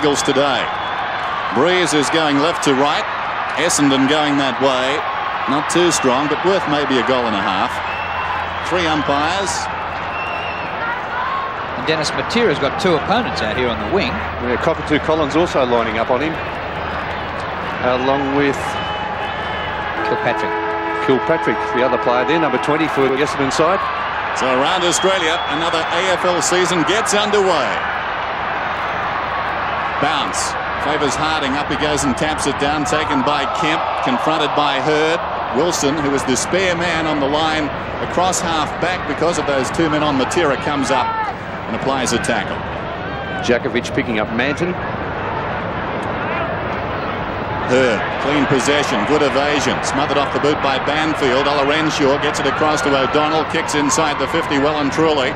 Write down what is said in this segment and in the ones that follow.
Eagles today. Breeze is going left to right. Essendon going that way. Not too strong, but worth maybe a goal and a half. 3 umpires. And Dennis Matera's got 2 opponents out here on the wing. Yeah, Cockatoo Collins also lining up on him, along with Kilpatrick, the other player there, number 20 for the Essendon side. So around Australia, another AFL season gets underway. Bounce. Favours Harding. Up he goes and taps it down. Taken by Kemp. Confronted by Hurd. Wilson, who was the spare man on the line across half back because of those 2 men on Matera, comes up and applies a tackle. Djakovic picking up Manton. Hurd, clean possession, good evasion, smothered off the boot by Banfield. Rnd1 gets it across to O'Donnell, kicks inside the 50 well and truly.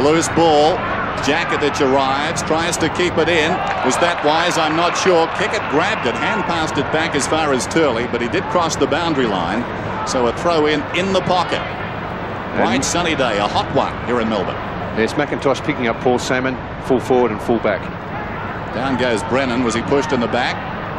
Loose ball. Djakovic arrives, tries to keep it in. Was that wise? I'm not sure. Kickett grabbed it, hand passed it back as far as Turley, but he did cross the boundary line. So a throw in the pocket. Bright sunny day, a hot one here in Melbourne. There's McIntosh picking up Paul Salmon, full forward and full back. Down goes Brennan. Was he pushed in the back?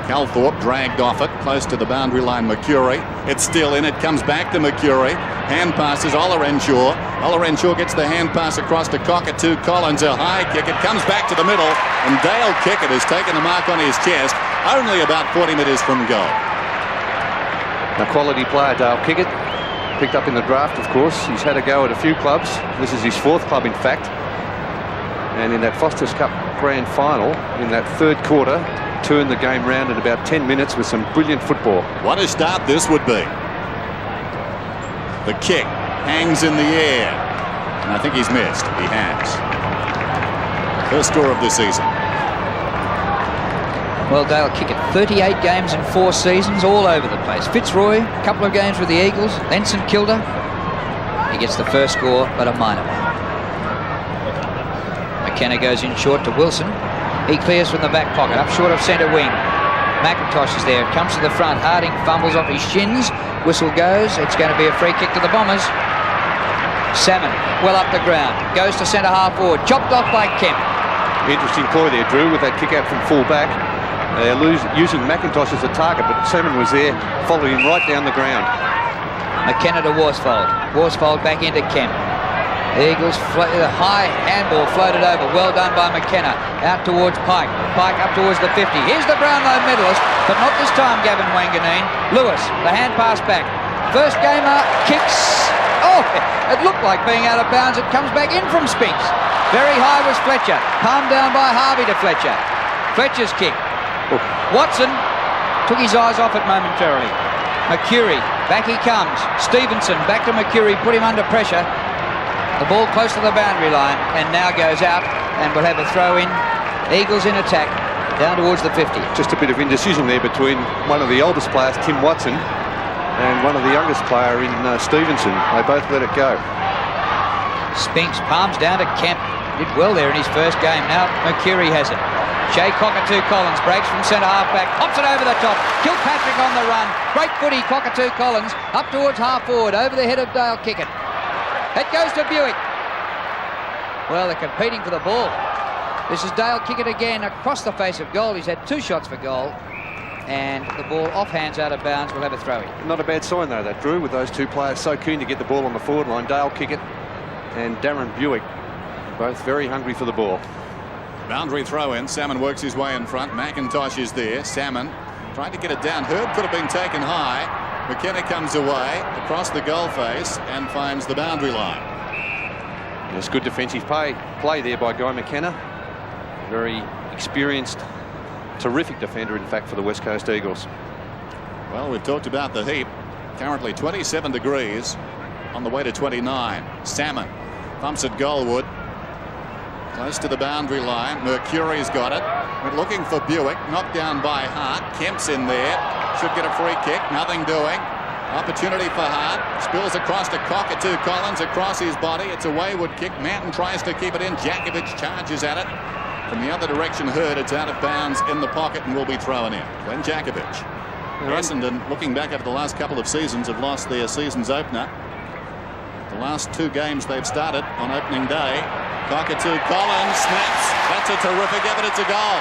Calthorpe dragged off it, close to the boundary line. Mercury. It's still in. It comes back to Mercury. Hand passes Rnd1. Rnd1 gets the hand pass across to Cockatoo Collins. A high kick. It comes back to the middle, and Dale Kickett has taken the mark on his chest, only about 40 metres from goal. A quality player, Dale Kickett. Picked up in the draft, of course. He's had a go at a few clubs. This is his 4th club, in fact. And in that Foster's Cup Grand Final, in that 3rd quarter, turned the game round in about 10 minutes with some brilliant football. What a start this would be. The kick hangs in the air, and I think he's missed. He has. First score of the season. Well, Dale Kickett, 38 games in 4 seasons, all over the place. Fitzroy, a couple of games with the Eagles, then St Kilda. He gets the first score, but a minor one. McKenna goes in short to Wilson. He clears from the back pocket, up short of centre wing. McIntosh is there, it comes to the front. Harding fumbles off his shins. Whistle goes. It's going to be a free kick to the Bombers. Salmon, well up the ground, goes to centre half forward, chopped off by Kemp. Interesting ploy there, Drew, with that kick out from full back. They're using McIntosh as a target, but Salmon was there, followed him right down the ground. McKenna to Worsfold. Worsfold back into Kemp. Eagles, the high handball floated over. Well done by McKenna. Out towards Pike. Pike up towards the 50. Here's the Brownlow medalist, but not this time, Gavin Wanganeen. Lewis, the hand pass back. First gamer kicks. Oh, it looked like being out of bounds. It comes back in from Spinks. Very high was Fletcher. Palmed down by Harvey to Fletcher. Fletcher's kick. Watson took his eyes off it momentarily. Mercury, back he comes. Stevenson, back to Mercury, put him under pressure. The ball close to the boundary line, and now goes out, and we'll have a throw in. Eagles in attack, down towards the 50. Just a bit of indecision there between one of the oldest players, Tim Watson, and one of the youngest player in Stevenson. They both let it go. Spinks palms down to Kemp. Did well there in his first game. Now Mercury has it. Shea Cockatoo Collins breaks from centre half back, pops it over the top. Kilpatrick on the run. Great footy, Cockatoo Collins up towards half forward, over the head of Dale Kickett. It goes to Buick. Well, they're competing for the ball. This is Dale Kickett again across the face of goal. He's had 2 shots for goal, and the ball off hands out of bounds. Will have a throw in. Not a bad sign though, that, Drew, with those 2 players so keen to get the ball on the forward line. Dale Kickett and Darren Buick, both very hungry for the ball. Boundary throw in. Salmon works his way in front. McIntosh is there. Salmon trying to get it down. Hurd could have been taken high. McKenna comes away across the goal face and finds the boundary line. It's good defensive play there by Guy McKenna. Very experienced, terrific defender, in fact, for the West Coast Eagles. Well, we've talked about the heat. Currently 27 degrees, on the way to 29. Salmon pumps at Goldwood. Close to the boundary line. Mercury's got it. We're looking for Buick. Knocked down by Hart. Kemp's in there. Should get a free kick. Nothing doing. Opportunity for Hart. Spills across to Cockatoo Collins across his body. It's a wayward kick. Manton tries to keep it in. Djakovic charges at it. From the other direction, Hurd. It's out of bounds in the pocket and will be thrown in. Glenn Djakovic. Essendon, looking back over the last couple of seasons, have lost their season's opener. The last 2 games they've started on opening day. Cockatoo Collins snaps. That's a terrific effort. It's a goal.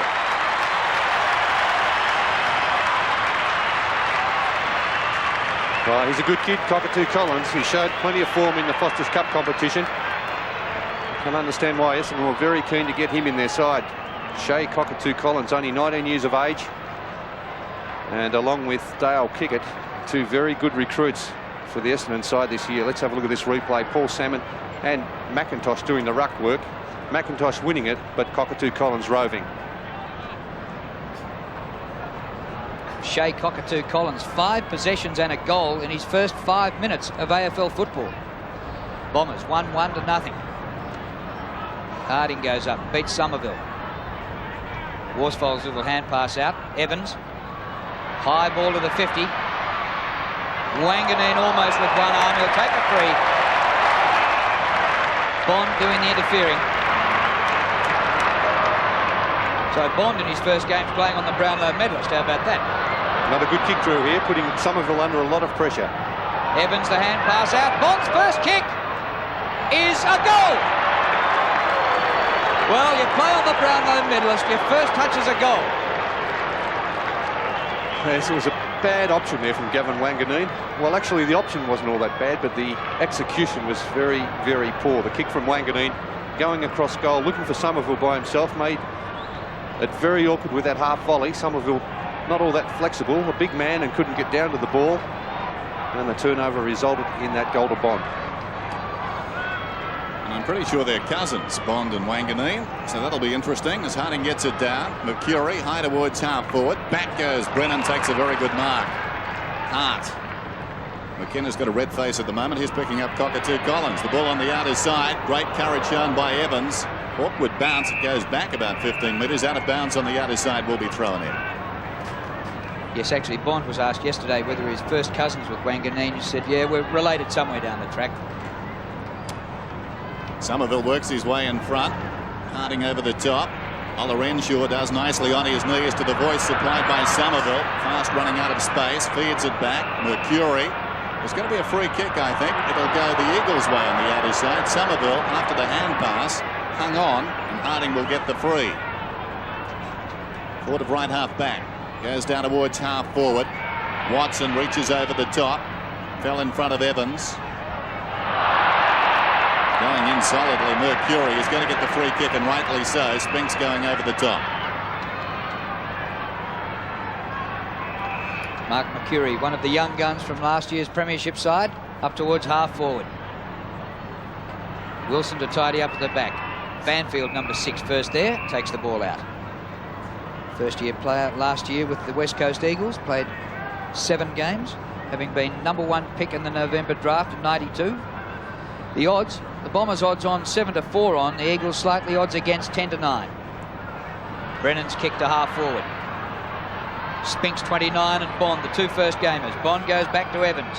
Oh, he's a good kid, Cockatoo Collins. He showed plenty of form in the Foster's Cup competition. I can understand why Essendon were very keen to get him in their side. Shay Cockatoo Collins, only 19 years of age. And along with Dale Kickett, two very good recruits for the Essendon side this year. Let's have a look at this replay. Paul Salmon and McIntosh doing the ruck work. McIntosh winning it, but Cockatoo Collins roving. Shay Cockatoo Collins, 5 possessions and a goal in his first 5 minutes of AFL football. Bombers 1-1 to nothing. Harding goes up, beats Somerville. Worsfold's little hand pass out. Evans, high ball to the 50. Wanganeen almost with one arm. He'll take a free. Bond doing the interfering. So Bond in his first game playing on the Brownlow medalist. How about that? Another good kick through here, putting Somerville under a lot of pressure. Evans, the hand pass out. Bond's first kick is a goal. Well, you play on the Brownlow medalist, your first touch is a goal. Yes, it was a bad option there from Gavin Wanganeen. Well, actually, the option wasn't all that bad, but the execution was very, very poor. The kick from Wanganeen going across goal, looking for Somerville by himself, made it very awkward with that half volley. Somerville not all that flexible, a big man, and couldn't get down to the ball. And the turnover resulted in that goal to Bond. And I'm pretty sure they're cousins, Bond and Wanganeen. So that'll be interesting as Harding gets it down. Mercury high towards half forward. Back goes Brennan, takes a very good mark. Hart. McKenna's got a red face at the moment. He's picking up Cockatoo Collins. The ball on the outer side. Great courage shown by Evans. Awkward bounce. It goes back about 15 metres. Out of bounds on the outer side will be thrown in. Yes, actually, Bond was asked yesterday whether his first cousins with Wanganeen. He said, yeah, we're related somewhere down the track. Somerville works his way in front. Harding over the top. Ola Renshaw does nicely on his knees to the voice supplied by Somerville. Fast running out of space. Feeds it back. Mercury. There's going to be a free kick, I think. It'll go the Eagles' way on the outer side. Somerville, after the hand pass, hung on, and Harding will get the free. Forward of right half back. Goes down towards half forward. Watson reaches over the top. Fell in front of Evans. Going in solidly, Mercury is going to get the free kick, and rightly so. Spinks going over the top. Mark Mercury, one of the young guns from last year's premiership side, up towards half forward. Wilson to tidy up at the back. Banfield, number 6, first there, takes the ball out. First-year player last year with the West Coast Eagles, played 7 games, having been number 1 pick in the November draft in '92. The odds, the Bombers odds on 7-4 on, the Eagles slightly odds against 10-9. Brennan's kick to half forward. Spinks 29 and Bond, the 2 first gamers. Bond goes back to Evans.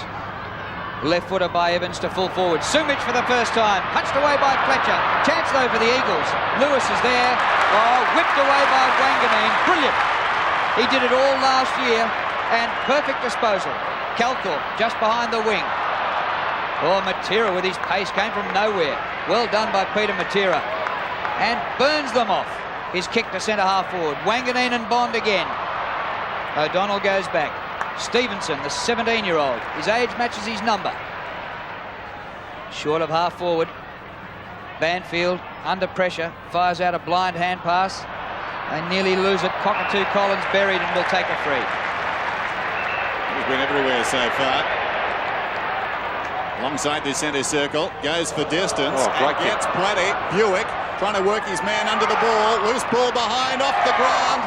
Left footer by Evans to full forward. Sumich for the first time. Punched away by Fletcher. Chance though for the Eagles. Lewis is there. Oh, whipped away by Wanganeen. Brilliant. He did it all last year. And perfect disposal. Calthorpe just behind the wing. Oh, Matera with his pace came from nowhere. Well done by Peter Matera. And burns them off. His kick to centre half forward. Wanganeen and Bond again. O'Donnell goes back. Stevenson, the 17-year-old. His age matches his number. Short of half forward. Banfield under pressure. Fires out a blind hand pass. They nearly lose it. Cockatoo Collins buried and will take a free. He's been everywhere so far. Alongside the centre circle. Goes for distance. And gets plenty. Buick trying to work his man under the ball. Loose ball behind, off the ground.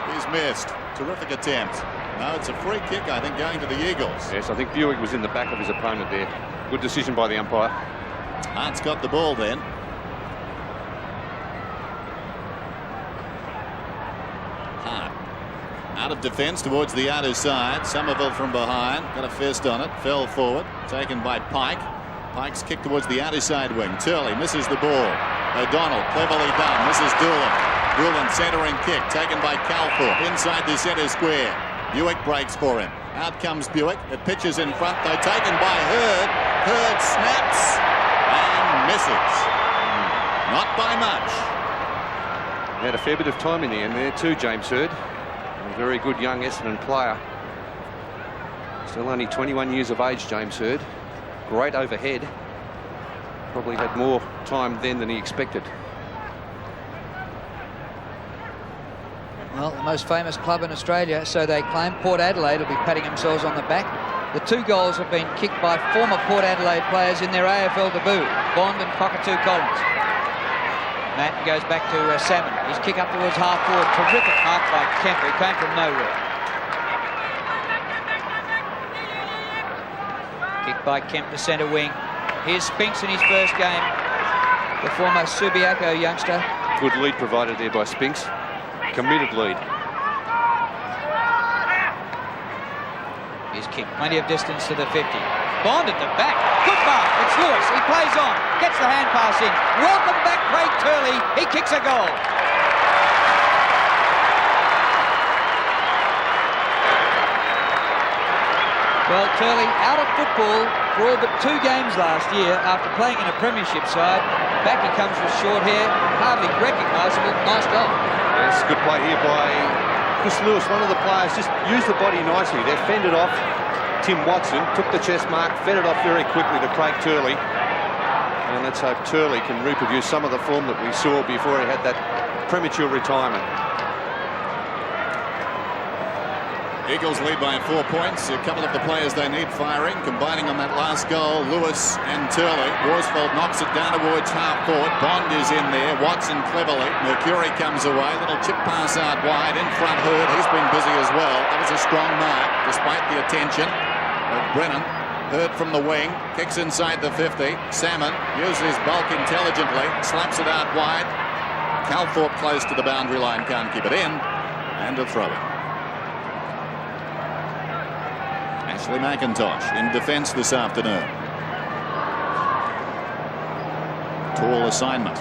He's missed. Terrific attempt. No, it's a free kick, I think, going to the Eagles. Yes, I think Buick was in the back of his opponent there. Good decision by the umpire. Hart's got the ball then. Hart. Out of defence towards the outer side. Somerville from behind. Got a fist on it. Fell forward. Taken by Pike. Pike's kick towards the outer side wing. Turley misses the ball. O'Donnell, cleverly done. Misses Doolan. Doolan centering kick taken by Calthorpe inside the centre square. Buick breaks for him. Out comes Buick. It pitches in front though, taken by Hurd. Hurd snaps and misses. Not by much. He had a fair bit of time in the end there too, James Hurd. A very good young Essendon player. Still only 21 years of age, James Hird. Great overhead. Probably had more time then than he expected. Well, the most famous club in Australia, so they claim. Port Adelaide will be patting themselves on the back. The 2 goals have been kicked by former Port Adelaide players in their AFL debut, Bond and Cockatoo Collins. Matt goes back to Salmon. His kick up towards half forward. Terrific mark by Kemp, who came from nowhere. Kick by Kemp to centre wing. Here's Spinks in his first game. The former Subiaco youngster. Good lead provided there by Spinks. Committed lead. His kick, plenty of distance to the 50. Bond at the back. Good mark. It's Lewis. He plays on. Gets the hand pass in. Welcome back, Craig Turley. He kicks a goal. Well, Turley out of football for all but 2 games last year after playing in a premiership side. Back he comes with short hair, hardly recognisable. Nice goal. Yes, good play here by Chris Lewis. One of the players just used the body nicely. They fended off Tim Watson, took the chest mark, fed it off very quickly to Craig Turley. And let's hope Turley can reproduce some of the form that we saw before he had that premature retirement. Eagles lead by 4 points. A couple of the players they need firing, combining on that last goal, Lewis and Turley. Worsfold knocks it down towards half court. Bond is in there. Watson cleverly. Mercury comes away. Little chip pass out wide. In front, Hird. He's been busy as well. That was a strong mark, despite the attention of Brennan. Hird from the wing. Kicks inside the 50. Salmon uses his bulk intelligently. Slaps it out wide. Calthorpe close to the boundary line. Can't keep it in. And a throw-in. Ashley McIntosh in defence this afternoon. Tall assignment.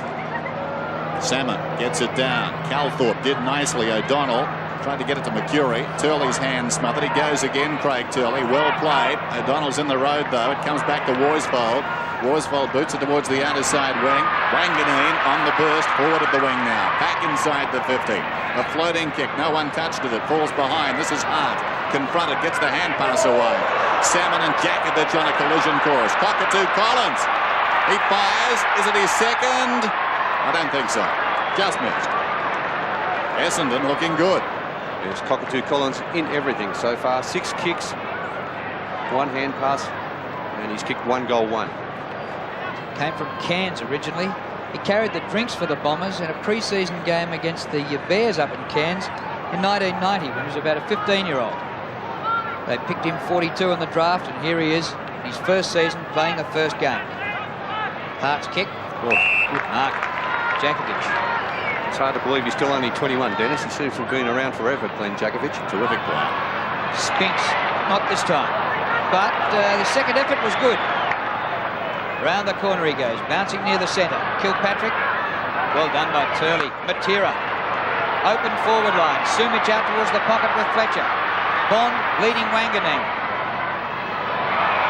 Salmon gets it down. Calthorpe did nicely. O'Donnell tried to get it to Mercury. Turley's hand smothered. He goes again, Craig Turley. Well played. O'Donnell's in the road, though. It comes back to Worsfold. Worsfold boots it towards the outer side wing. Wanganeen on the burst. Forward of the wing now. Back inside the 50. A floating kick. No one touched it. It falls behind. This is Hart. Confronted. Gets the hand pass away. Salmon and Jakovic on a collision course. Cockatoo Collins. He fires. Is it his second? I don't think so. Just missed. Essendon looking good. There's Cockatoo Collins in everything so far. 6 kicks, 1 hand pass, and he's kicked 1 goal, 1. Came from Cairns originally. He carried the drinks for the Bombers in a pre-season game against the Bears up in Cairns in 1990 when he was about a 15-year-old. They picked him 42 in the draft, and here he is in his first season playing the first game. Hart's kick. Oh, good mark. Jakovic. It's hard to believe he's still only 21, Dennis. He seems to have been around forever, Glenn Jakovic. Terrific play. Spinks, not this time. But the second effort was good. Round the corner he goes, bouncing near the centre. Kilpatrick. Well done by Turley. Matera. Open forward line. Sumic out towards the pocket with Fletcher. Bond leading Wanganeen.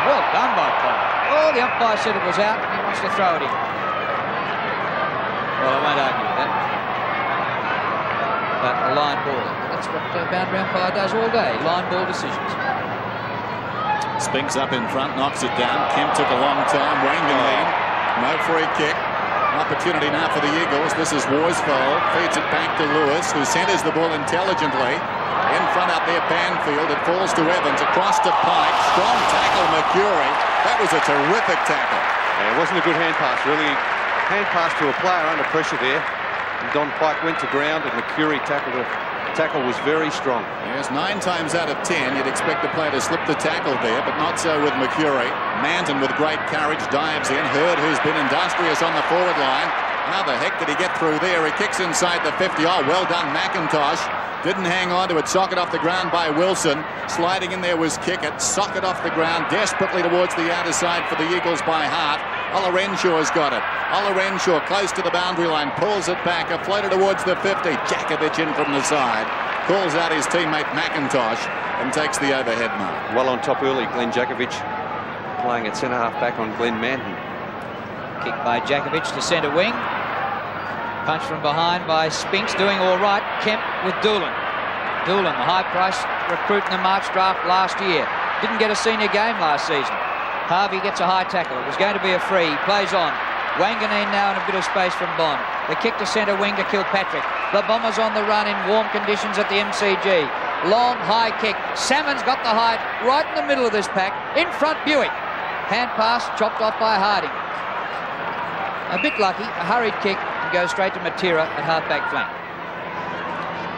Well done by Bond. Oh, the umpire said it was out. He wants to throw it in. Well, I won't argue with that. But a line ball. That's what the boundary umpire does all day. Line ball decisions. Spinks up in front, knocks it down. Kemp took a long time. Wanganeen, no free kick. Opportunity now for the Eagles. This is Worsfold. Feeds it back to Lewis, who centres the ball intelligently. In front out there, Banfield. It falls to Evans. Across to Pike. Strong tackle, Mercury. That was a terrific tackle. Yeah, it wasn't a good hand pass, really. Hand pass to a player under pressure there. And Don Pike went to ground, and Mercury tackled it. Tackle was very strong. Yes, 9 times out of 10 you'd expect the player to slip the tackle there, but not so with Mercury. Manton with great courage dives in. Hird, who's been industrious on the forward line. How the heck did he get through there? He kicks inside the 50. Oh, well done, McIntosh. Didn't hang on to it. Socket off the ground by Wilson. Sliding in there was Kickett. Socket off the ground desperately towards the outer side for the Eagles by Hart. Olarenshaw has got it. Olarenshaw close to the boundary line. Pulls it back. A floater towards the 50. Jakovic in from the side. Calls out his teammate McIntosh and takes the overhead mark. Well on top early, Glenn Jakovic playing at centre-half back on Glenn Manton. Kick by Jakovic to centre wing. Punch from behind by Spinks, doing all right. Kemp with Doolan. Doolan, the high-priced recruit in the March draft last year. Didn't get a senior game last season. Harvey gets a high tackle. It was going to be a free. He plays on. Wanganeen now in a bit of space from Bond. The kick to centre wing to Kilpatrick. The Bombers on the run in warm conditions at the MCG. Long, high kick. Salmon's got the height right in the middle of this pack. In front, Buick. Hand pass, chopped off by Harding. A bit lucky, a hurried kick, and goes straight to Matera at half-back flank.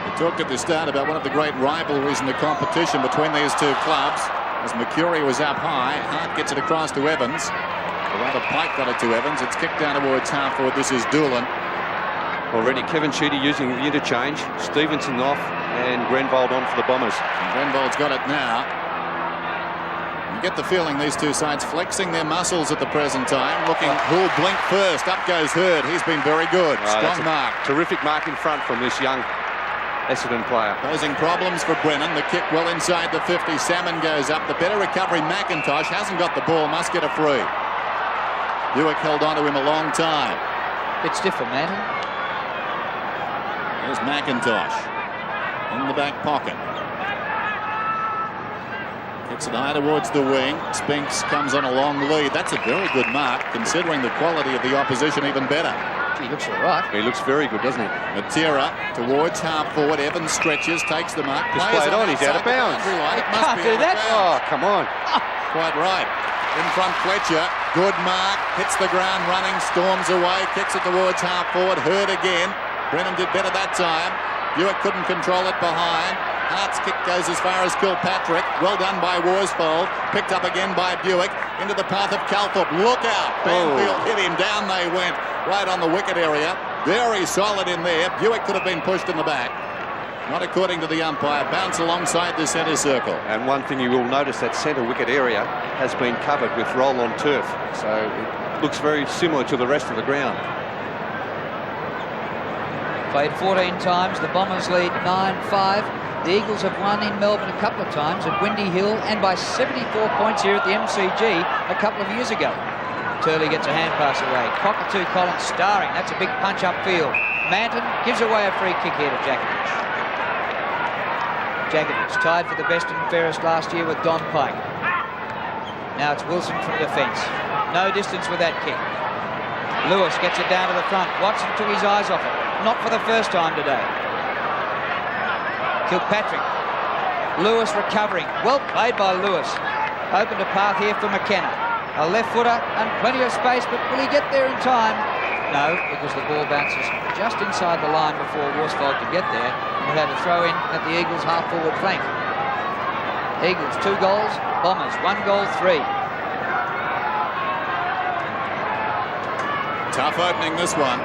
We talked at the start about one of the great rivalries in the competition between these two clubs. As Mercury was up high, Hart gets it across to Evans. Or rather, Pike got it to Evans. It's kicked down towards half forward. This is Doolan. Already Kevin Sheedy using the interchange. Stevenson off and Grenvold on for the Bombers. And Grenvold's got it now. You get the feeling these two sides flexing their muscles at the present time. Looking who'll blink first. Up goes Hurd. He's been very good. Strong mark. Terrific mark in front from this young Essendon player. Posing problems for Brennan. The kick well inside the 50. Salmon goes up. The better recovery. McIntosh hasn't got the ball. Must get a free. Buick held on to him a long time. Bit stiff for Manton. There's McIntosh in the back pocket. Gets it high towards the wing. Spinks comes on a long lead. That's a very good mark, considering the quality of the opposition even better. He looks all right. He looks very good, doesn't he? Matera towards half forward. Evans stretches, takes the mark. Just played on. He's out of bounds. He can't do that. Oh, come on. Quite right. In front, Fletcher. Good mark. Hits the ground running. Storms away. Kicks it towards half forward. Hurd again. Brennan did better that time. Buick couldn't control it behind. Hart's kick goes as far as Kilpatrick. Well done by Worsfold. Picked up again by Buick. Into the path of Calthorpe. Look out. Banfield hit him. Down they went. Right on the wicket area. Very solid in there. Buick could have been pushed in the back. Not according to the umpire. Bounce alongside the centre circle. And one thing you will notice, that centre wicket area has been covered with roll-on turf. So it looks very similar to the rest of the ground. Played 14 times. The Bombers lead 9-5. The Eagles have won in Melbourne a couple of times at Windy Hill and by 74 points here at the MCG a couple of years ago. Turley gets a hand pass away. Cockatoo Collins starring. That's a big punch upfield. Manton gives away a free kick here to Jakovich. Jakovich tied for the best and fairest last year with Don Pike. Now it's Wilson from defence. No distance with that kick. Lewis gets it down to the front. Watson took his eyes off it. Not for the first time today. Kilpatrick. Lewis recovering. Well played by Lewis. Opened a path here for McKenna. A left footer and plenty of space, but will he get there in time? No, because the ball bounces just inside the line before Worsfold could get there. And we had a throw in at the Eagles' half-forward flank. Eagles 2 goals, Bombers 1 goal 3. Tough opening this one.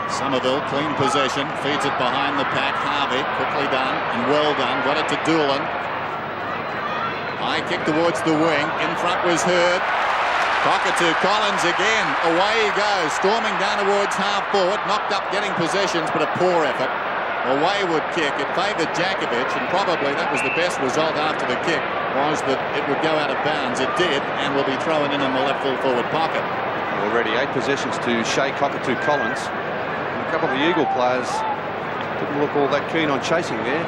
Somerville, clean possession, feeds it behind the pack. Harvey, quickly done and well done. Got it to Doolan. High kick towards the wing. In front was Hurd. Cockatoo Collins again. Away he goes, storming down towards half forward. Knocked up getting possessions, but a poor effort. A wayward kick. It favoured Jakovich, and probably that was the best result after the kick, was that it would go out of bounds. It did, and will be thrown in the left full forward pocket. Already 8 possessions to Shea Cockatoo Collins. A couple of the Eagle players didn't look all that keen on chasing there.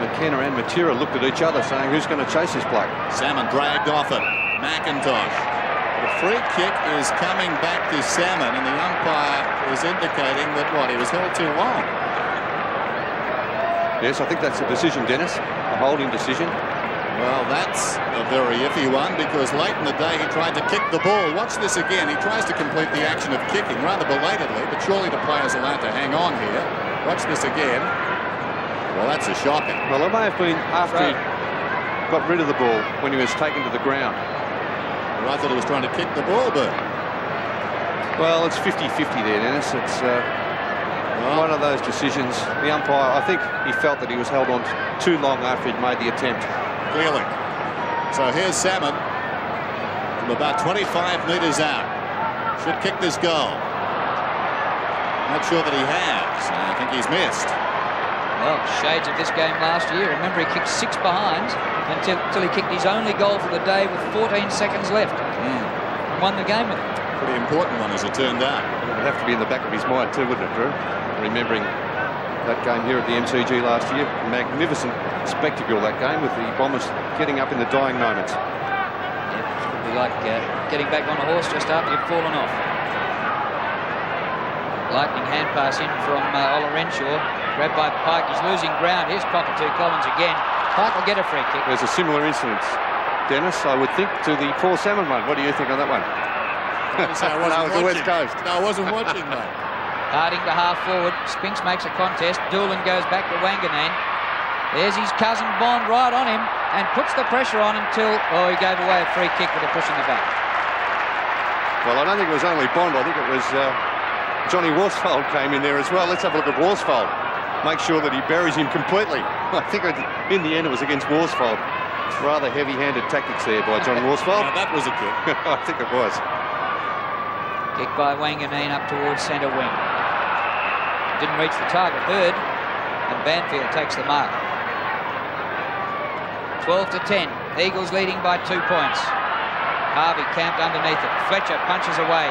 McKenna and Matera looked at each other saying, who's going to chase this bloke? Salmon dragged off it. McIntosh. The free kick is coming back to Salmon, and the umpire is indicating that, he was held too long. Yes, I think that's a decision, Dennis. A holding decision. Well, that's a very iffy one, because late in the day he tried to kick the ball. Watch this again. He tries to complete the action of kicking rather belatedly, but surely the player's allowed to hang on here. Watch this again. Well, that's a shocker. Well, it may have been after he got rid of the ball when he was taken to the ground. Well, I thought he was trying to kick the ball, but... Well, it's 50-50 there, Dennis. It's one of those decisions. The umpire, I think he felt that he was held on too long after he'd made the attempt. Clearly. So here's Salmon from about 25 metres out. Should kick this goal. Not sure that he has. I think he's missed. Well, shades of this game last year. Remember, he kicked 6 behinds until he kicked his only goal for the day with 14 seconds left. And won the game with it. Pretty important one, as it turned out. It would have to be in the back of his mind too, wouldn't it, Drew? Remembering that game here at the MCG last year. Magnificent spectacle, that game, with the Bombers getting up in the dying moments. Yep, it'd be like getting back on a horse just after you've fallen off. Lightning hand pass in from Rnd1. Grabbed by Pike. He's losing ground. Here's Cockatoo Collins again. Pike will get a free kick. There's a similar incident, Dennis, I would think, to the Paul Salmon one. What do you think on that one? No, it was the West Coast. No, I wasn't watching, mate. Harding to half forward. Spinks makes a contest. Doolan goes back to Wanganeen. There's his cousin Bond right on him and puts the pressure on until, he gave away a free kick with a push in the back. Well, I don't think it was only Bond. I think it was Johnny Worsfold came in there as well. Let's have a look at Worsfold. Make sure that he buries him completely. I think in the end it was against Worsfold. Rather heavy-handed tactics there by John Worsfold. Now, that was a kick. I think it was. Kick by Wanganeen up towards centre wing. Didn't reach the target, Bird, and Banfield takes the mark. 12-10. Eagles leading by 2 points. Harvey camped underneath it. Fletcher punches away.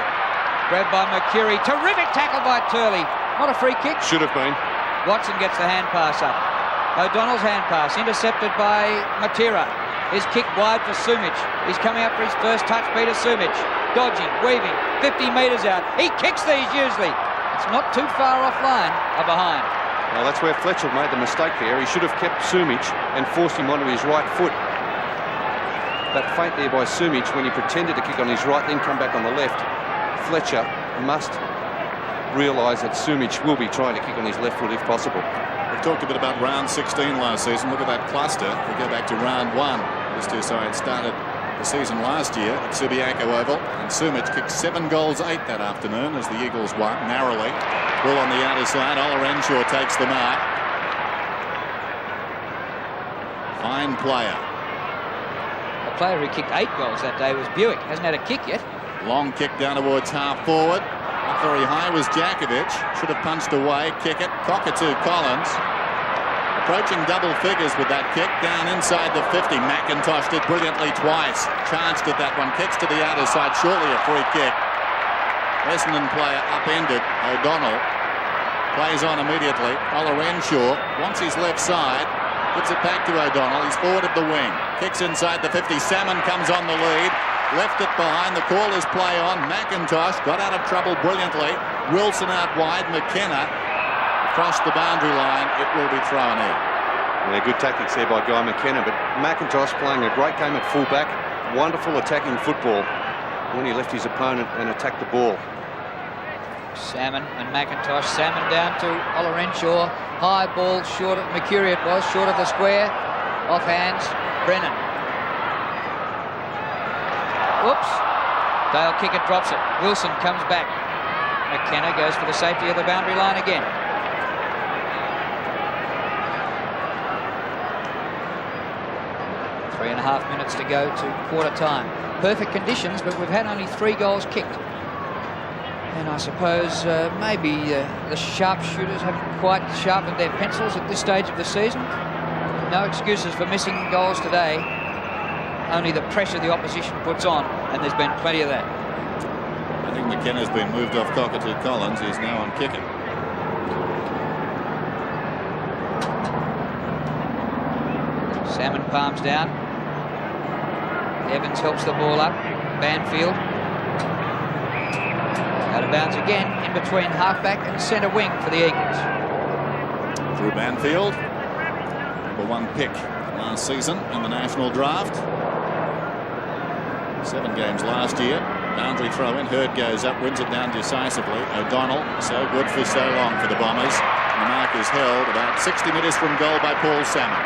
Grabbed by Mercury. Terrific tackle by Turley. Not a free kick. Should have been. Watson gets the hand pass up. O'Donnell's hand pass intercepted by Matera. His kick wide for Sumic. He's coming up for his first touch. Peter Sumic dodging, weaving, 50 metres out. He kicks these usually. It's not too far offline or behind. Well, that's where Fletcher made the mistake there. He should have kept Sumic and forced him onto his right foot. That feint there by Sumic when he pretended to kick on his right, then come back on the left. Fletcher must realise that Sumic will be trying to kick on his left foot if possible. We talked a bit about round 16 last season. Look at that cluster. We go back to round 1. These two sides started the season last year at Subiaco Oval, and Sumic kicked 7 goals 8 that afternoon as the Eagles won narrowly. Ball on the outer side. Rnd1 takes the mark. Fine player. The player who kicked 8 goals that day was Buick. Hasn't had a kick yet. Long kick down towards half forward. Not very high was Jakovic. Should have punched away. Kick it. Cockatoo Collins. Approaching double figures with that kick. Down inside the 50. McIntosh did brilliantly twice. Charged at that one. Kicks to the outer side. Shortly a free kick. Essendon player upended. O'Donnell plays on immediately. Rnd1 wants his left side. Puts it back to O'Donnell. He's forward of the wing. Kicks inside the 50. Salmon comes on the lead. Left it behind. The call is play on. McIntosh got out of trouble brilliantly. Wilson out wide. McKenna crossed the boundary line. It will be thrown in. Yeah, good tactics there by Guy McKenna, but McIntosh playing a great game at fullback. Wonderful attacking football when he left his opponent and attacked the ball. Salmon and McIntosh. Salmon down to Rnd1. High ball, short of Mercury it was, short of the square. Off hands, Brennan. Whoops. Dale kick it, drops it. Wilson comes back. McKenna goes for the safety of the boundary line again. Three and a half minutes to go to quarter time. Perfect conditions, but we've had only 3 goals kicked. And I suppose maybe the sharpshooters haven't quite sharpened their pencils at this stage of the season. No excuses for missing goals today. Only the pressure the opposition puts on, and there's been plenty of that. I think McKenna's been moved off Cockatoo Collins. He's now on kicking. Salmon palms down. Evans helps the ball up. Banfield. Out of bounds again, in between halfback and centre wing for the Eagles. Through Banfield. #1 pick last season in the national draft. 7 games last year. Boundary throw in. Hurd goes up, wins it down decisively. O'Donnell, so good for so long for the Bombers. And the mark is held about 60 metres from goal by Paul Salmon.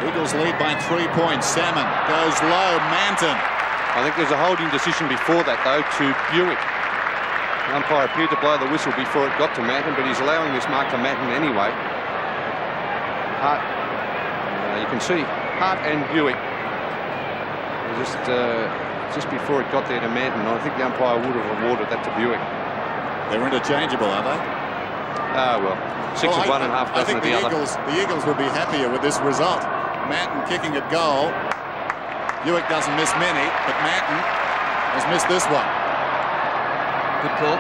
Eagles lead by 3 points. Salmon goes low. Manton. I think there's a holding decision before that, though, to Buick. The umpire appeared to blow the whistle before it got to Manton, but he's allowing this mark to Manton anyway. Hart, you can see Hart and Buick just before it got there to Manton. I think the umpire would have awarded that to Buick. They're interchangeable, are they? Well, 6 of one and half dozen of the other. The Eagles would be happier with this result. Manton kicking at goal. Buick doesn't miss many, but Manton has missed this one. Good call.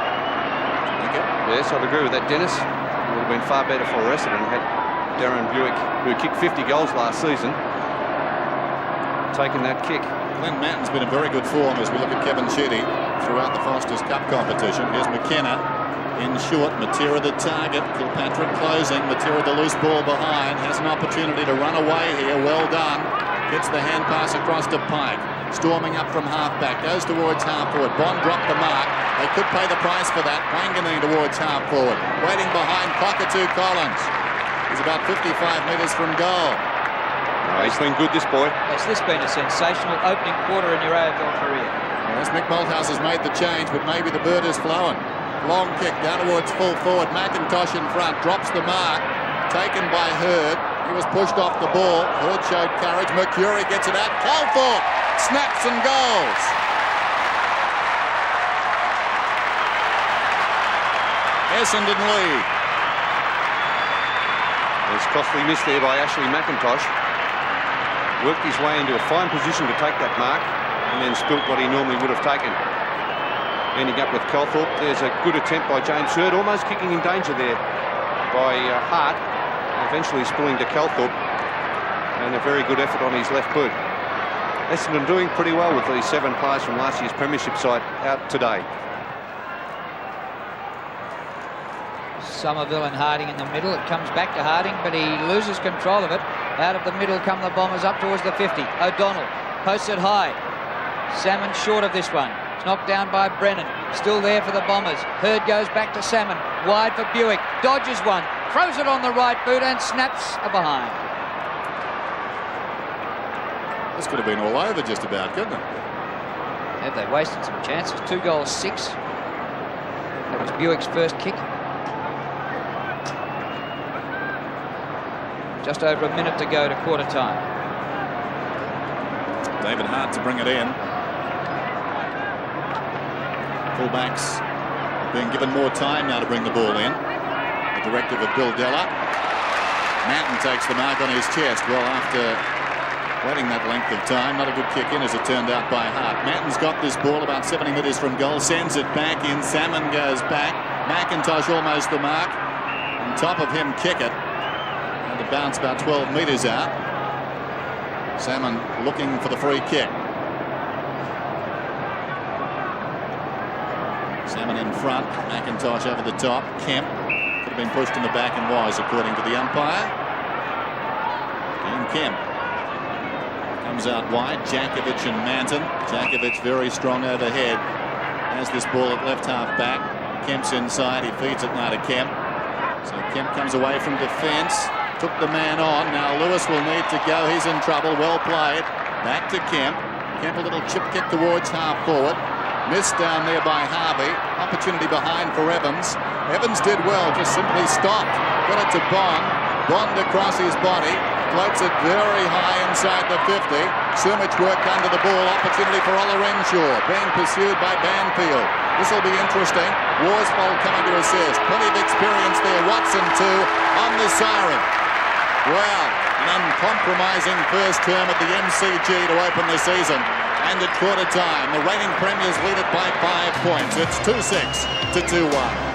Thank you. Yes, I'd agree with that, Dennis. It would have been far better for Essendon had Darren Buick, who kicked 50 goals last season, taken that kick. Glenn Matten's been in very good form as we look at Kevin Sheedy throughout the Foster's Cup competition. Here's McKenna in short. Matera the target. Kilpatrick closing. Matera the loose ball behind. Has an opportunity to run away here. Well done. Gets the hand pass across to Pike. Storming up from half-back. Goes towards half-forward. Bond dropped the mark. They could pay the price for that. Wanganeen towards half-forward. Waiting behind Cockatoo Collins. He's about 55 metres from goal. Oh, he's been good, this boy. Has this been a sensational opening quarter in your AFL career? Yes, Mick Malthouse has made the change, but maybe the bird is flowing. Long kick down towards full forward. McIntosh in front, drops the mark. Taken by Hurd. He was pushed off the ball. Hurd showed courage. Mercury gets it out. Calthorpe snaps and goals. Essendon lead. There's costly miss there by Ashley McIntosh. Worked his way into a fine position to take that mark and then spilt what he normally would have taken. Ending up with Calthorpe. There's a good attempt by James Hurd, almost kicking in danger there by Hart. Eventually spilling to Calthorpe, and a very good effort on his left boot. Essendon doing pretty well with these 7 players from last year's premiership side out today. Somerville and Harding in the middle. It comes back to Harding, but he loses control of it. Out of the middle come the Bombers up towards the 50. O'Donnell posts it high. Salmon short of this one. It's knocked down by Brennan. Still there for the Bombers. Hurd goes back to Salmon. Wide for Buick. Dodges one. Throws it on the right boot and snaps a behind. This could have been all over just about, couldn't it? Have they wasted some chances? 2 goals, 6. That was Buick's first kick. Just over a minute to go to quarter time. David Hart to bring it in. Fullbacks being given more time now to bring the ball in. The directive of Bill Della. Matten takes the mark on his chest. Well, after waiting that length of time, not a good kick in as it turned out by Hart. Matten's got this ball about 70 metres from goal, sends it back in. Salmon goes back. McIntosh almost the mark. On top of him, kick it. And the bounce about 12 metres out. Salmon looking for the free kick. Salmon in front. McIntosh over the top. Kemp could have been pushed in the back and was, according to the umpire. And Kemp comes out wide. Jakovic and Manton. Jakovic very strong overhead. Has this ball at left half back. Kemp's inside. He feeds it now to Kemp. So Kemp comes away from defence. Took the man on. Now Lewis will need to go. He's in trouble. Well played. Back to Kemp. Kemp a little chip kick towards half forward. Missed down there by Harvey. Opportunity behind for Evans. Evans did well. Just simply stopped. Got it to Bond. Bond across his body. Floats it very high inside the 50. Sumich worked under the ball. Opportunity for Ola Renshaw. Being pursued by Banfield. This will be interesting. Worsfold coming to assist. Plenty of experience there. Watson too on the siren. Well, an uncompromising first term at the MCG to open the season. And at quarter time, the reigning premiers lead it by 5 points. It's 2-6 to 2-1.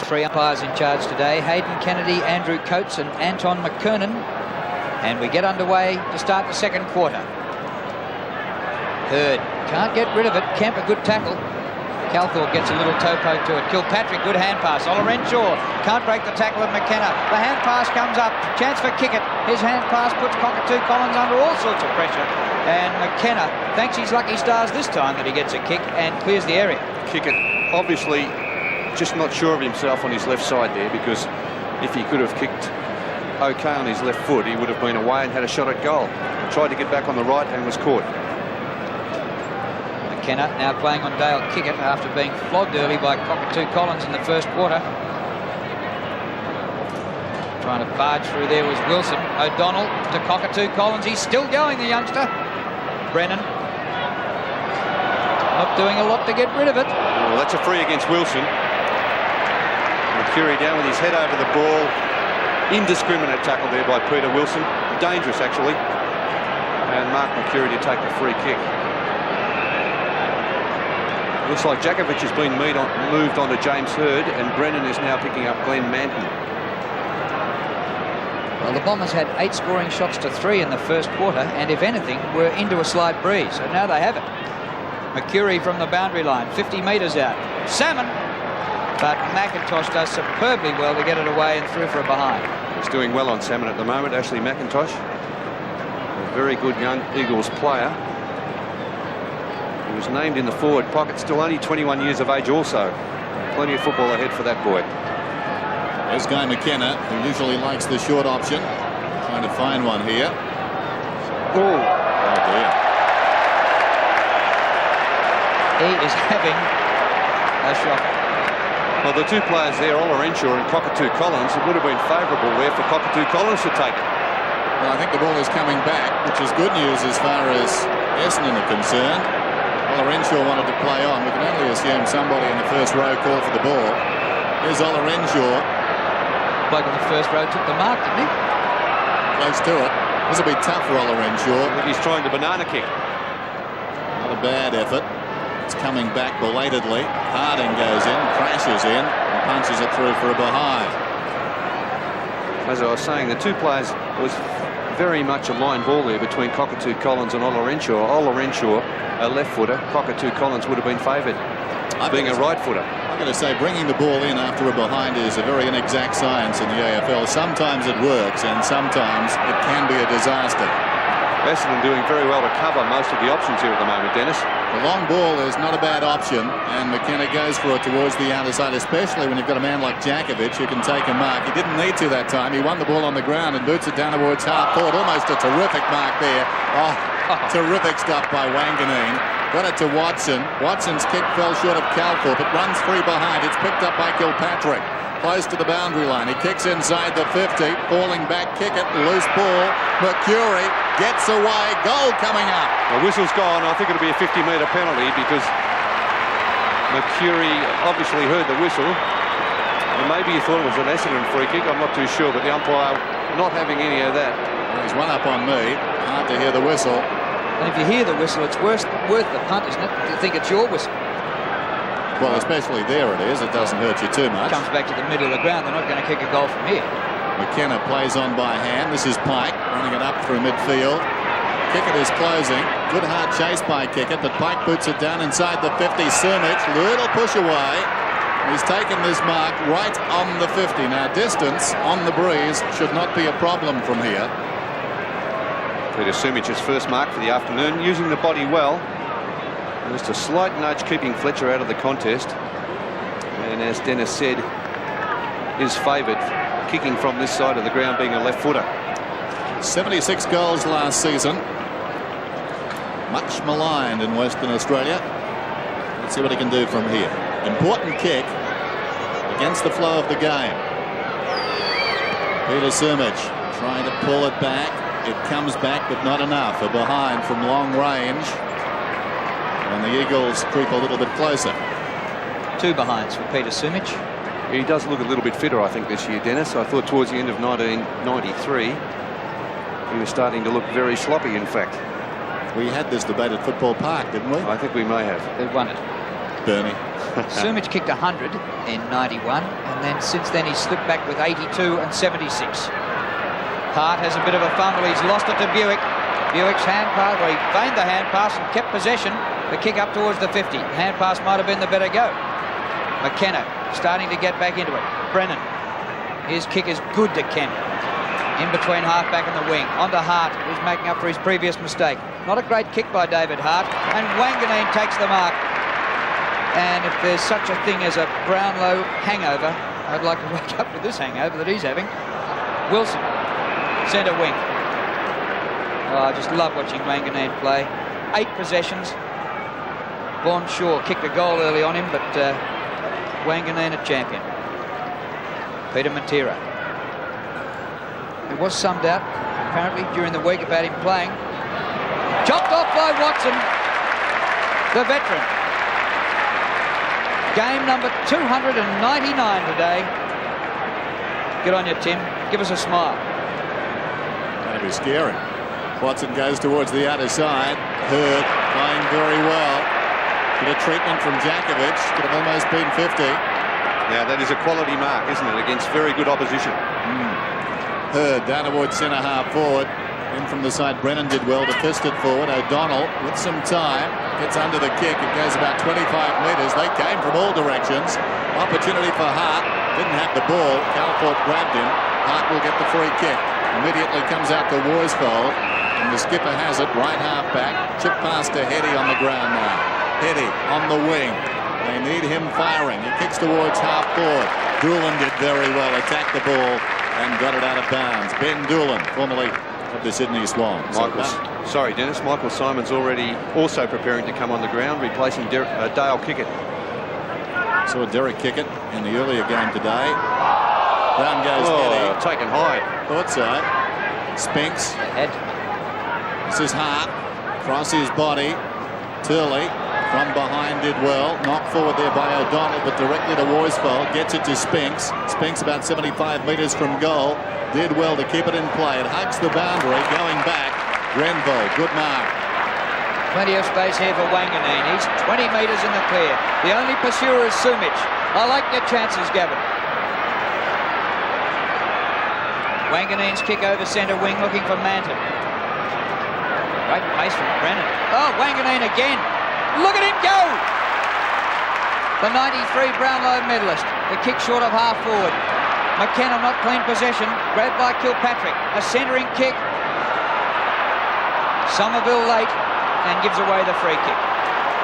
Three umpires in charge today: Hayden Kennedy, Andrew Coates and Anton McKernan. And we get underway to start the second quarter. Hurd can't get rid of it. Kemp, a good tackle. Calthorpe gets a little toe poke to it. Kilpatrick, good hand pass. Ola Renshaw can't break the tackle of McKenna. The hand pass comes up. Chance for Kickett. His hand pass puts Cockatoo Collins under all sorts of pressure. And McKenna thanks his lucky stars this time that he gets a kick and clears the area. Kickett obviously just not sure of himself on his left side there, because if he could have kicked okay on his left foot, he would have been away and had a shot at goal. Tried to get back on the right and was caught. McKenna now playing on Dale Kickett after being flogged early by Cockatoo Collins in the first quarter. Trying to barge through there was Wilson. O'Donnell to Cockatoo Collins. He's still going, the youngster. Brennan Not doing a lot to get rid of it. Well, that's a free against Wilson. Mercury down with his head over the ball. Indiscriminate tackle there by Peter Wilson. Dangerous, actually. And Mark Mercury to take the free kick. Looks like Jakovic has been moved on to James Hird, and Brennan is now picking up Glenn Manton. Well, the Bombers had 8 scoring shots to 3 in the first quarter, and if anything, were into a slight breeze. So now they have it. Mercury from the boundary line, 50 metres out. Salmon, but McIntosh does superbly well to get it away and through for a behind. He's doing well on Salmon at the moment, Ashley McIntosh. A very good young Eagles player. He was named in the forward pocket, still only 21 years of age also. Plenty of football ahead for that boy. There's Guy McKenna, who usually likes the short option. Trying to find one here. Oh dear. He is having a shock. Well, the two players there, Olorenshaw and Cockatoo Collins, it would have been favourable there for Cockatoo Collins to take it. Well, I think the ball is coming back, which is good news as far as Essendon are concerned. Olorenshaw wanted to play on. We can only assume somebody in the first row called for the ball. Here's Olorenshaw. Bloke in the first row took the mark, didn't he? Close to it. This will be tough for Olorenshaw. I think he's trying the banana kick. Not a bad effort. It's coming back belatedly. Harding goes in, crashes in, and punches it through for a behind. As I was saying, the two players was very much a line ball there between Cockatoo Collins and Olorenshaw. Olorenshaw, a left footer. Cockatoo Collins would have been favoured being a right footer. I'm going to say bringing the ball in after a behind is a very inexact science in the AFL. Sometimes it works and sometimes it can be a disaster. Essendon doing very well to cover most of the options here at the moment, Dennis. The long ball is not a bad option, and McKenna goes for it towards the outer side, especially when you've got a man like Jakovic who can take a mark. He didn't need to that time. He won the ball on the ground and boots it down towards half forward. Almost a terrific mark there. Oh, terrific stuff by Wanganeen. Got it to Watson. Watson's kick fell short of Calthorpe. It runs free behind. It's picked up by Kilpatrick. Close to the boundary line. He kicks inside the 50. Falling back, kick it. Loose ball. Mercury gets away. Goal coming up. The whistle's gone. I think it'll be a 50-metre penalty because Mercury obviously heard the whistle. And maybe he thought it was an Essendon free kick. I'm not too sure, but the umpire not having any of that. Well, he's one up on me. Hard to hear the whistle. And if you hear the whistle, it's worth the punt, isn't it? You think it's your whistle. Well, especially there it is. It doesn't hurt you too much. Comes back to the middle of the ground. They're not going to kick a goal from here. McKenna plays on by hand. This is Pike running it up through midfield. Kickett is closing. Good hard chase by Kickett, but Pike boots it down inside the 50. Sumich, little push away. He's taken this mark right on the 50. Now, distance on the breeze should not be a problem from here. Peter Sumich's first mark for the afternoon, using the body well. Just a slight nudge keeping Fletcher out of the contest. And as Dennis said, is favoured kicking from this side of the ground, being a left footer. 76 goals last season. Much maligned in Western Australia. Let's see what he can do from here. Important kick against the flow of the game. Peter Sumich trying to pull it back. It comes back, but not enough. A behind from long range. And the Eagles creep a little bit closer. 2 behinds for Peter Sumich. He does look a little bit fitter, I think, this year, Dennis. I thought towards the end of 1993, he was starting to look very sloppy, in fact. We had this debate at Football Park, didn't we? I think we may have. They won it. Bernie. Sumich kicked 100 in 91, and then since then he's slipped back with 82 and 76. Hart has a bit of a fumble. He's lost it to Buick. Buick's hand pass, well, he feigned the hand pass and kept possession. The kick up towards the 50. The hand pass might have been the better go. McKenna starting to get back into it. Brennan. His kick is good to Kemp. In between half-back and the wing. Onto Hart, who's making up for his previous mistake. Not a great kick by David Hart. And Wanganeen takes the mark. And if there's such a thing as a Brownlow hangover, I'd like to wake up with this hangover that he's having. Wilson, centre wing. Oh, I just love watching Wanganeen play. 8 possessions. Von Shaw kicked a goal early on him, but Wanganeen a champion. Peter Matera. There was some doubt, apparently, during the week about him playing. Chopped off by Watson, the veteran. Game number 299 today. Good on you, Tim. Give us a smile. Going to be scary. Watson goes towards the other side. Hurd playing very well. Bit of treatment from Djakovic. Could have almost been 50. Now that is a quality mark, isn't it, against very good opposition. Hurd down towards centre half forward. In from the side, Brennan did well to fist it forward. O'Donnell with some time gets under the kick. It goes about 25 metres. They came from all directions. Opportunity for Hart. Didn't have the ball. Calthorpe grabbed him. Hart will get the free kick. Immediately comes out to Worsfold. And the skipper has it. Right half back. Chip pass to Hetty on the ground now. Hetty on the wing. They need him firing. He kicks towards half forward. Doolan did very well. Attacked the ball and got it out of bounds. Ben Doolan, formerly of the Sydney Swans. Sorry, Dennis. Michael Simon's also preparing to come on the ground, replacing Dale Kickett. Saw Derek Kickett in the earlier game today. Down goes Hetty. Taken high. Thought so. Spinks. Head. This is Hart. Cross his body. Turley from behind did well. Knocked forward there by O'Donnell, but directly to Worsfold. Gets it to Spinks. Spinks about 75 metres from goal. Did well to keep it in play. It hugs the boundary. Going back. Grenville. Good mark. Plenty of space here for Wanganeen. He's 20 metres in the clear. The only pursuer is Sumich. I like your chances, Gavin. Wanganeen's kick over centre wing, looking for Manton. Great pace from Brennan. Oh, Wanganeen again. Look at him go! The 93 Brownlow medalist. The kick short of half forward. McKenna not clean possession. Grabbed by Kilpatrick. A centering kick. Somerville late and gives away the free kick.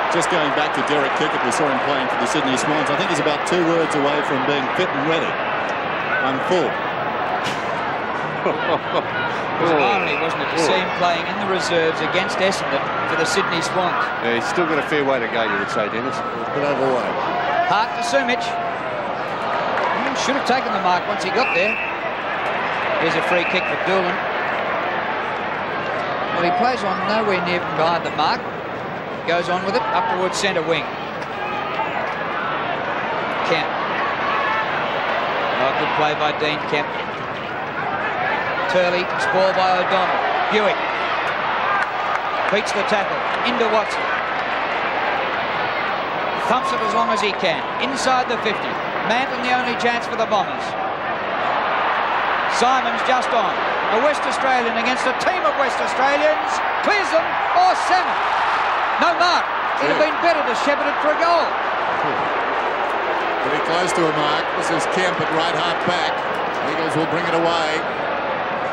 Just going back to Derek Kickett, we saw him playing for the Sydney Swans. I think he's about 2 words away from being fit and ready. I'm full. It was an irony, wasn't it, to see him playing in the reserves against Essendon for the Sydney Swans. Yeah, he's still got a fair way to go, you would say, Dennis. Bit overweight. Hart to Sumich. Should have taken the mark once he got there. Here's a free kick for Doolan. Well, he plays on nowhere near from behind the mark. Goes on with it, up towards centre wing. Kemp. Oh, good play by Dean Kemp. Turley, spoiled by O'Donnell. Buick. Beats the tackle. Into Watson. Thumps it as long as he can. Inside the 50. Manton the only chance for the Bombers. Simon's just on. A West Australian against a team of West Australians. Clears them. Oh, Salmon. No mark. It'd have been better to shepherd it for a goal. Pretty close to a mark. This is Kemp at right half back. Eagles will bring it away.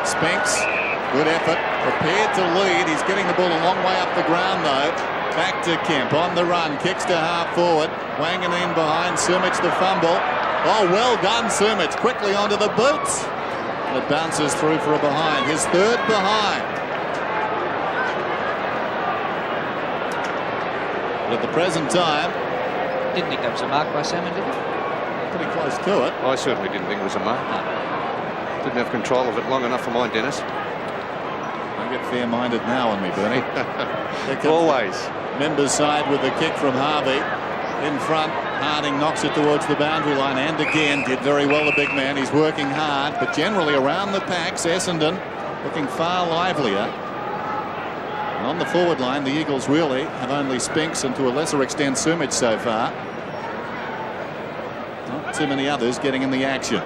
Spinks. Good effort. Prepared to lead. He's getting the ball a long way up the ground though. Back to Kemp on the run. Kicks to half forward. Wanganeen behind. Sumich the fumble. Oh, well done, Sumich. Quickly onto the boots. And it bounces through for a behind. His third behind. But at the present time... Didn't think that was a mark by Salmon, did he? Pretty close to it. I certainly didn't think it was a mark. No. Didn't have control of it long enough for mine, Dennis. Don't get fair-minded now on me, Bernie. Always. Members side with the kick from Harvey. In front, Harding knocks it towards the boundary line and again did very well, the big man. He's working hard, but generally around the packs, Essendon looking far livelier. And on the forward line, the Eagles really have only Spinks and to a lesser extent Sumich so far. Not too many others getting in the action.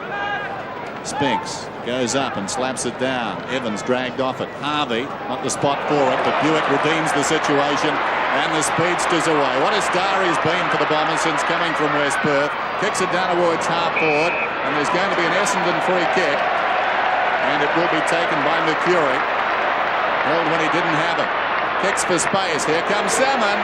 Spinks goes up and slaps it down. Evans dragged off it. Harvey, not the spot for it, but Buick redeems the situation and the speedster's away. What a star he's been for the Bombers since coming from West Perth. Kicks it down towards half forward, and there's going to be an Essendon free kick, and it will be taken by Mercury. Held when he didn't have it. Kicks for space. Here comes Salmon.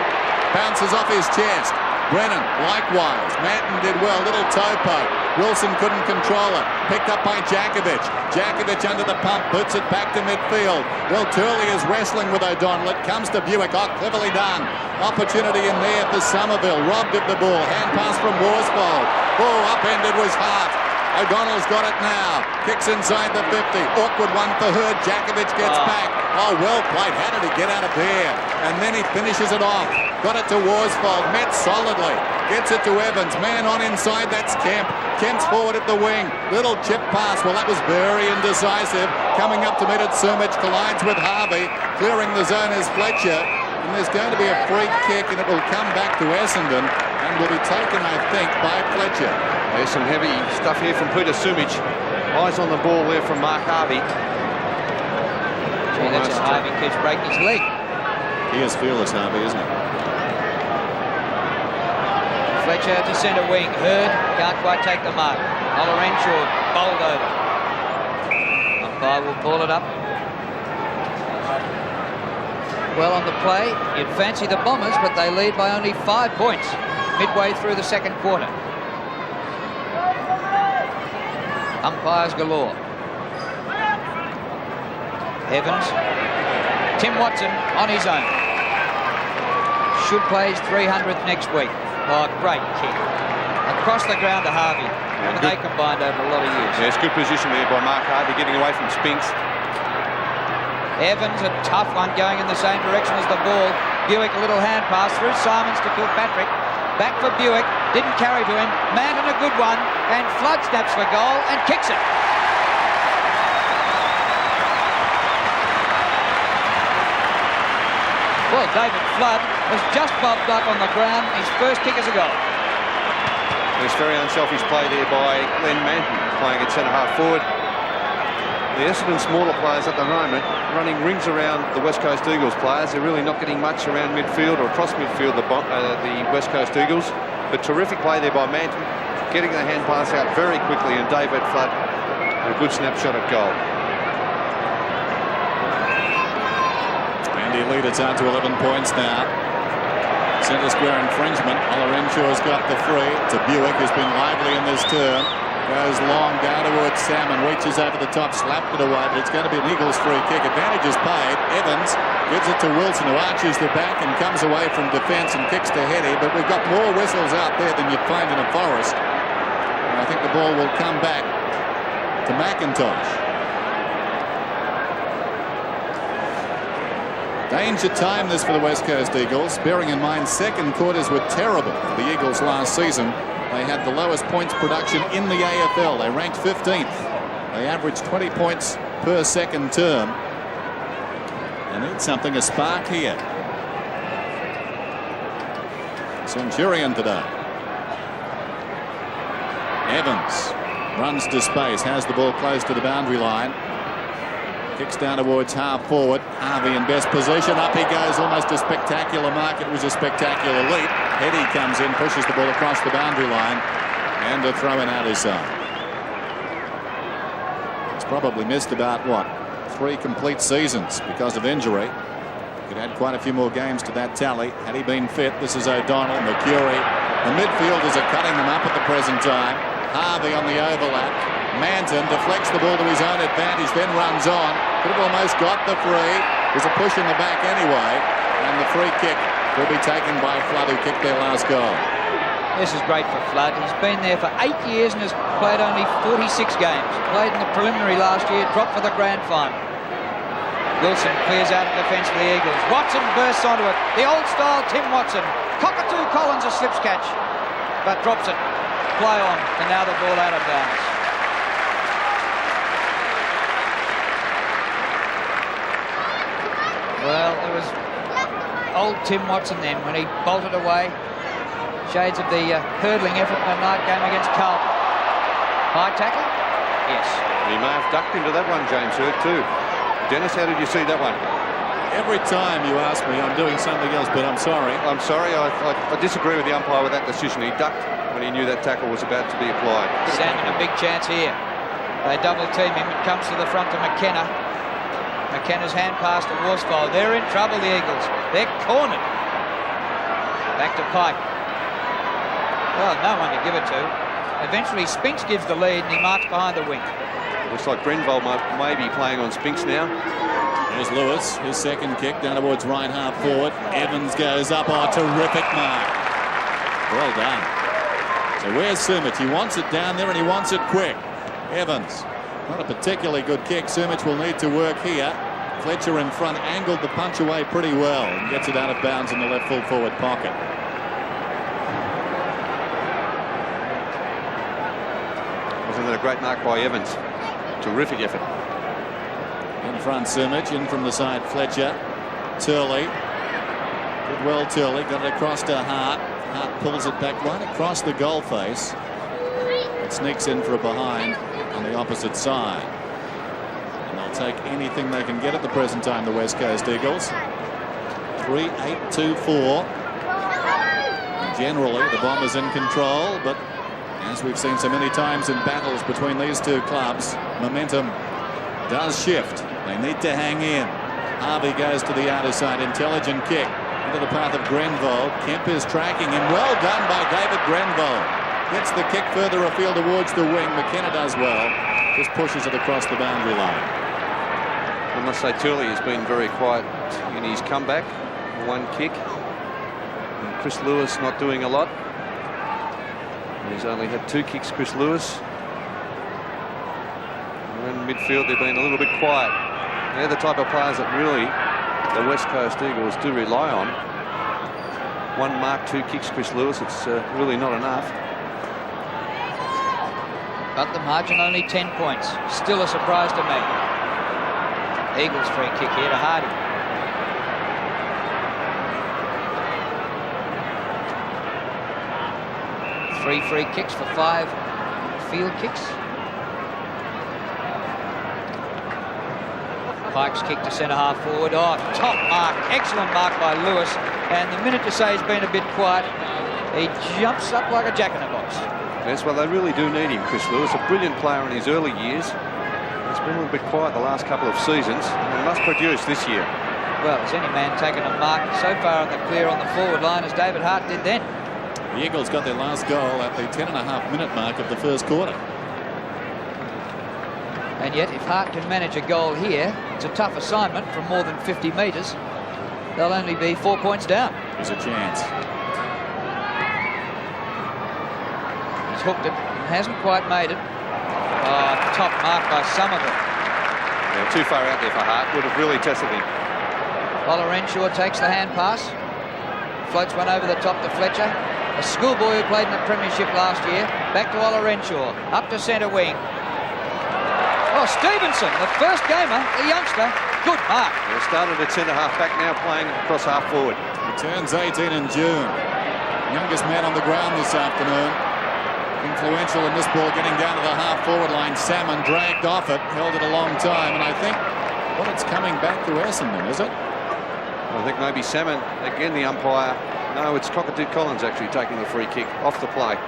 Bounces off his chest. Brennan, likewise. Manton did well. Little toe poke. Wilson couldn't control it. Picked up by Djakovic. Djakovic under the pump. Boots it back to midfield. Well, Turley is wrestling with O'Donnell. It comes to Buick. Oh, cleverly done. Opportunity in there for Somerville. Robbed of the ball. Hand pass from Worsfold. Oh, upended was Hart. O'Donnell's got it now. Kicks inside the 50. Awkward one for Hurd. Djakovic gets back. Oh, well played. How did he get out of there? And then he finishes it off. Got it to Worsfold. Met solidly. Gets it to Evans. Man on inside. That's Kemp. Kemp's forward at the wing. Little chip pass. Well, that was very indecisive. Coming up to meet it, Sumich collides with Harvey. Clearing the zone is Fletcher. And there's going to be a free kick, and it will come back to Essendon and will be taken, I think, by Fletcher. There's some heavy stuff here from Peter Sumich. Eyes on the ball there from Mark Harvey. Gee, that's how Harvey keeps breaking his leg. He is fearless, Harvey, isn't he? Fletcher to centre wing. Hurd can't quite take the mark. Rnd1 bowled over. Umpire will call it up. Well, on the play, you'd fancy the Bombers, but they lead by only 5 points midway through the second quarter. Umpires galore. Evans. Tim Watson on his own. Should play his 300th next week. Oh, great kick. Across the ground to Harvey. And they combined over a lot of years. Yeah, it's good position there by Mark Harvey, getting away from Spinks. Evans, a tough one, going in the same direction as the ball. Buick, a little hand pass through Simons to Kilpatrick. Back for Buick, didn't carry to him. Manton, a good one, and Flood snaps for goal and kicks it. Well, David Flood was just bobbed up on the ground. His first kick as a goal. It's very unselfish play there by Glenn Manton, playing at centre-half forward. The Essendon smaller players at the moment running rings around the West Coast Eagles players. They're really not getting much around midfield or across midfield, the West Coast Eagles. But terrific play there by Manton, getting the hand pass out very quickly, and David Flood, a good snapshot at goal. And he lead it out to 11 points now. Centre square infringement. Rnd1's got the free to Buick, who's been lively in this term. Goes long down towards Salmon, reaches over the top, slapped it away, but it's going to be an Eagles free kick. Advantage is paid. Evans gives it to Wilson, who arches the back and comes away from defence and kicks to Heady. But we've got more whistles out there than you'd find in a forest. And I think the ball will come back to McIntosh. Danger time this for the West Coast Eagles. Bearing in mind, second quarters were terrible for the Eagles last season. They had the lowest points production in the AFL. They ranked 15th. They averaged 20 points per second term. They need something, a spark here. Centurion today. Evans runs to space, has the ball close to the boundary line. Kicks down towards half forward. Harvey in best position. Up he goes. Almost a spectacular mark. It was a spectacular leap. Heady comes in, pushes the ball across the boundary line, and a throw in out his side. He's probably missed about, 3 complete seasons because of injury. Could add quite a few more games to that tally had he been fit. This is O'Donnell, Mercury. The midfielders are cutting them up at the present time. Harvey on the overlap. Manton deflects the ball to his own advantage, then runs on. Could have almost got the free. There's a push in the back anyway, and the free kick will be taken by Flood, who kicked their last goal. This is great for Flood. He's been there for 8 years and has played only 46 games. Played in the preliminary last year, dropped for the grand final. Wilson clears out in defence for the Eagles. Watson bursts onto it. The old style Tim Watson. Cockatoo Collins a slips catch, but drops it. Play on, and now the ball out of bounds. Well, it was old Tim Watson then when he bolted away. Shades of the hurdling effort in the night game against Carlton. High tackle? Yes. He may have ducked into that one, James Hurd, too. Dennis, how did you see that one? Every time you ask me, I'm doing something else, but I'm sorry. I'm sorry. I disagree with the umpire with that decision. He ducked when he knew that tackle was about to be applied. Sandon a big chance here. They double team him. It comes to the front to McKenna. McKenna's hand pass to Worsfold. They're in trouble, the Eagles. They're cornered. Back to Pike. Well, no one to give it to. Eventually, Spinks gives the lead and he marks behind the wing. Looks like Grenville may be playing on Spinks now. There's Lewis, his second kick down towards right half forward. Evans goes up. Oh, terrific mark. Well done. So where's Sumich? He wants it down there and he wants it quick. Evans. Not a particularly good kick. Sumich will need to work here. Fletcher in front, angled the punch away pretty well and gets it out of bounds in the left full forward pocket. and then a great mark by Evans. Terrific effort. In front, Sumich. In from the side, Fletcher. Turley. Did well, Turley. Got it across to Hart. Hart pulls it back right across the goal face. It sneaks in for a behind on the opposite side. And they'll take anything they can get at the present time, the West Coast Eagles. 3-8-2-4. Generally, the Bombers in control, but as we've seen so many times in battles between these two clubs, momentum does shift. They need to hang in. Harvey goes to the outer side. Intelligent kick into the path of Grenville. Kemp is tracking him. Well done by David Grenville. Gets the kick further afield towards the wing. McKenna does well. Just pushes it across the boundary line. I must say Turley has been very quiet in his comeback. One kick. And Chris Lewis not doing a lot. He's only had 2 kicks, Chris Lewis. And in midfield, they've been a little bit quiet. They're the type of players that really the West Coast Eagles do rely on. 1 mark, 2 kicks, Chris Lewis. It's really not enough. But the margin only 10 points. Still a surprise to me. Eagles free kick here to Hardy. Three free kicks for 5 field kicks. Pike's kick to centre half forward. Oh, top mark. Excellent mark by Lewis. And the minute to say he's been a bit quiet, he jumps up like a jack-in-the-box. Yes, well, they really do need him, Chris Lewis. A brilliant player in his early years. He's been a little bit quiet the last couple of seasons and must produce this year. Well, has any man taken a mark so far on the clear on the forward line as David Hart did then? The Eagles got their last goal at the 10.5-minute mark of the first quarter. And yet, if Hart can manage a goal here, it's a tough assignment from more than 50 metres. They'll only be 4 points down. There's a chance. He's hooked it and hasn't quite made it. Oh, top mark by Somerville. Yeah, too far out there for Hart. Would have really tested him. Ola Renshaw takes the hand pass. Floats one over the top to Fletcher. A schoolboy who played in the Premiership last year. Back to Ola Renshaw. Up to centre wing. Oh, Stevenson, the first gamer, the youngster. Good mark. He started at centre-half back, now playing across half-forward. He turns 18 in June. Youngest man on the ground this afternoon. Influential in this ball, getting down to the half-forward line. Salmon dragged off it, held it a long time, and I think, well, it's coming back to Essendon, is it? I think maybe Salmon, again the umpire. No, it's Cockatoo Collins actually taking the free kick off the play.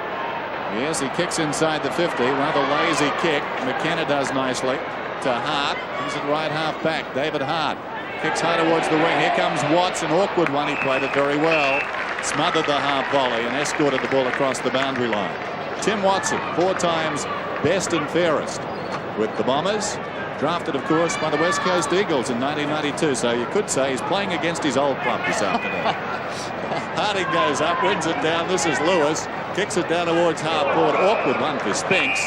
Yes, he kicks inside the 50. Rather lazy kick. McKenna does nicely to Hart. He's at right half back. David Hart kicks high towards the wing. Here comes Watts. An awkward one. He played it very well. Smothered the half volley and escorted the ball across the boundary line. Tim Watson, 4 times best and fairest with the Bombers. Drafted, of course, by the West Coast Eagles in 1992. So you could say he's playing against his old club this afternoon. Harding goes up, wins it down. This is Lewis. Kicks it down towards half forward. Awkward one for Spinks.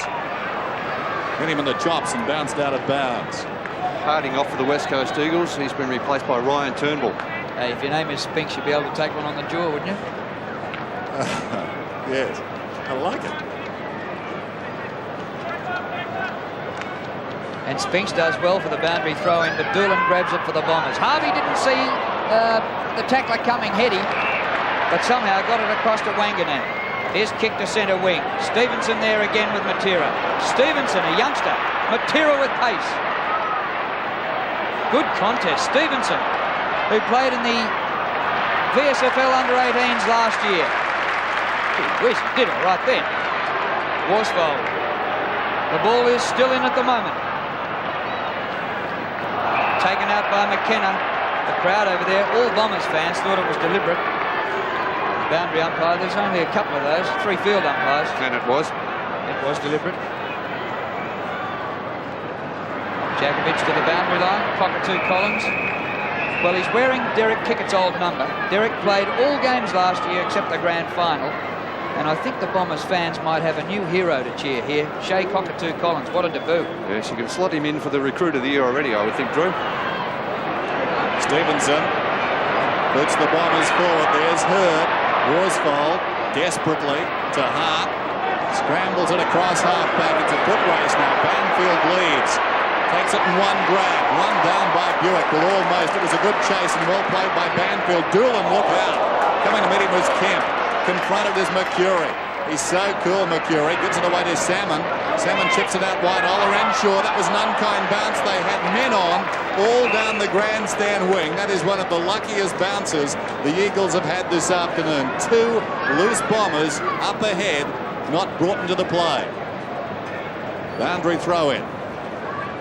Hit him in the chops and bounced out of bounds. Harding off for the West Coast Eagles. He's been replaced by Ryan Turnbull. Hey, if your name is Spinks, you'd be able to take one on the jaw, wouldn't you? Yes, I like it. And Spinks does well for the boundary throw-in, but Doolan grabs it for the Bombers. Harvey didn't see the tackler coming heady, but somehow got it across to Wanganeen. Here's kick to centre wing. Stevenson there again with Matera. Stevenson, a youngster. Matera with pace. Good contest. Stevenson, who played in the VSFL under-18s last year. Gee whiz, he did it right then. Worsfold. The ball is still in at the moment. Taken out by McKenna. The crowd over there, all Bombers fans, thought it was deliberate. Boundary umpire, there's only a couple of those, 3 field umpires. And it was. It was deliberate. Jakovich to the boundary line. Cockatoo Collins. Well, he's wearing Derek Kickett's old number. Derek played all games last year except the grand final. And I think the Bombers fans might have a new hero to cheer here. Shea Cockatoo Collins, what a debut. Yes, you can slot him in for the recruit of the year already, I would think, Drew. Stevenson puts the Bombers forward. There's Hurd. Worsfold desperately to Hart. Scrambles it across half-back. It's a foot race now. Banfield leads. Takes it in one grab. One down by Buick. Well, almost. It was a good chase and well played by Banfield. Doolan, look out. Coming to meet him was Kemp. Confronted is Mercury. He's so cool, Mercury. Gives it away to Salmon. Salmon chips it out wide. Rnd1. That was an unkind bounce. They had men on all down the grandstand wing. That is one of the luckiest bounces the Eagles have had this afternoon. Two loose bombers up ahead, not brought into the play. Boundary throw in.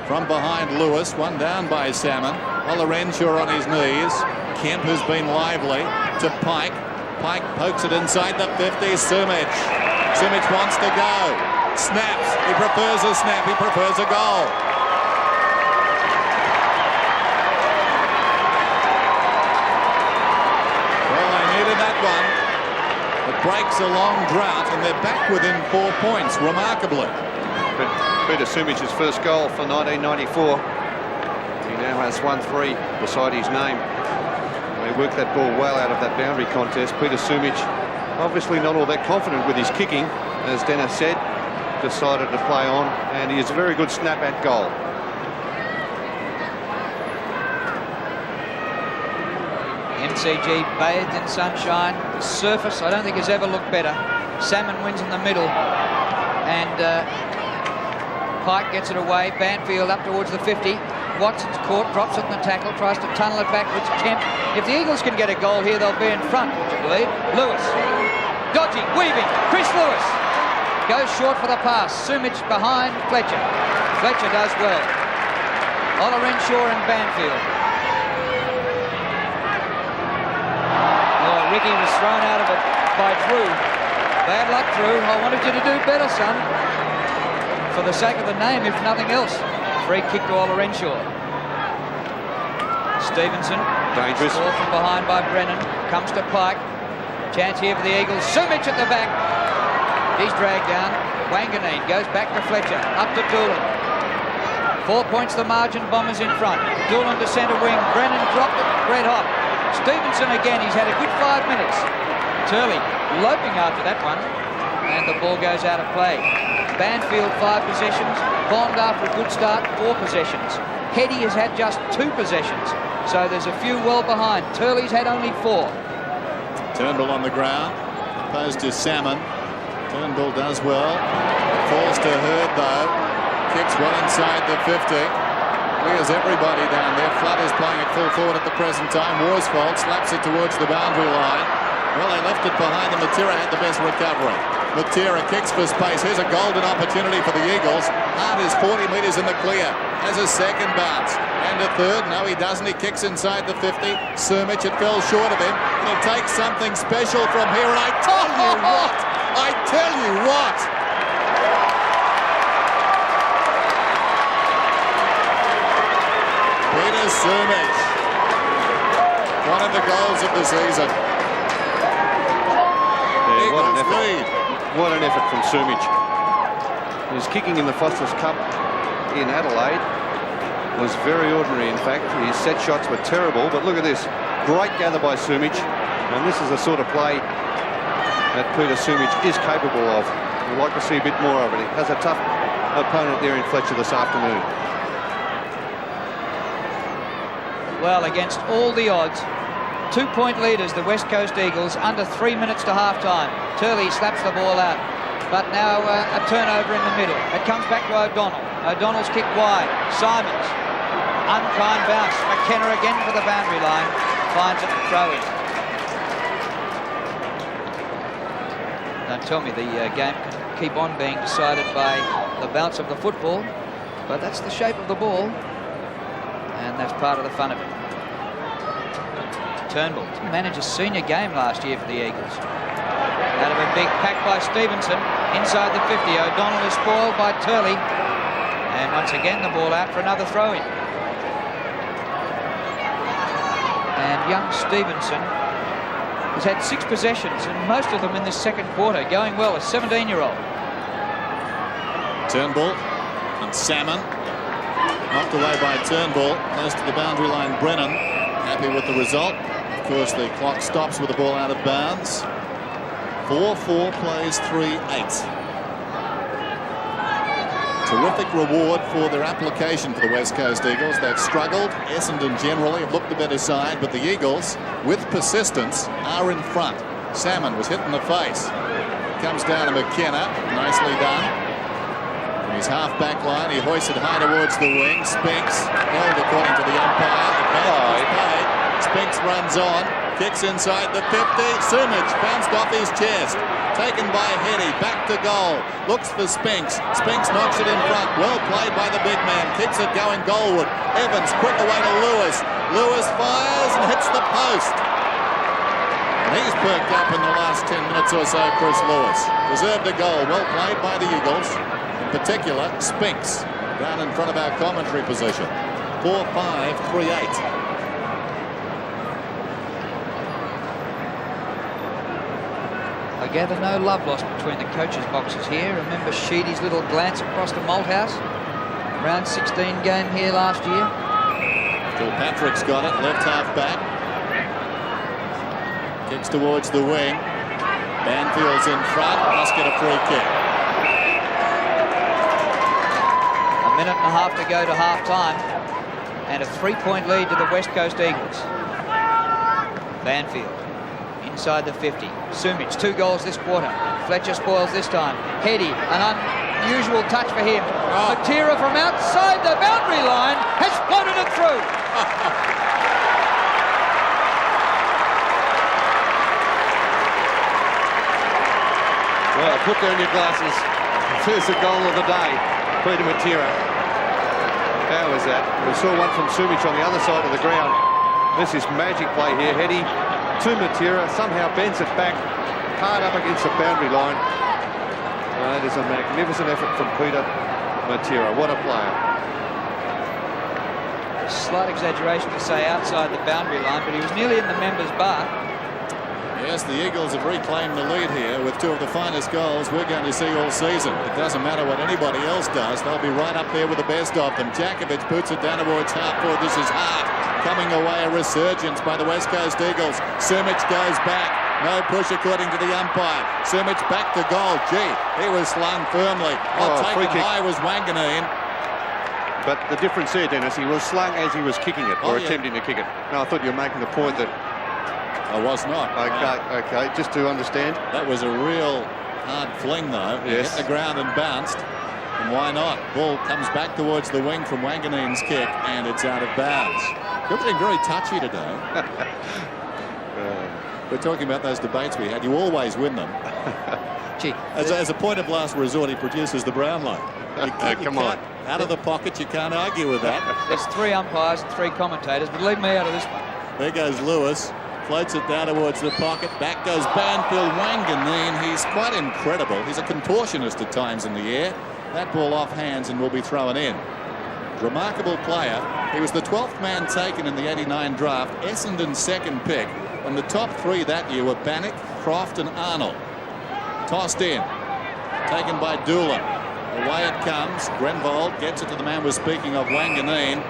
From behind Lewis, one down by Salmon. Rnd1 on his knees. Kemp, who's been lively, to Pike. Pike pokes it inside the 50. Sumich wants to go. Snaps. He prefers a snap. He prefers a goal. Well, they needed that one. It breaks a long drought, and they're back within 4 points, remarkably. Peter Sumich's first goal for 1994. He now has 1-3 beside his name. They worked that ball well out of that boundary contest. Peter Sumich, obviously not all that confident with his kicking, as Dennis said, decided to play on, and he is a very good snap at goal. MCG bathed in sunshine. The surface, I don't think has ever looked better. Salmon wins in the middle, and Pike gets it away. Banfield up towards the 50. Watson's caught, drops it in the tackle, tries to tunnel it backwards. Kemp. If the Eagles can get a goal here, they'll be in front, would you believe? Lewis. Dodging, weaving. Chris Lewis goes short for the pass. Sumich behind Fletcher. Fletcher does well. Rnd1 and Banfield. Oh, Ricky was thrown out of it by Drew. Bad luck, Drew. I wanted you to do better, son. For the sake of the name, if nothing else. Free kick to Rnd1. Stevenson. Dangerous. Ball from behind by Brennan. Comes to Pike. Chance here for the Eagles. Sumich at the back. He's dragged down. Wanganeen goes back to Fletcher. Up to Doolan. 4 points the margin. Bombers in front. Doolan to centre wing. Brennan dropped it. Red hot. Stevenson again. He's had a good 5 minutes. Turley loping after that one. And the ball goes out of play. Banfield 5 possessions. Bond after a good start, 4 possessions. Heady has had just 2 possessions. So there's a few well behind. Turley's had only 4. Turnbull on the ground, opposed to Salmon. Turnbull does well. Falls to Hurd though. Kicks well inside the 50. Clears everybody down there. Flood is playing it full forward at the present time. Worsfold slaps it towards the boundary line. Well, they left it behind them. Matera had the best recovery. Matera kicks for space. Here's a golden opportunity for the Eagles. Hart is 40 metres in the clear. Has a second bounce. And a third. No, he doesn't. He kicks inside the 50. Sumich, it fell short of him. It'll take something special from here. And I tell you what. I tell you what. Peter Sumich. One of the goals of the season. Yeah, what an effort. Lead. What an effort from Sumich. His kicking in the Foster's Cup in Adelaide was very ordinary, in fact. His set shots were terrible, but look at this. Great gather by Sumich, and this is the sort of play that Peter Sumich is capable of. We'd like to see a bit more of it. He has a tough opponent there in Fletcher this afternoon. Well, against all the odds, 2-point leaders, the West Coast Eagles, under 3 minutes to half-time. Turley slaps the ball out, but now a turnover in the middle. It comes back to O'Donnell. O'Donnell's kick wide. Simons, unkind bounce. McKenna again for the boundary line. Finds it and throw in. Don't tell me the game can keep on being decided by the bounce of the football, but that's the shape of the ball, and that's part of the fun of it. Turnbull didn't manage a senior game last year for the Eagles. Out of a big pack by Stevenson, inside the 50. O'Donnell is spoiled by Turley. And once again, the ball out for another throw-in. And young Stevenson has had 6 possessions, and most of them in this second quarter, going well, a 17-year-old. Turnbull and Salmon. Knocked away by Turnbull, close to the boundary line. Brennan happy with the result. Of course, the clock stops with the ball out of bounds. 4-4 plays 3-8. Terrific reward for their application for the West Coast Eagles. They've struggled. Essendon generally have looked the better side, but the Eagles, with persistence, are in front. Salmon was hit in the face. Comes down to McKenna. Nicely done. From his half-back line, he hoisted high towards the wing. Spinks held according to the umpire. Advantage is paid. Spinks runs on. Kicks inside the 50. Sumich bounced off his chest. Taken by Heady, back to goal. Looks for Spinks. Spinks knocks it in front. Well played by the big man. Kicks it going goalward. Evans quick away to Lewis. Lewis fires and hits the post. And he's perked up in the last 10 minutes or so, Chris Lewis. Deserved a goal. Well played by the Eagles. In particular, Spinks down in front of our commentary position. 4-5-3-8. I gather no love lost between the coaches' boxes here. Remember Sheedy's little glance across the Malthouse? Round 16 game here last year. Kilpatrick's got it, left half back. Kicks towards the wing. Banfield's in front, must get a free kick. A minute and a half to go to half-time. And a 3-point lead to the West Coast Eagles. Banfield. Inside the 50. Sumich, 2 goals this quarter. Fletcher spoils this time. Heady, an unusual touch for him. Matera from outside the boundary line has floated it through. Well, put down your glasses. There's the goal of the day. Peter Matera. How was that? We saw one from Sumich on the other side of the ground. This is magic play here. Heady to Matera, somehow bends it back, hard up against the boundary line. That is a magnificent effort from Peter Matera. What a player. A slight exaggeration to say outside the boundary line, but he was nearly in the members' bar. Yes, the Eagles have reclaimed the lead here with 2 of the finest goals we're going to see all season. It doesn't matter what anybody else does, they'll be right up there with the best of them. Jakovic puts it down towards half-forward. This is Hart coming away, a resurgence by the West Coast Eagles. Sumich goes back. No push according to the umpire. Sumich back to goal. Gee, he was slung firmly. Taken high was Wanganeen. But the difference there, Dennis, he was slung as he was kicking it, or attempting to kick it. No, I thought you were making the point that... I was not. Okay, just to understand. That was a real hard fling, though. Yes. Hit the ground and bounced. And why not? Ball comes back towards the wing from Wanganeen's kick, and it's out of bounds. You're getting very touchy today. We're talking about those debates we had. You always win them. Gee, as a point of last resort, he produces the brown line. Come on. Out of the pocket, you can't argue with that. There's 3 umpires and 3 commentators, but leave me out of this one. There goes Lewis. Floats it down towards the pocket. Back goes Banfield. Wanganeen. He's quite incredible. He's a contortionist at times in the air. That ball off hands and will be thrown in. Remarkable player. He was the 12th man taken in the 89 draft. Essendon's 2nd pick. And the top 3 that year were Bannock, Croft and Arnold. Tossed in. Taken by Doolan. Away it comes. Grenvold gets it to the man we're speaking of, Wanganeen.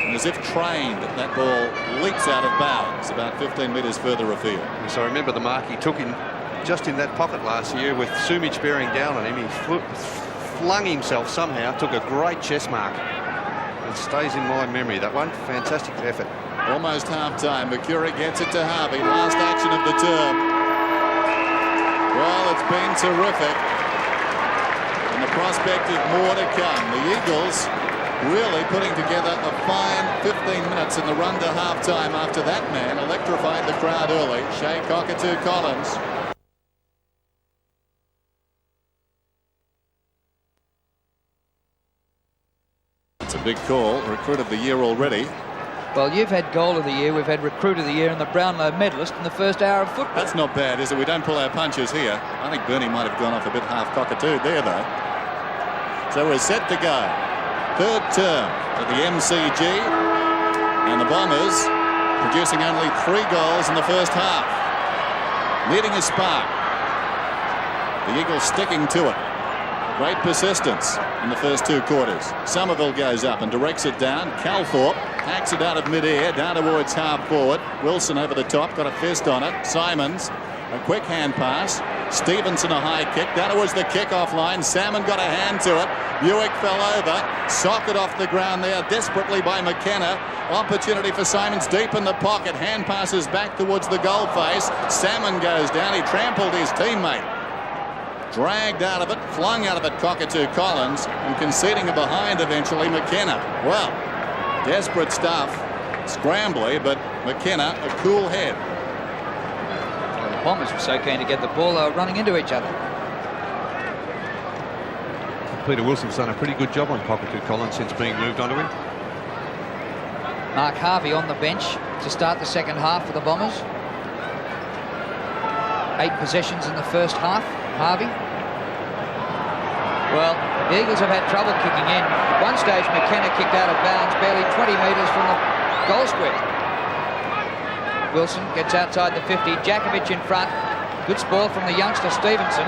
And as if trained, that ball leaps out of bounds about 15 metres further afield. So I remember the mark he took in just in that pocket last year with Sumich bearing down on him. He flung himself somehow, took a great chest mark. It stays in my memory, that one. Fantastic effort. Almost half-time. Mercury gets it to Harvey. Last action of the term. Well, it's been terrific. And the prospect of more to come. The Eagles really putting together a fine 15 minutes in the run to half-time after that man electrified the crowd early. Shea Cockatoo Collins. It's a big call. Recruit of the year already. Well, you've had goal of the year, we've had recruit of the year and the Brownlow medalist in the first hour of football. That's not bad, is it? We don't pull our punches here. I think Bernie might have gone off a bit half cockatoo there, though. So we're set to go. 3rd term of the MCG, and the Bombers producing only 3 goals in the first half. Needing a spark. The Eagles sticking to it. Great persistence in the first 2 quarters. Somerville goes up and directs it down. Calthorpe hacks it out of mid-air, down towards half forward. Wilson over the top, got a fist on it. Simons A quick hand pass. Stevenson a high kick. Down towards the kick-off line. Salmon got a hand to it. Buick fell over. Socket off the ground there desperately by McKenna. Opportunity for Simons deep in the pocket. Hand passes back towards the goal face. Salmon goes down. He trampled his teammate. Dragged out of it. Flung out of it Cockatoo Collins. And conceding a behind eventually McKenna. Well, desperate stuff. Scrambly, but McKenna a cool head. The Bombers were so keen to get the ball, they were running into each other. Peter Wilson's done a pretty good job on Cockatoo Collins since being moved onto him. Mark Harvey on the bench to start the second half for the Bombers. 8 possessions in the first half. Harvey. Well, the Eagles have had trouble kicking in. At one stage, McKenna kicked out of bounds barely 20 metres from the goal square. Wilson gets outside the 50. Jakovic in front. Good spoil from the youngster Stevenson.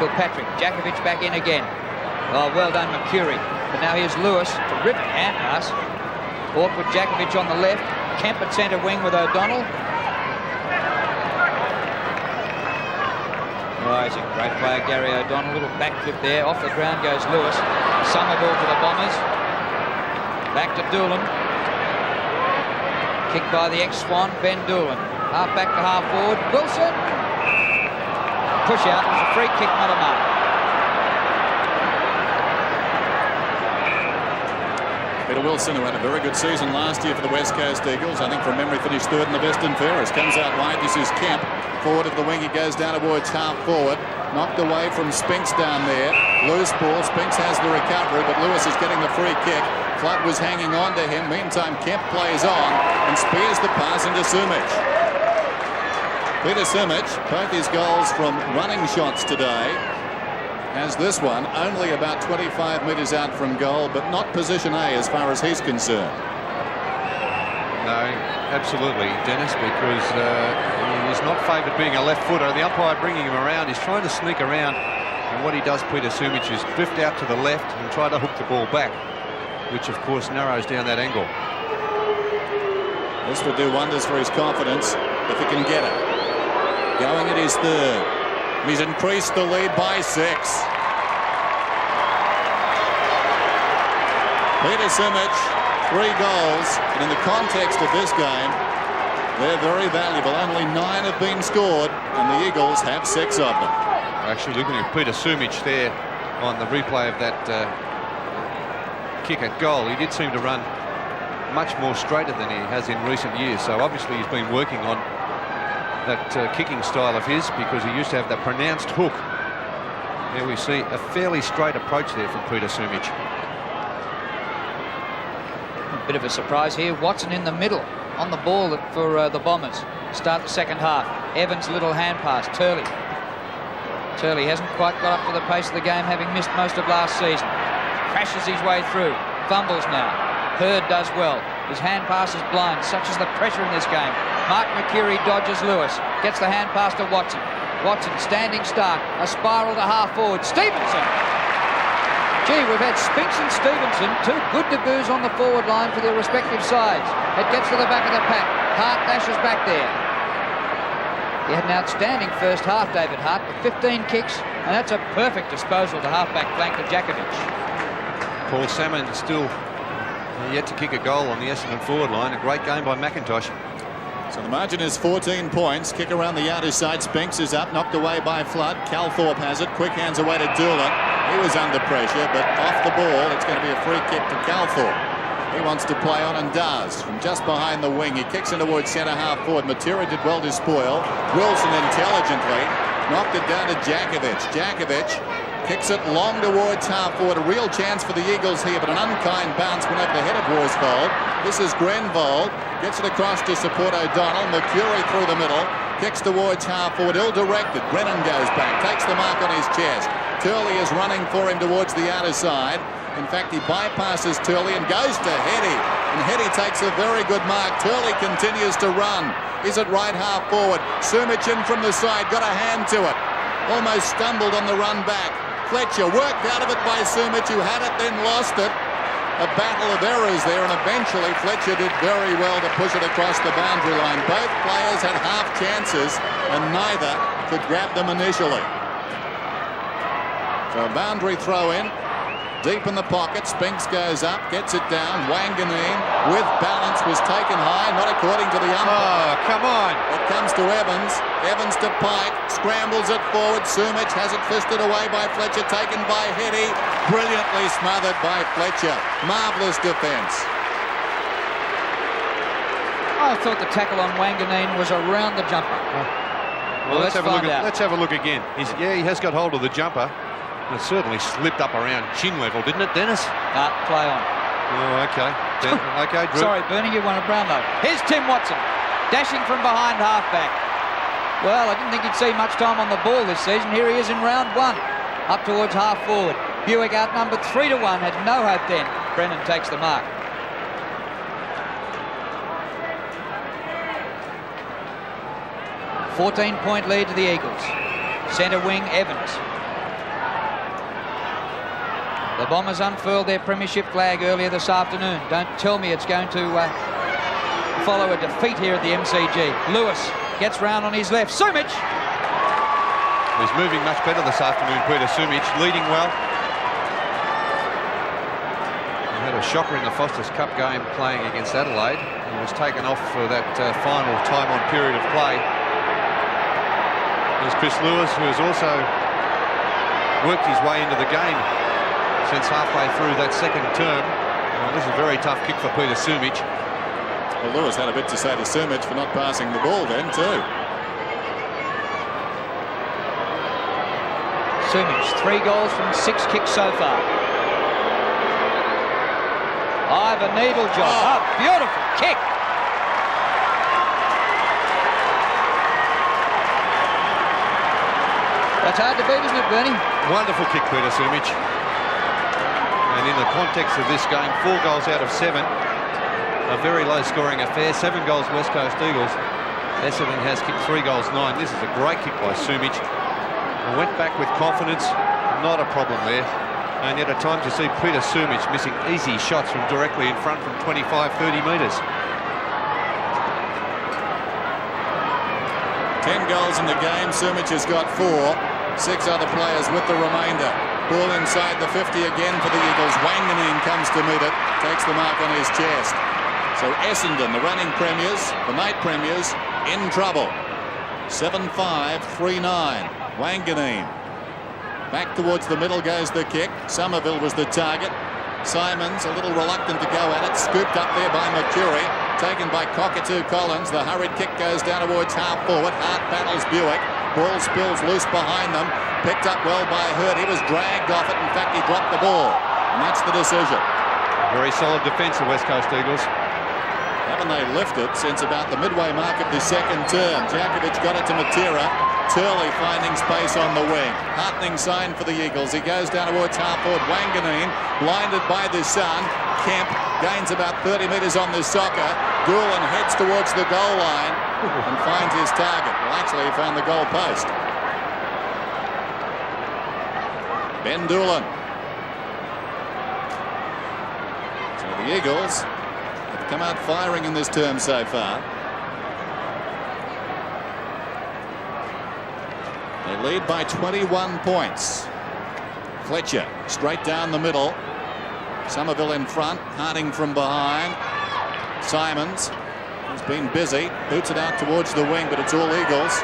Kilpatrick. Jakovic back in again. Oh, well done, Mercury. But now here's Lewis. Terrific hand pass. Awkward Jakovic on the left. Kemp at centre wing with O'Donnell. Oh, he's a great player, Gary O'Donnell. Little back flip there. Off the ground goes Lewis. Summer ball for the Bombers. Back to Doolan. Kicked by the ex-Swan, Ben Doolan. Half back to half forward. Wilson. Push out. It was a free kick, not a mark. Peter Wilson, who had a very good season last year for the West Coast Eagles, I think from memory finished third in the best and fairest. Comes out wide. This is Kemp. Forward of the wing. He goes down towards half forward. Knocked away from Spinks down there. Loose ball. Spinks has the recovery, but Lewis is getting the free kick. Flood was hanging on to him. Meantime, Kemp plays on and spears the pass into Sumich. Peter Sumich, both his goals from running shots today. Has this one only about 25 metres out from goal, but not position A as far as he's concerned. No, absolutely, Dennis, because he's not favoured being a left footer. The umpire bringing him around. He's trying to sneak around, and what he does, Peter Sumich, is drift out to the left and try to hook the ball back, which of course narrows down that angle. This will do wonders for his confidence if he can get it. Going at his third. He's increased the lead by 6. Peter Sumich, 3 goals, and in the context of this game, they're very valuable. Only 9 have been scored, and the Eagles have 6 of them. Actually, looking at Peter Sumich there on the replay of that kick at goal, he did seem to run much more straighter than he has in recent years. So obviously he's been working on that kicking style of his, because he used to have that pronounced hook. There we see a fairly straight approach there from Peter Sumich. A bit of a surprise here. Watson in the middle on the ball for the Bombers. Start the second half. Evans' little hand pass. Turley hasn't quite got up to the pace of the game, having missed most of last season. Crashes his way through. Fumbles now. Hurd does well. His hand pass is blind. Such is the pressure in this game. Mark Mercury dodges Lewis. Gets the hand pass to Watson. Watson standing stark. A spiral to half forward. Stevenson. Gee, we've had Spinks and Stevenson, 2 good debuts on the forward line for their respective sides. It gets to the back of the pack. Hart dashes back there. He had an outstanding first half, David Hart, with 15 kicks, and that's a perfect disposal to half-back flank to Jakovic. Paul Salmon still yet to kick a goal on the Essendon forward line. A great game by McIntosh. So the margin is 14 points. Kick around the outer side. Spinks is up, knocked away by Flood. Calthorpe has it. Quick hands away to Doolan. He was under pressure, but off the ball, it's going to be a free kick to Calthorpe. He wants to play on and does. From just behind the wing, he kicks in towards centre half forward. Matera did well to spoil. Wilson intelligently knocked it down to Jakovic. Jakovic kicks it long towards half forward. A real chance for the Eagles here, but an unkind bounce went over the head of Worsfold. This is Grenvold. Gets it across to support O'Donnell. Mercury through the middle. Kicks towards half forward. Ill-directed. Brennan goes back. Takes the mark on his chest. Turley is running for him towards the outer side. In fact, he bypasses Turley and goes to Heady. And Heady takes a very good mark. Turley continues to run. Is it right half forward? Sumich in from the side. Got a hand to it. Almost stumbled on the run back. Fletcher worked out of it by Sumich, who had it, then lost it. a battle of errors there, and eventually Fletcher did very well to push it across the boundary line. Both players had half chances, and neither could grab them initially. So a boundary throw in. Deep in the pocket, Spinks goes up, gets it down. Wanganeen, with balance, was taken high, not according to the umpire. Oh, come on. It comes to Evans. Evans to Pike, scrambles it forward. Sumich has it fisted away by Fletcher, taken by Hetty. Brilliantly smothered by Fletcher. Marvellous defence. I thought the tackle on Wanganeen was around the jumper. Well, let's have a look. find out. Let's have a look again. He has got hold of the jumper. It certainly slipped up around chin level, didn't it, Dennis? Play on. Oh, okay. Okay, Drew. Sorry, Bernie, you want a Brownlow. Here's Tim Watson, dashing from behind halfback. Well, I didn't think he'd see much time on the ball this season. Here he is in round 1, up towards half forward. Buick outnumbered 3-1, had no hope then. Brennan takes the mark. A 14-point lead to the Eagles. Centre wing, Evans. The Bombers unfurled their premiership flag earlier this afternoon. Don't tell me it's going to follow a defeat here at the MCG. Lewis gets round on his left. Sumich! He's moving much better this afternoon, Peter Sumich, leading well. He had a shocker in the Foster's Cup game playing against Adelaide. He was taken off for that final time-on period of play. There's Chris Lewis, who has also worked his way into the game since halfway through that second term. Well, this is a very tough kick for Peter Sumich. Well, Lewis had a bit to say to Sumich for not passing the ball then too. Sumich, 3 goals from 6 kicks so far. Ivan Needle job. Oh, beautiful kick. That's hard to beat, isn't it, Bernie? Wonderful kick, Peter Sumich. And in the context of this game, 4 goals out of 7. A very low-scoring affair. 7 goals West Coast Eagles. Essendon has kicked 3 goals 9. This is a great kick by Sumich. And went back with confidence. Not a problem there. And yet at times you see Peter Sumich missing easy shots from directly in front from 25, 30 metres. 10 goals in the game. Sumich has got 4. 6 other players with the remainder. Ball inside the 50 again for the Eagles. Wanganeen comes to meet it. Takes the mark on his chest. So Essendon, the running premiers, the night premiers, in trouble. 7-5, 3-9. Wanganeen. Back towards the middle goes the kick. Somerville was the target. Simons a little reluctant to go at it. Scooped up there by Mercury. Taken by Cockatoo Collins. The hurried kick goes down towards half forward. Hart battles Buick. Ball spills loose behind them. Picked up well by Hurt. He was dragged off it. In fact, he dropped the ball. And that's the decision. Very solid defence, the West Coast Eagles. Haven't they lifted since about the midway mark of the second term? Djakovic got it to Matera. Turley finding space on the wing. Heartening sign for the Eagles. He goes down towards half forward. Wanganeen, blinded by the sun. Kemp gains about 30 metres on the soccer. Doolan heads towards the goal line and finds his target. Well, actually, he found the goal post. Ben Doolan. So the Eagles have come out firing in this term so far. They lead by 21 points. Fletcher straight down the middle. Somerville in front. Harding from behind. Simons has been busy. Boots it out towards the wing, but it's all Eagles.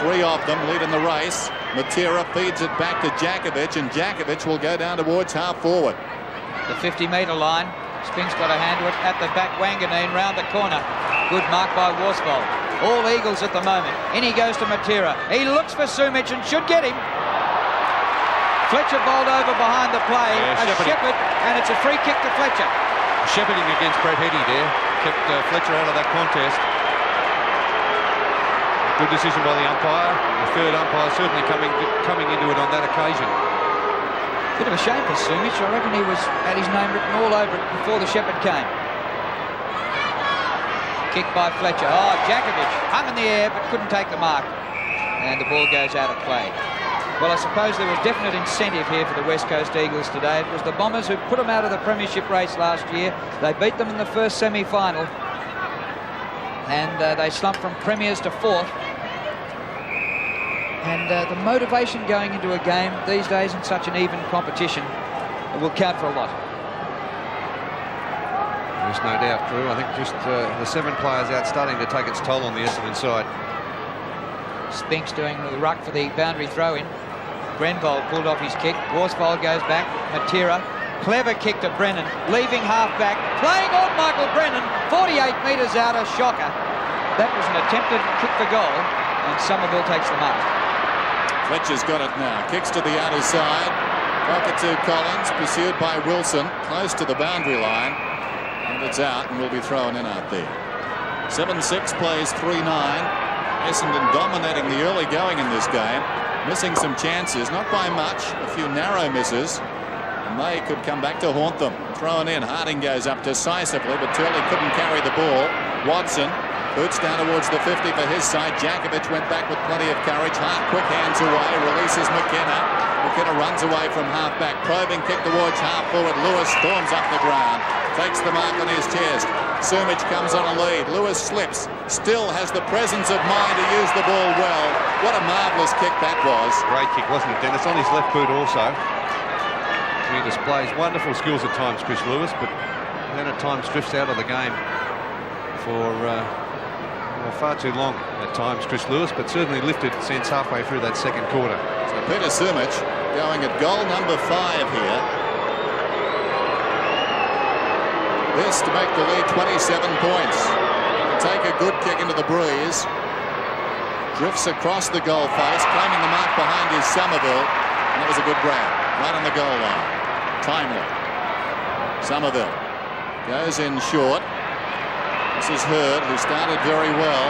3 of them lead in the race. Matera feeds it back to Djakovic, and Djakovic will go down towards half forward. The 50-metre line. Spinks got a hand to it at the back. Wanganeen round the corner. Good mark by Worsfold. All Eagles at the moment. In he goes to Matera. He looks for Sumich and should get him. Fletcher bowled over behind the play. Yeah, Shepherd, and it's a free kick to Fletcher. Shepherding against Brett Hetty there. Kept Fletcher out of that contest. Good decision by the umpire. The third umpire certainly coming into it on that occasion. Bit of a shame for Sumich. I reckon he had his name written all over it before the Shepherd came. Kick by Fletcher. Oh, Djakovic hung in the air but couldn't take the mark. And the ball goes out of play. Well, I suppose there was definite incentive here for the West Coast Eagles today. It was the Bombers who put them out of the premiership race last year. They beat them in the first semi-final. And they slumped from premiers to fourth. And the motivation going into a game these days in such an even competition will count for a lot. There's no doubt, Drew. I think just the 7 players out starting to take its toll on the Essendon side. Spinks doing the ruck for the boundary throw-in. Grenvold pulled off his kick. Worsfold goes back. Matera. Clever kick to Brennan. Leaving half-back. Playing on Michael Brennan. 48 metres out. A shocker. That was an attempted kick for goal. And Somerville takes the mark. Fletcher's got it now. Kicks to the outer side. Pocket to Collins. Pursued by Wilson. Close to the boundary line. And it's out and will be thrown in out there. 7-6 plays 3-9. Essendon dominating the early going in this game. Missing some chances, not by much, a few narrow misses, and they could come back to haunt them. Thrown in, Harding goes up decisively, but Turley couldn't carry the ball. Watson boots down towards the 50 for his side. Jakovic went back with plenty of courage. Hart quick hands away, releases McKenna. McKenna runs away from half-back. Probing kick towards half-forward. Lewis storms up the ground. Takes the mark on his chest. Sumich comes on a lead. Lewis slips. Still has the presence of mind to use the ball well. What a marvellous kick that was. Great kick, wasn't it, Dennis? On his left boot also. He displays wonderful skills at times, Chris Lewis, but then at times drifts out of the game for far too long at times, Chris Lewis, but certainly lifted since halfway through that second quarter. So Peter Sumich going at goal number 5 here. This to make the lead 27 points. Take a good kick into the breeze. Drifts across the goal face, claiming the mark behind his Somerville. And it was a good grab, right on the goal line. Timely. Somerville goes in short. This is Hurd, who started very well,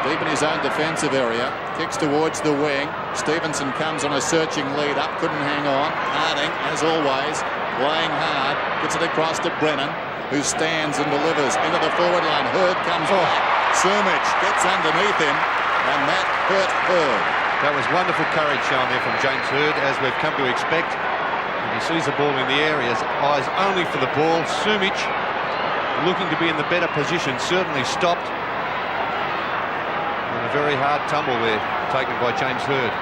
deep in his own defensive area. Kicks towards the wing. Stevenson comes on a searching lead up, couldn't hang on. Harding, as always, playing hard. Gets it across to Brennan, who stands and delivers into the forward line. Hurd comes back. Sumich gets underneath him, and that hurt Hurd. That was wonderful courage shown there from James Hurd, as we've come to expect. When he sees the ball in the area, his eyes only for the ball. Sumich, looking to be in the better position, certainly stopped. And a very hard tumble there, taken by James Hurd.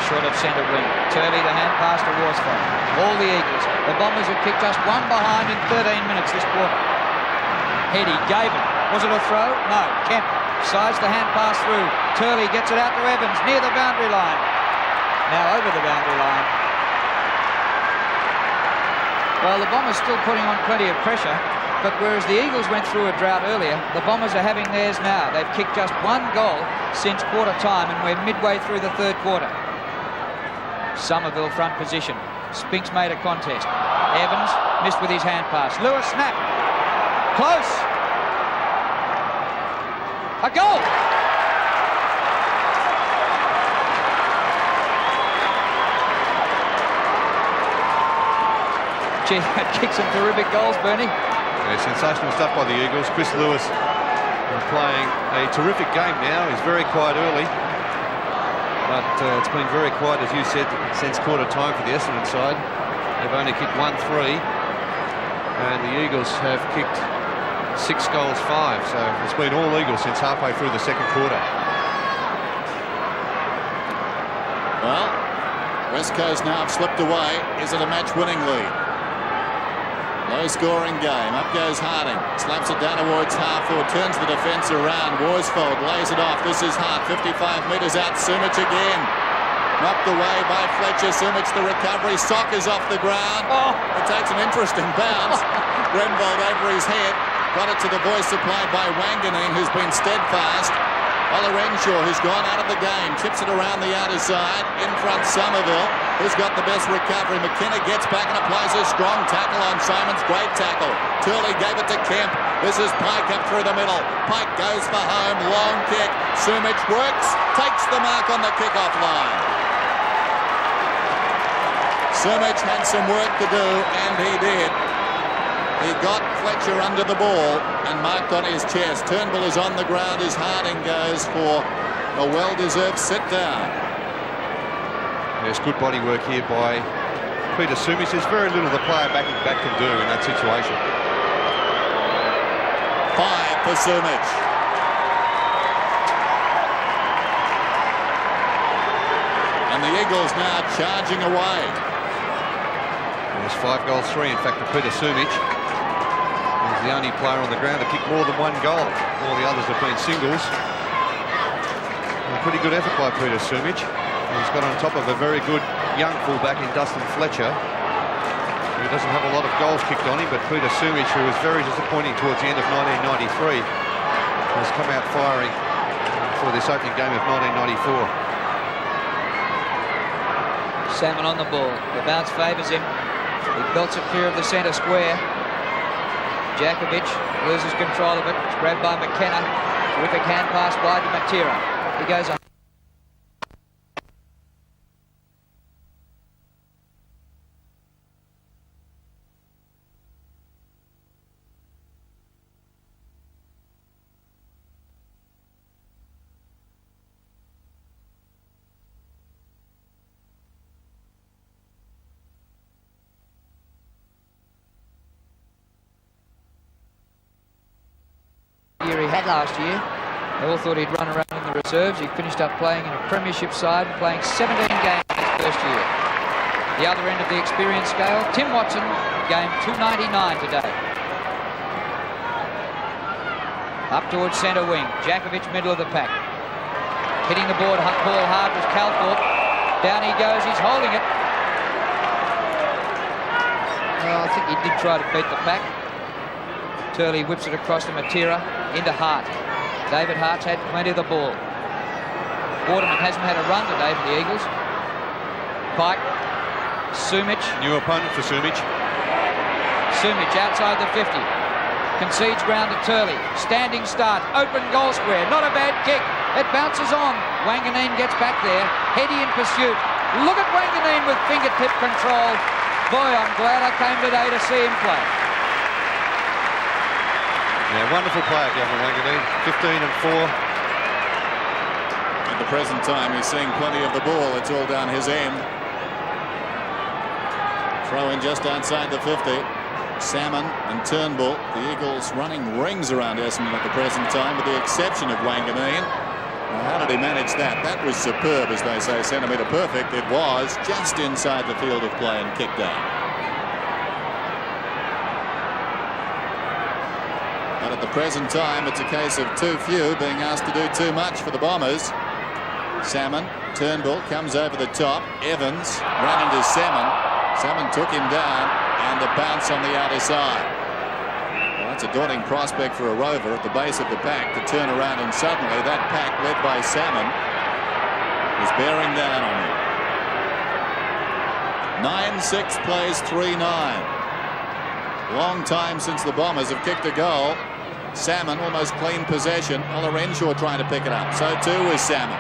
Short of centre wing. Turley, the hand pass to Worsfold. All the Eagles. The Bombers have kicked just one behind in 13 minutes this quarter. Heady gave it. Was it a throw? No. Kemp sides the hand pass through. Turley gets it out to Evans near the boundary line. Now over the boundary line. Well, the Bombers still putting on plenty of pressure, but whereas the Eagles went through a drought earlier, the Bombers are having theirs now. They've kicked just one goal since quarter time, and we're midway through the third quarter. Somerville front position. Spinks made a contest. Evans missed with his hand pass. Lewis snap. Close. A goal. Gee, that kicks some terrific goals, Bernie. Yeah, sensational stuff by the Eagles. Chris Lewis playing a terrific game now. He's very quiet early, but it's been very quiet, as you said, since quarter time for the Essendon side. They've only kicked 1-3, and the Eagles have kicked 6 goals 5. So it's been all Eagles since halfway through the second quarter. Well, West Coast now have slipped away. Is it a match-winning lead? Low-scoring game. Up goes Harding. Slaps it down towards half-forward. Turns the defence around. Worsfold lays it off. This is Hart. 55 metres out. Sumich again. Knocked away by Fletcher. Sumich the recovery. Sockers off the ground. Oh. It takes an interesting bounce. Grenvold over his head. Got it to the voice supplied by Wanganeen, who's been steadfast. Ola Renshaw, who's gone out of the game, chips it around the outer side. In front, Somerville, who's got the best recovery. McKenna gets back and applies a strong tackle on Simons. Great tackle. Turley gave it to Kemp. This is Pike up through the middle. Pike goes for home. Long kick. Sumich works. Takes the mark on the kick-off line. Sumich had some work to do, and he did. He got Fletcher under the ball and marked on his chest. Turnbull is on the ground as Harding goes for a well-deserved sit-down. There's good body work here by Peter Sumis. There's very little the player backing back can do in that situation. 5 for Sumic. And the Eagles now charging away. There's 5 goals, 3 in fact for Peter Sumic. He's the only player on the ground to kick more than 1 goal. All the others have been singles. A pretty good effort by Peter Sumic. He's got on top of a very good young fullback in Dustin Fletcher, who doesn't have a lot of goals kicked on him, but Peter Sumic, who was very disappointing towards the end of 1993, has come out firing for this opening game of 1994. Salmon on the ball. The bounce favours him. He belts it clear of the centre square. Jakovic loses control of it. It's grabbed by McKenna. Terrific hand pass wide to Matera. He goes up. Year he had last year. They all thought he'd run around in the reserves. He finished up playing in a premiership side, playing 17 games his first year. The other end of the experience scale, Tim Watson, game 299 today. Up towards centre wing. Jakovic, middle of the pack. Hitting the ball hard was Calthorpe. Down he goes, he's holding it. Well, I think he did try to beat the pack. Turley whips it across to Matera, into Hart. David Hart's had plenty of the ball. Waterman hasn't had a run today for the Eagles. Pike. Sumic. New opponent for Sumic. Sumic outside the 50. Concedes ground to Turley. Standing start. Open goal square. Not a bad kick. It bounces on. Wanganeen gets back there. Heady in pursuit. Look at Wanganeen with fingertip control. Boy, I'm glad I came today to see him play. Yeah, wonderful player, Gavin Wanganeen. 15 and 4. At the present time, he's seeing plenty of the ball. It's all down his end. Throw in just outside the 50. Salmon and Turnbull. The Eagles running rings around Essendon at the present time, with the exception of Wanganeen. Well, how did he manage that? That was superb, as they say, centimetre perfect. It was just inside the field of play and kicked out. But at the present time, it's a case of too few being asked to do too much for the Bombers. Salmon, Turnbull comes over the top. Evans ran into Salmon. Salmon took him down, and the bounce on the outer side. Well, that's a daunting prospect for a rover at the base of the pack to turn around, and suddenly that pack, led by Salmon, is bearing down on him. 9-6 plays 3-9. Long time since the Bombers have kicked a goal. Salmon almost clean possession. Ola Renshaw trying to pick it up. So too is Salmon.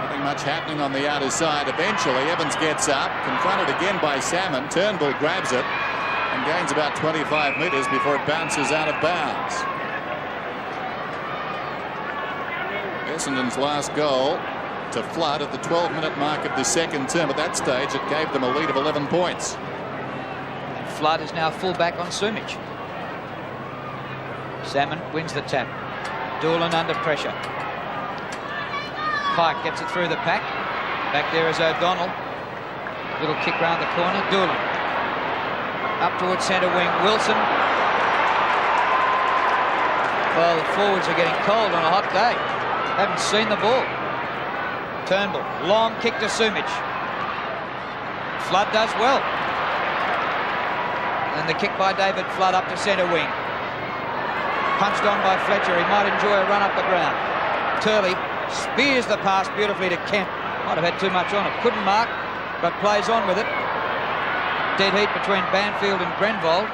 Nothing much happening on the outer side. Eventually Evans gets up, confronted again by Salmon. Turnbull grabs it and gains about 25 metres before it bounces out of bounds. Essendon's last goal to Flood at the 12-minute mark of the second term. At that stage, it gave them a lead of 11 points. Flood is now full back on Sumic. Salmon wins the tap. Doolan under pressure. Pike gets it through the pack. Back there is O'Donnell. Little kick round the corner. Doolan. Up towards centre wing. Wilson. Well, the forwards are getting cold on a hot day. Haven't seen the ball. Turnbull. Long kick to Sumic. Flood does well. And the kick by David Flood up to centre wing. Punched on by Fletcher. He might enjoy a run up the ground. Turley spears the pass beautifully to Kemp. Might have had too much on it. Couldn't mark, but plays on with it. Dead heat between Banfield and Grenvold.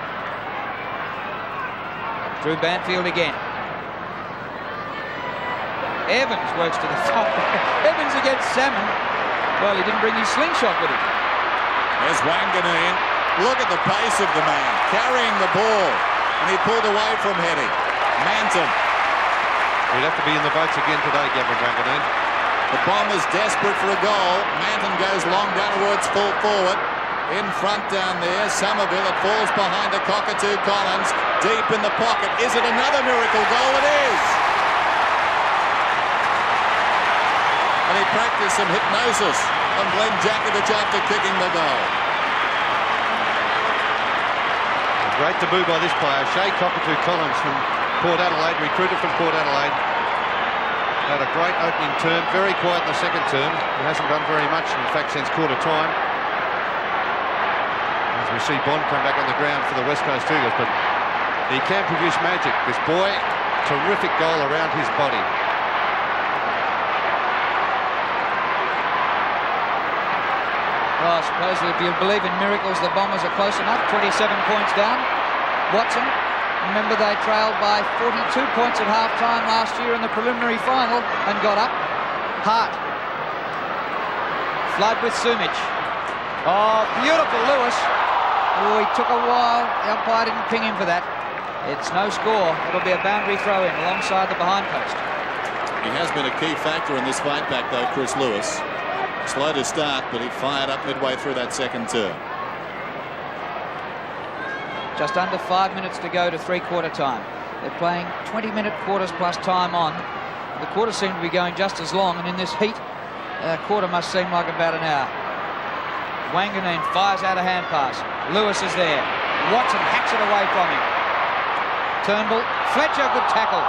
Drew Banfield again. Evans works to the front. Evans against Salmon. Well, he didn't bring his slingshot with him. There's Wanganeen. Look at the pace of the man, carrying the ball. And he pulled away from Heady. Manton. He'd have to be in the boats again today, Gavin Wanganeen. The Bombers desperate for a goal. Manton goes long down towards full forward. In front down there, Somerville. It falls behind the cockatoo Collins. Deep in the pocket. Is it another miracle goal? It is. And he practiced some hypnosis on Glenn Jakovich after kicking the goal. A great debut by this player, Shea Cockatoo Collins from Port Adelaide, recruited from Port Adelaide. Had a great opening term, very quiet in the second term. He hasn't done very much, in fact, since quarter time. As we see Bond come back on the ground for the West Coast Eagles, but he can produce magic. This boy, terrific goal around his body. Well, I suppose if you believe in miracles, the Bombers are close enough. 27 points down. Watson, remember they trailed by 42 points at half-time last year in the preliminary final and got up. Hart. Flood with Sumich. Oh, beautiful Lewis. Oh, he took a while. The umpire didn't ping him for that. It's no score. It'll be a boundary throw-in alongside the behind post. He has been a key factor in this fight back, though, Chris Lewis. Slow to start, but he fired up midway through that second term. Just under 5 minutes to go to three-quarter time. They're playing 20-minute quarters plus time on. The quarters seem to be going just as long, and in this heat, a quarter must seem like about an hour. Wanganeen fires out a hand pass. Lewis is there. Watson hacks it away from him. Turnbull. Fletcher, good tackle.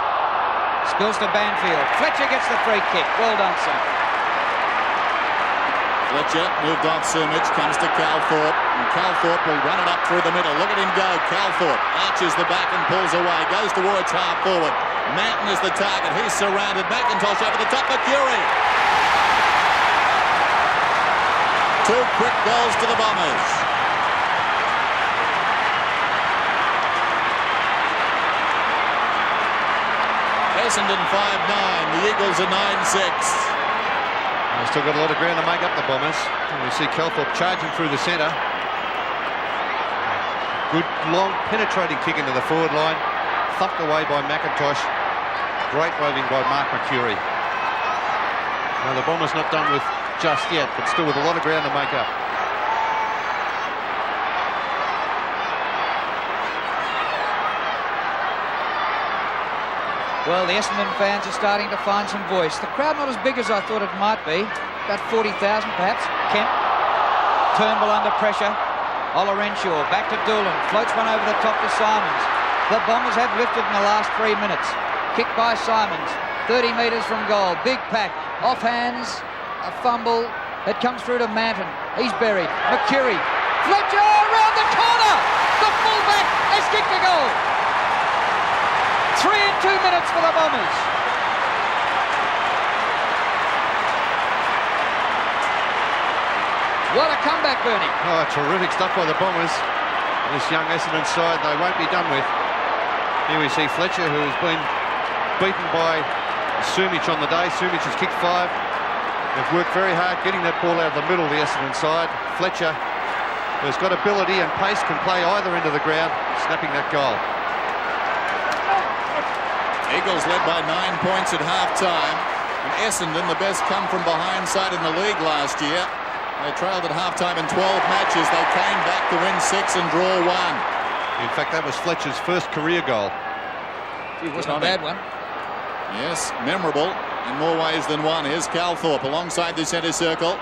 Spills to Banfield. Fletcher gets the free kick. Well done, son. Fletcher moved on Sumich, comes to Calthorpe, and Calthorpe will run it up through the middle. Look at him go. Calthorpe arches the back and pulls away, goes towards half forward. Manton is the target. He's surrounded. McIntosh over the top. Mercury. 2 quick goals to the Bombers. Essendon 5-9. The Eagles are 9-6. They've still got a lot of ground to make up, the Bombers. And we see Calthorpe charging through the centre. Good, long, penetrating kick into the forward line. Thumped away by McIntosh. Great roving by Mark Mercury. Now, the Bombers not done with just yet, but still with a lot of ground to make up. Well, the Essendon fans are starting to find some voice. The crowd not as big as I thought it might be. About 40,000 perhaps. Kemp. Turnbull under pressure. Ola Renshaw back to Doolan. Floats one over the top to Simons. The Bombers have lifted in the last 3 minutes. Kicked by Simons. 30 metres from goal. Big pack. Off hands. A fumble. It comes through to Manton. He's buried. Mercury. Fletcher around the corner. The fullback has kicked a goal. 3 in 2 minutes for the Bombers. What a comeback, Bernie. Oh, terrific stuff by the Bombers. This young Essendon side, they won't be done with. Here we see Fletcher, who has been beaten by Sumich on the day. Sumich has kicked 5. They've worked very hard getting that ball out of the middle of the Essendon side. Fletcher, who's got ability and pace, can play either end of the ground, snapping that goal. Eagles led by 9 points at half-time. And Essendon, the best come-from-behind side in the league last year. They trailed at half-time in 12 matches. They came back to win 6 and draw 1. In fact, that was Fletcher's first career goal. It wasn't a bad one. Yes, memorable in more ways than one. Here's Calthorpe alongside the centre circle.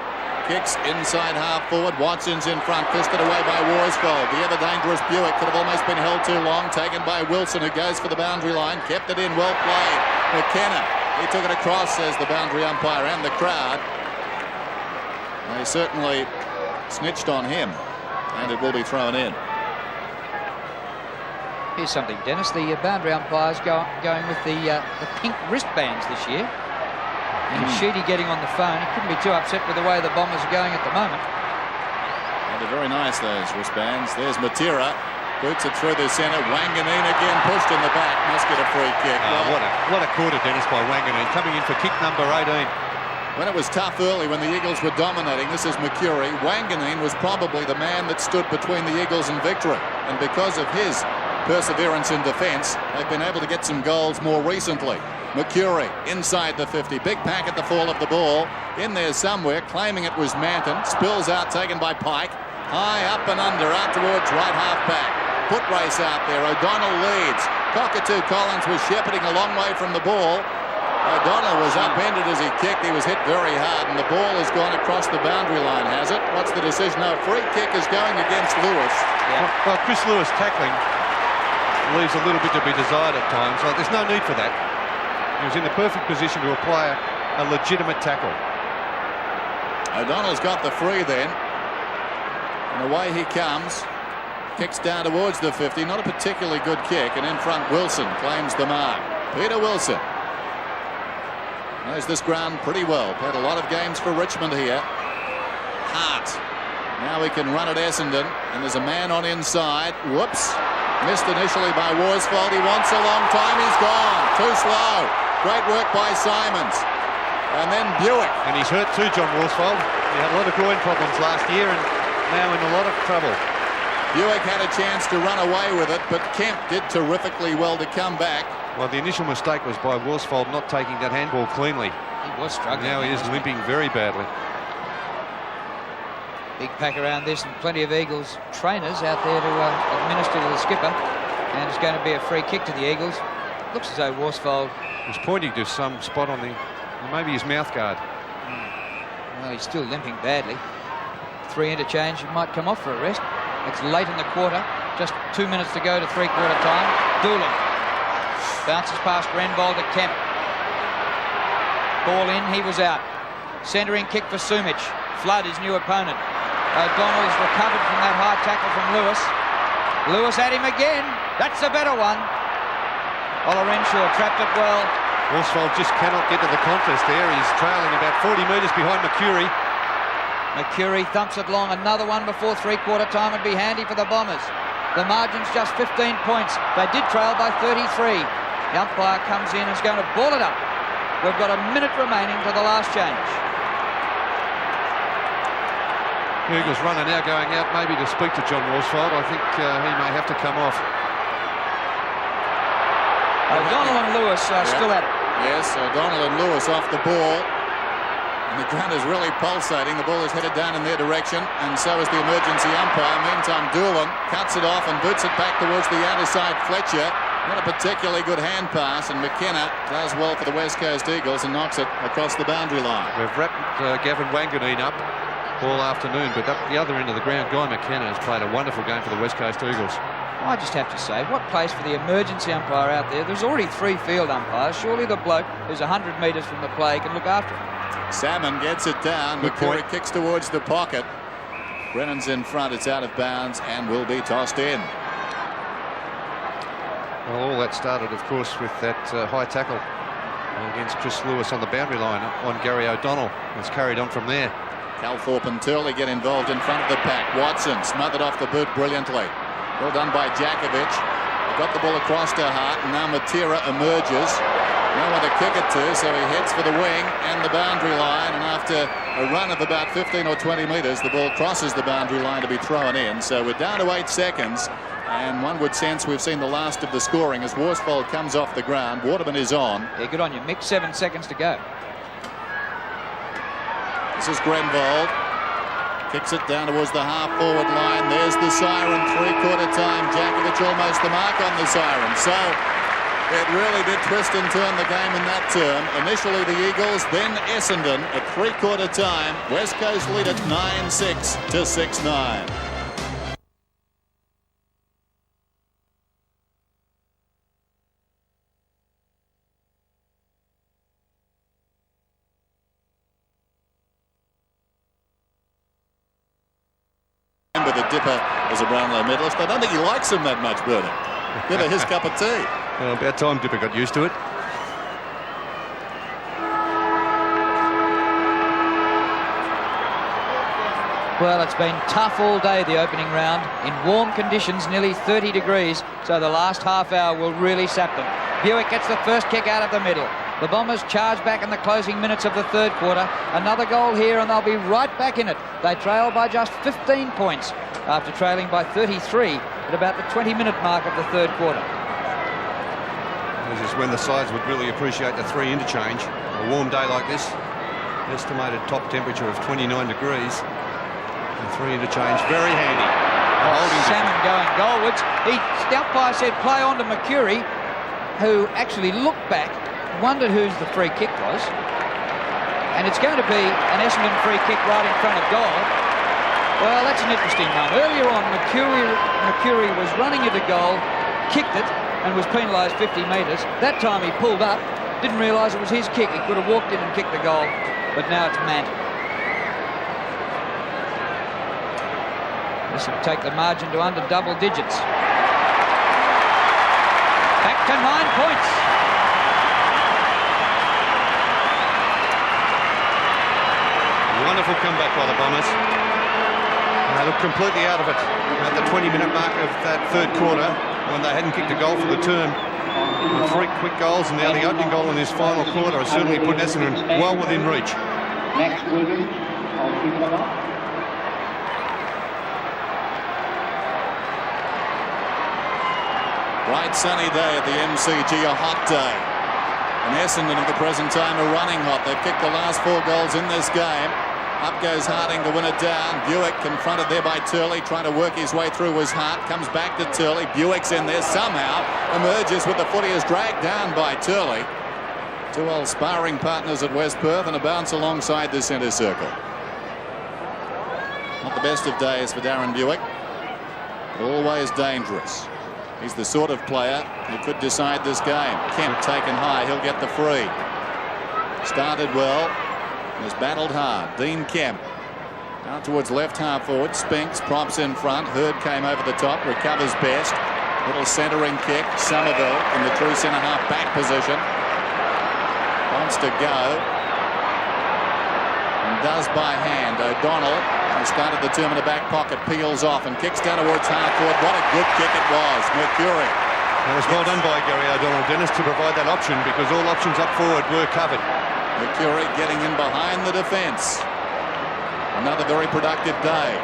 Kicks inside half forward. Watson's in front. Fisted away by Worsfold. The ever-dangerous Buick could have almost been held too long. Taken by Wilson, who goes for the boundary line. Kept it in. Well played. McKenna. He took it across, says the boundary umpire and the crowd. They certainly snitched on him. And it will be thrown in. Here's something, Dennis. The boundary umpires going with the pink wristbands this year. And Sheedy getting on the phone. He couldn't be too upset with the way the Bombers are going at the moment. And they're very nice, those wristbands. There's Matera. Boots it through the centre. Wanganeen again pushed in the back. Must get a free kick. What a quarter, Dennis, by Wanganeen. Coming in for kick number 18. when it was tough early, when the Eagles were dominating. This is Mercury. Wanganeen was probably the man that stood between the Eagles and victory. And because of his perseverance in defence, they've been able to get some goals more recently. Mercury inside the 50. Big pack at the fall of the ball. In there somewhere, claiming it was Manton. Spills out, taken by Pike. High up and under, out towards right half back. Foot race out there. O'Donnell leads. Cockatoo Collins was shepherding a long way from the ball. O'Donnell was upended as he kicked. He was hit very hard, and the ball has gone across the boundary line, has it? What's the decision? No, free kick is going against Lewis. Yeah. Well, Chris Lewis tackling leaves a little bit to be desired at times, so there's no need for that. He was in the perfect position to apply a legitimate tackle. O'Donnell's got the free then. And away he comes. Kicks down towards the 50. Not a particularly good kick. And in front, Wilson claims the mark. Peter Wilson knows this ground pretty well. Played a lot of games for Richmond here. Hart. Now he can run at Essendon. And there's a man on inside. Whoops. Missed initially by Worsfold. He wants a long time. He's gone. Too slow. Great work by Simons. And then Buick. And he's hurt too, John Worsfold. He had a lot of groin problems last year and now in a lot of trouble. Buick had a chance to run away with it, but Kemp did terrifically well to come back. Well, the initial mistake was by Worsfold not taking that handball cleanly. He was struggling. Now he is limping very badly. Big pack around this and plenty of Eagles trainers out there to administer to the skipper. And it's going to be a free kick to the Eagles. Looks as though Worsfold... He's pointing to some spot on the... maybe his mouth guard. Well, he's still limping badly. 3 interchange, he might come off for a rest. It's late in the quarter. Just 2 minutes to go to three-quarter time. Doolan bounces past Rnd1 to Kemp. Ball in, he was out. Centering kick for Sumich. Flood, his new opponent. O'Donnell's recovered from that high tackle from Lewis. Lewis at him again. That's a better one. Ola Renshaw trapped it well. Worsfold just cannot get to the contest there. He's trailing about 40 metres behind Mercury. Mercury thumps it long. Another one before three-quarter time would be handy for the Bombers. The margin's just 15 points. They did trail by 33. The umpire comes in and is going to ball it up. We've got a minute remaining to the last change. The Eagles runner now going out maybe to speak to John Worsfold. I think he may have to come off. O'Donnell and Lewis are still at it. Yes, O'Donnell and Lewis off the ball. And the ground is really pulsating. The ball is headed down in their direction, and so is the emergency umpire. Meantime, Doolan cuts it off and boots it back towards the outer side. Fletcher, not a particularly good hand pass, and McKenna does well for the West Coast Eagles and knocks it across the boundary line. We've wrapped Gavin Wanganeen up all afternoon, but up the other end of the ground, Guy McKenna has played a wonderful game for the West Coast Eagles. I just have to say, what place for the emergency umpire out there? There's already 3 field umpires. Surely the bloke who's 100 metres from the play can look after him. Salmon gets it down. Mercury kicks towards the pocket. Brennan's in front. It's out of bounds and will be tossed in. Well, all that started, of course, with that high tackle against Chris Lewis on the boundary line on Gary O'Donnell. It's carried on from there. Calthorpe and Turley get involved in front of the pack. Watson smothered off the boot brilliantly. Well done by Jakovic. He got the ball across to Hart, and now Matera emerges. No one to kick it to, so he heads for the wing and the boundary line, and after a run of about 15 or 20 metres, the ball crosses the boundary line to be thrown in. So we're down to 8 seconds, and one would sense we've seen the last of the scoring as Worsfold comes off the ground. Waterman is on. Yeah, good on you, Mick. 7 seconds to go. This is Grenvold. Kicks it down towards the half-forward line. There's the siren, three-quarter time. Jakovic almost the mark on the siren. So it really did twist and turn the game in that term. Initially the Eagles, then Essendon at three-quarter time. West Coast lead at 9-6 to 6-9. The Dipper as a Brownlow medalist. I don't think he likes him that much, Bernard. Never his cup of tea. Well, about time Dipper got used to it. Well, it's been tough all day, the opening round. In warm conditions, nearly 30 degrees, so the last half hour will really sap them. Buick gets the first kick out of the middle. The Bombers charge back in the closing minutes of the third quarter. Another goal here and they'll be right back in it. They trail by just 15 points after trailing by 33 at about the 20-minute mark of the third quarter. This is when the sides would really appreciate the 3 interchange. A warm day like this, estimated top temperature of 29 degrees. And 3 interchange, very handy. Salmon going goalwards. The umpire said play on to Mercury, who actually looked back, wondered whose the free kick was. And it's going to be an Essendon free kick right in front of goal. Well, that's an interesting one. Earlier on, Mercury was running into goal, kicked it, and was penalised 50 metres. That time he pulled up, didn't realise it was his kick. He could have walked in and kicked the goal, but now it's Mant. This will take the margin to under double digits. Back to 9 points. Wonderful comeback by the Bombers. And they looked completely out of it at the 20-minute mark of that third quarter when they hadn't kicked a goal for the term. With 3 quick goals and now the opening goal in this final quarter has certainly put Essendon well within reach. Next William, Bright sunny day at the MCG, a hot day. And Essendon at the present time are running hot. They've kicked the last 4 goals in this game. Up goes Harding to win it down. Buick confronted there by Turley, trying to work his way through his heart. Comes back to Turley. Buick's in there somehow. Emerges with the footy, is dragged down by Turley. 2 old sparring partners at West Perth and a bounce alongside the centre circle. Not the best of days for Darren Buick, but always dangerous. He's the sort of player who could decide this game. Kemp taken high, he'll get the free. Started well, has battled hard. Dean Kemp out towards left half forward. Spinks props in front. Hurd came over the top, recovers best. Little centering kick. Somerville in the true centre half back position. Wants to go. And does by hand. O'Donnell, who started the term in the back pocket, peels off and kicks down towards half forward. What a good kick it was. Mercury. It was well done by Gary O'Donnell, Dennis, to provide that option because all options up forward were covered. Mercury getting in behind the defence. Another very productive day.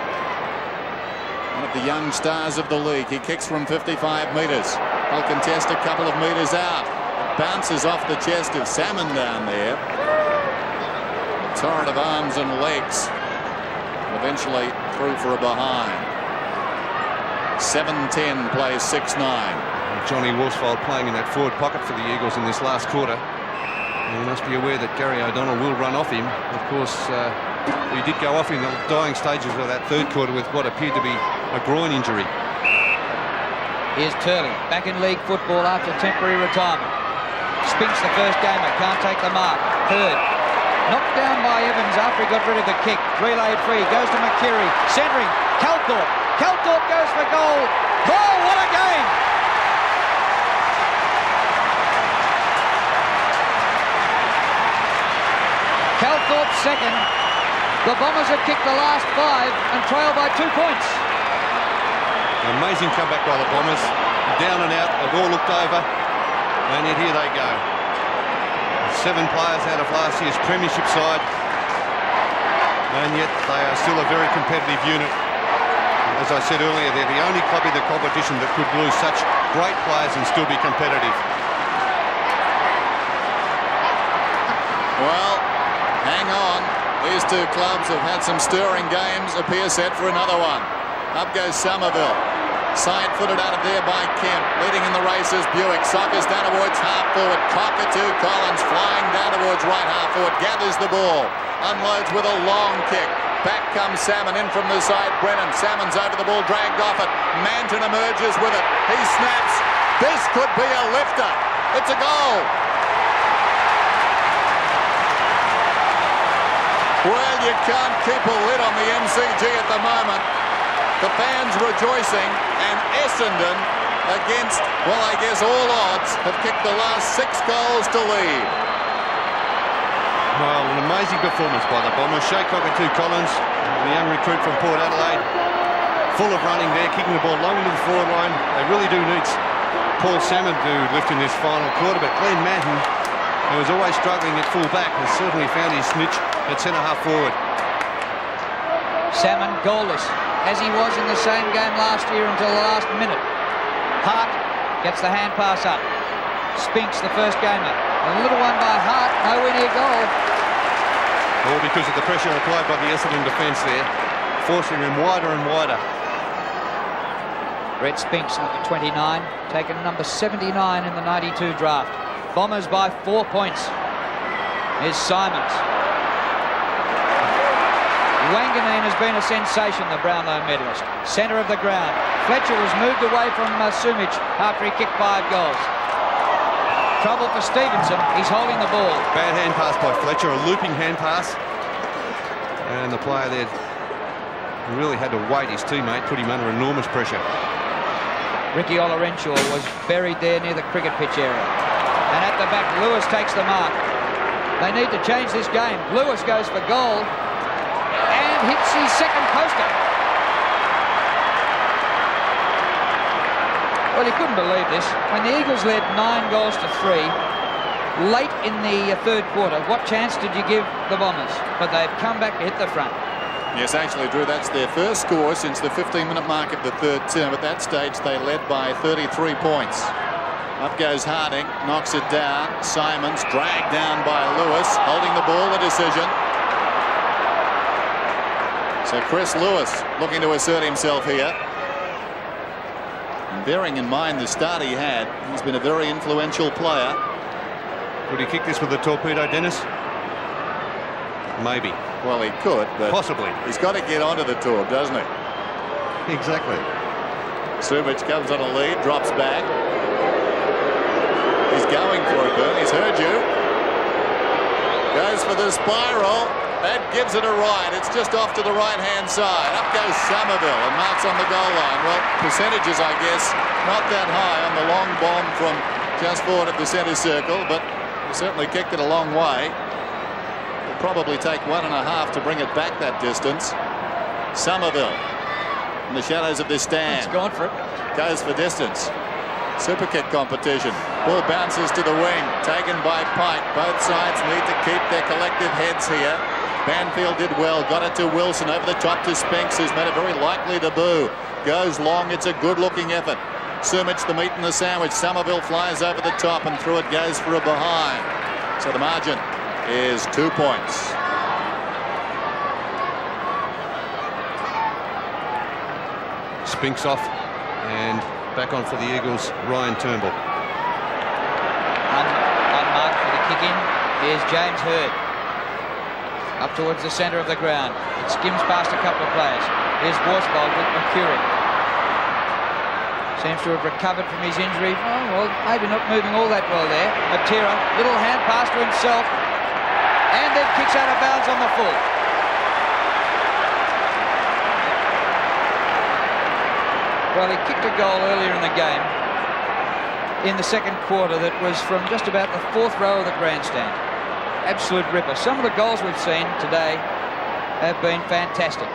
One of the young stars of the league. He kicks from 55 metres. He'll contest a couple of metres out. Bounces off the chest of Salmon down there. A torrent of arms and legs. Eventually through for a behind. 7-10 plays 6-9. Johnny Worsfold playing in that forward pocket for the Eagles in this last quarter. And you must be aware that Gary O'Donnell will run off him. Of course, he did go off in the dying stages of that third quarter with what appeared to be a groin injury. Here's Turley, back in league football after temporary retirement. Spinks the first gamer, can't take the mark. Hurd, knocked down by Evans after he got rid of the kick. Relayed free, goes to McKerry, centering, Calthorpe. Calthorpe goes for goal. Oh, what a game! Calthorpe second. The Bombers have kicked the last 5 and trail by 2 points. An amazing comeback by the Bombers. Down and out, they've all looked over, and yet here they go. 7 players out of last year's premiership side, and yet they are still a very competitive unit. As I said earlier, they're the only club in the competition that could lose such great players and still be competitive. Well, hang on. These 2 clubs have had some stirring games. Appear set for another one. Up goes Somerville. Side-footed out of there by Kemp. Leading in the race is Buick. Sockers down towards half-forward. Cockatoo Collins flying down towards right half-forward. Gathers the ball. Unloads with a long kick. Back comes Salmon in from the side. Brennan. Salmon's over the ball. Dragged off it. Manton emerges with it. He snaps. This could be a lifter. It's a goal. Well, you can't keep a lid on the MCG at the moment. The fans rejoicing, and Essendon, against, well, I guess all odds, have kicked the last 6 goals to lead. Well, an amazing performance by the Bombers. Shea Cockatoo Collins, the young recruit from Port Adelaide, full of running there, kicking the ball long into the forward line. They really do need Paul Salmon to lift in this final quarter, but Glenn Manton He was always struggling at full back. Has certainly found his niche at centre half forward. Salmon goalless, as he was in the same game last year until the last minute. Hart gets the hand pass up. Spinks, the first gamer. A little one by Hart, nowhere near goal. All because of the pressure applied by the Essendon defence there, forcing him wider and wider. Brett Spinks, number 29, taken number 79 in the 92 draft. Bombers by 4 points. Here's Simons. Wanganeen has been a sensation, the Brownlow medalist. Centre of the ground. Fletcher was moved away from Sumich after he kicked 5 goals. Trouble for Stevenson. He's holding the ball. Bad hand pass by Fletcher, a looping hand pass. And the player there really had to weight his teammate, put him under enormous pressure. Ricky Olorenshaw was buried there near the cricket pitch area. And at the back, Lewis takes the mark. They need to change this game. Lewis goes for goal and hits his second poster. Well, you couldn't believe this. When the Eagles led 9 goals to 3, late in the third quarter, what chance did you give the Bombers? But they've come back to hit the front. Yes, actually, Drew, that's their first score since the 15-minute mark of the third term. At that stage, they led by 33 points. Up goes Harding, knocks it down. Simons dragged down by Lewis, holding the ball, the decision. So Chris Lewis looking to assert himself here. And bearing in mind the start he had, he's been a very influential player. Would he kick this with a torpedo, Dennis? Maybe. Well, he could, but possibly. He's got to get onto the tour, doesn't he? Exactly. Sumich comes on a lead, drops back. He's going for it, Bern. He's heard you. Goes for the spiral. That gives it a right. It's just off to the right-hand side. Up goes Somerville and marks on the goal line. Well, percentages, I guess, not that high on the long bomb from just forward of the centre circle, but he certainly kicked it a long way. It'll probably take 1.5 to bring it back that distance. Somerville in the shadows of the stand. He's gone for it. Goes for distance. Super kick competition. Ball bounces to the wing, taken by Pike. Both sides need to keep their collective heads here. Banfield did well, got it to Wilson, over the top to Spinks, who's made a very likely debut. Goes long, it's a good-looking effort. Sumich the meat and the sandwich. Somerville flies over the top and through it goes for a behind. So the margin is 2 points. Spinks off and back on for the Eagles, Ryan Turnbull. Unmarked for the kick in. Here's James Hird. Up towards the centre of the ground. It skims past a couple of players. Here's Worsfold with Mercury. Seems to have recovered from his injury. Oh, well, maybe not moving all that well there. Matera, little hand pass to himself. And then kicks out of bounds on the full. Well, he kicked a goal earlier in the game in the second quarter that was from just about the 4th row of the grandstand. Absolute ripper. Some of the goals we've seen today have been fantastic.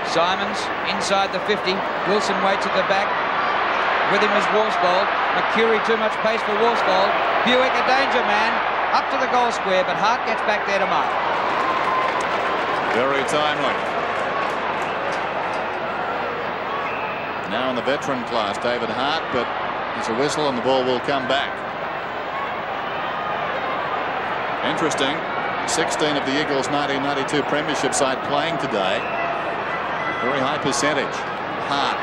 Simons inside the 50. Wilson waits at the back. With him is Worsfold. Mercury, too much pace for Worsfold. Buick, a danger man. Up to the goal square, but Hart gets back there to mark. Very timely. Now in the veteran class, David Hart, but there's a whistle and the ball will come back. Interesting, 16 of the Eagles' 1992 premiership side playing today. Very high percentage. Hart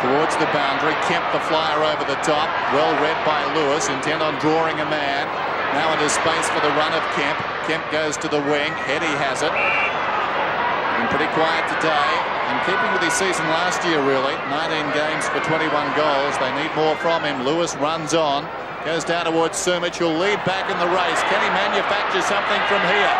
towards the boundary. Kemp the flyer over the top. Well read by Lewis. Intent on drawing a man. Now into space for the run of Kemp. Kemp goes to the wing. Heady has it. Been pretty quiet today. In keeping with his season last year, really. 19 games for 21 goals. They need more from him. Lewis runs on. Goes down towards Sumich, who'll lead back in the race. Can he manufacture something from here?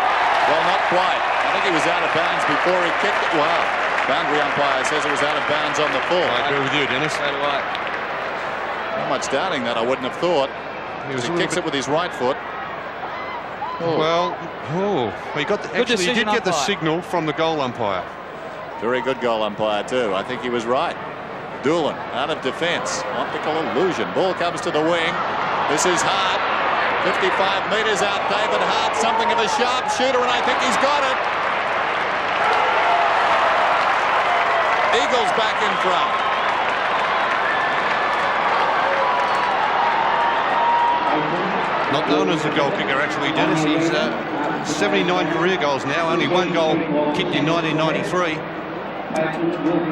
Well, not quite. I think he was out of bounds before he kicked it. Wow. Boundary umpire says it was out of bounds on the full. I agree with you, Dennis. So do I. Not much doubting that, I wouldn't have thought. He kicks it with his right foot. Oh. Well, he got the, actually he did get the signal from the goal umpire. Very good goal umpire too. I think he was right. Doolan out of defence. Optical illusion. Ball comes to the wing. This is Hart. 55 metres out, David Hart, something of a sharp shooter, and I think he's got it. Eagles back in front. Not known as a goal kicker, actually, Dennis. He's 79 career goals now, only one goal kicked in 1993.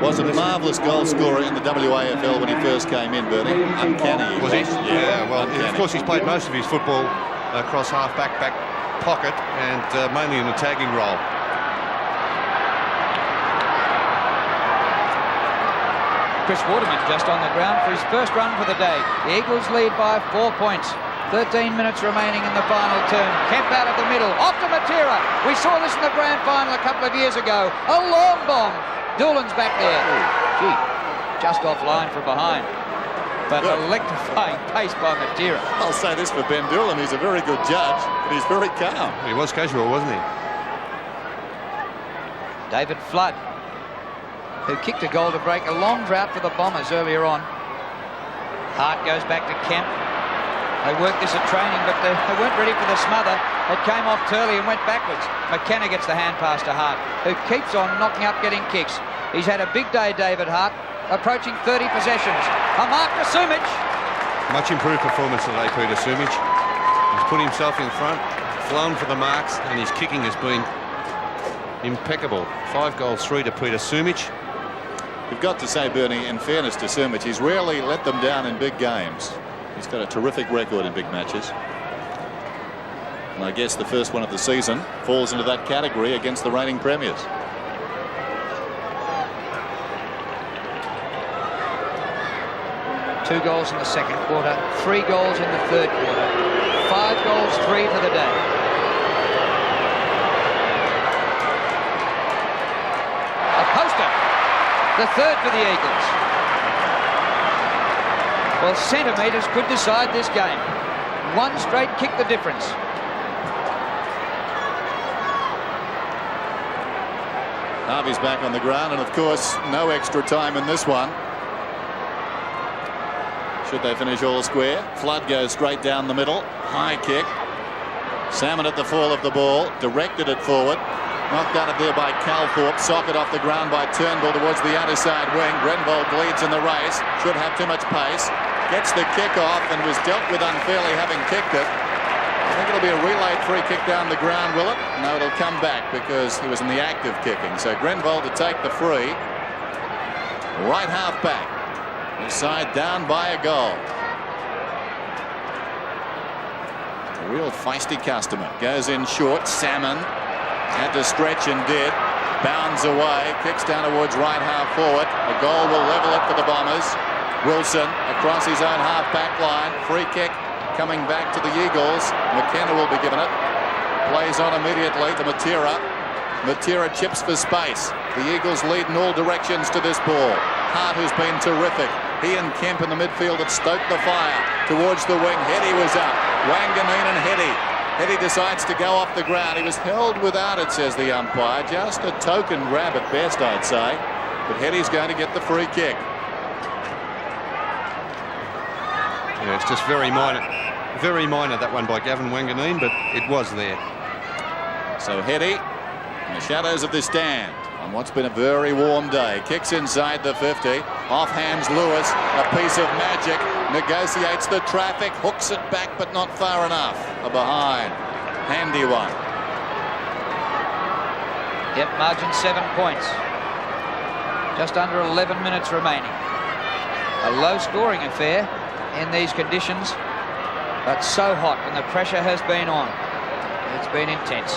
Was a marvellous goal scorer in the WAFL when he first came in, Bernie. Uncanny. Was he? Yeah, well, uncanny. of course he's played most of his football across half-back, back pocket, and mainly in the tagging role. Chris Waterman just on the ground for his first run for the day. The Eagles lead by 4 points. 13 minutes remaining in the final term. Kemp out of the middle, off to Matera. We saw this in the grand final a couple of years ago. A long bomb. Doolan's back there. Gee, just offline from behind. But electrifying pace by Matera. I'll say this for Ben Doolan, he's a very good judge, but he's very calm. He was casual, wasn't he? David Flood, who kicked a goal to break a long drought for the Bombers earlier on. Hart goes back to Kemp. They worked this at training, but they weren't ready for the smother. It came off Turley and went backwards. McKenna gets the hand pass to Hart, who keeps on knocking up, getting kicks. He's had a big day, David Hart, approaching 30 possessions. A mark for Sumic. Much improved performance today, Peter Sumic. He's put himself in front, flown for the marks, and his kicking has been impeccable. 5 goals, 3 to Peter Sumic. You've got to say, Bernie, in fairness to Sumic, he's rarely let them down in big games. He's got a terrific record in big matches. And I guess the first one of the season falls into that category against the reigning premiers. Two goals in the second quarter, 3 goals in the third quarter. 5 goals, 3 for the day. A poster, the third for the Eagles. Well, centimetres could decide this game. One straight kick the difference. Harvey's back on the ground, and of course no extra time in this one. Should they finish all square? Flood goes straight down the middle. High kick. Salmon at the fall of the ball, directed it forward. Knocked out of there by Calthorpe. Socket off the ground by Turnbull towards the outside wing. Grenvold leads in the race. Should have too much pace. Gets the kick off and was dealt with unfairly having kicked it. I think it'll be a relayed free kick down the ground, will it? No, it'll come back because he was in the act of kicking. So Grenvold to take the free. Right half back. His side down by a goal. A real feisty customer. Goes in short. Salmon had to stretch and did. Bounds away. Kicks down towards right half forward. A goal will level it for the Bombers. Wilson across his own half-back line. Free kick coming back to the Eagles. McKenna will be given it. Plays on immediately to Matera. Matera chips for space. The Eagles lead in all directions to this ball. Hart, who's been terrific. He and Kemp in the midfield that stoked the fire. Towards the wing. Hetty was up. Wanganeen and Hetty. Hetty decides to go off the ground. He was held without it, says the umpire. Just a token grab at best, I'd say. But Hetty's going to get the free kick. Yeah, it's just very minor that one by Gavin Wanganeen, but it was there. So Hetty in the shadows of the stand on what's been a very warm day. Kicks inside the 50. Offhands Lewis. A piece of magic. Negotiates the traffic. Hooks it back, but not far enough. A behind. Handy one. Yep, margin 7 points. Just under 11 minutes remaining. A low-scoring affair in these conditions, but so hot when the pressure has been on. It's been intense.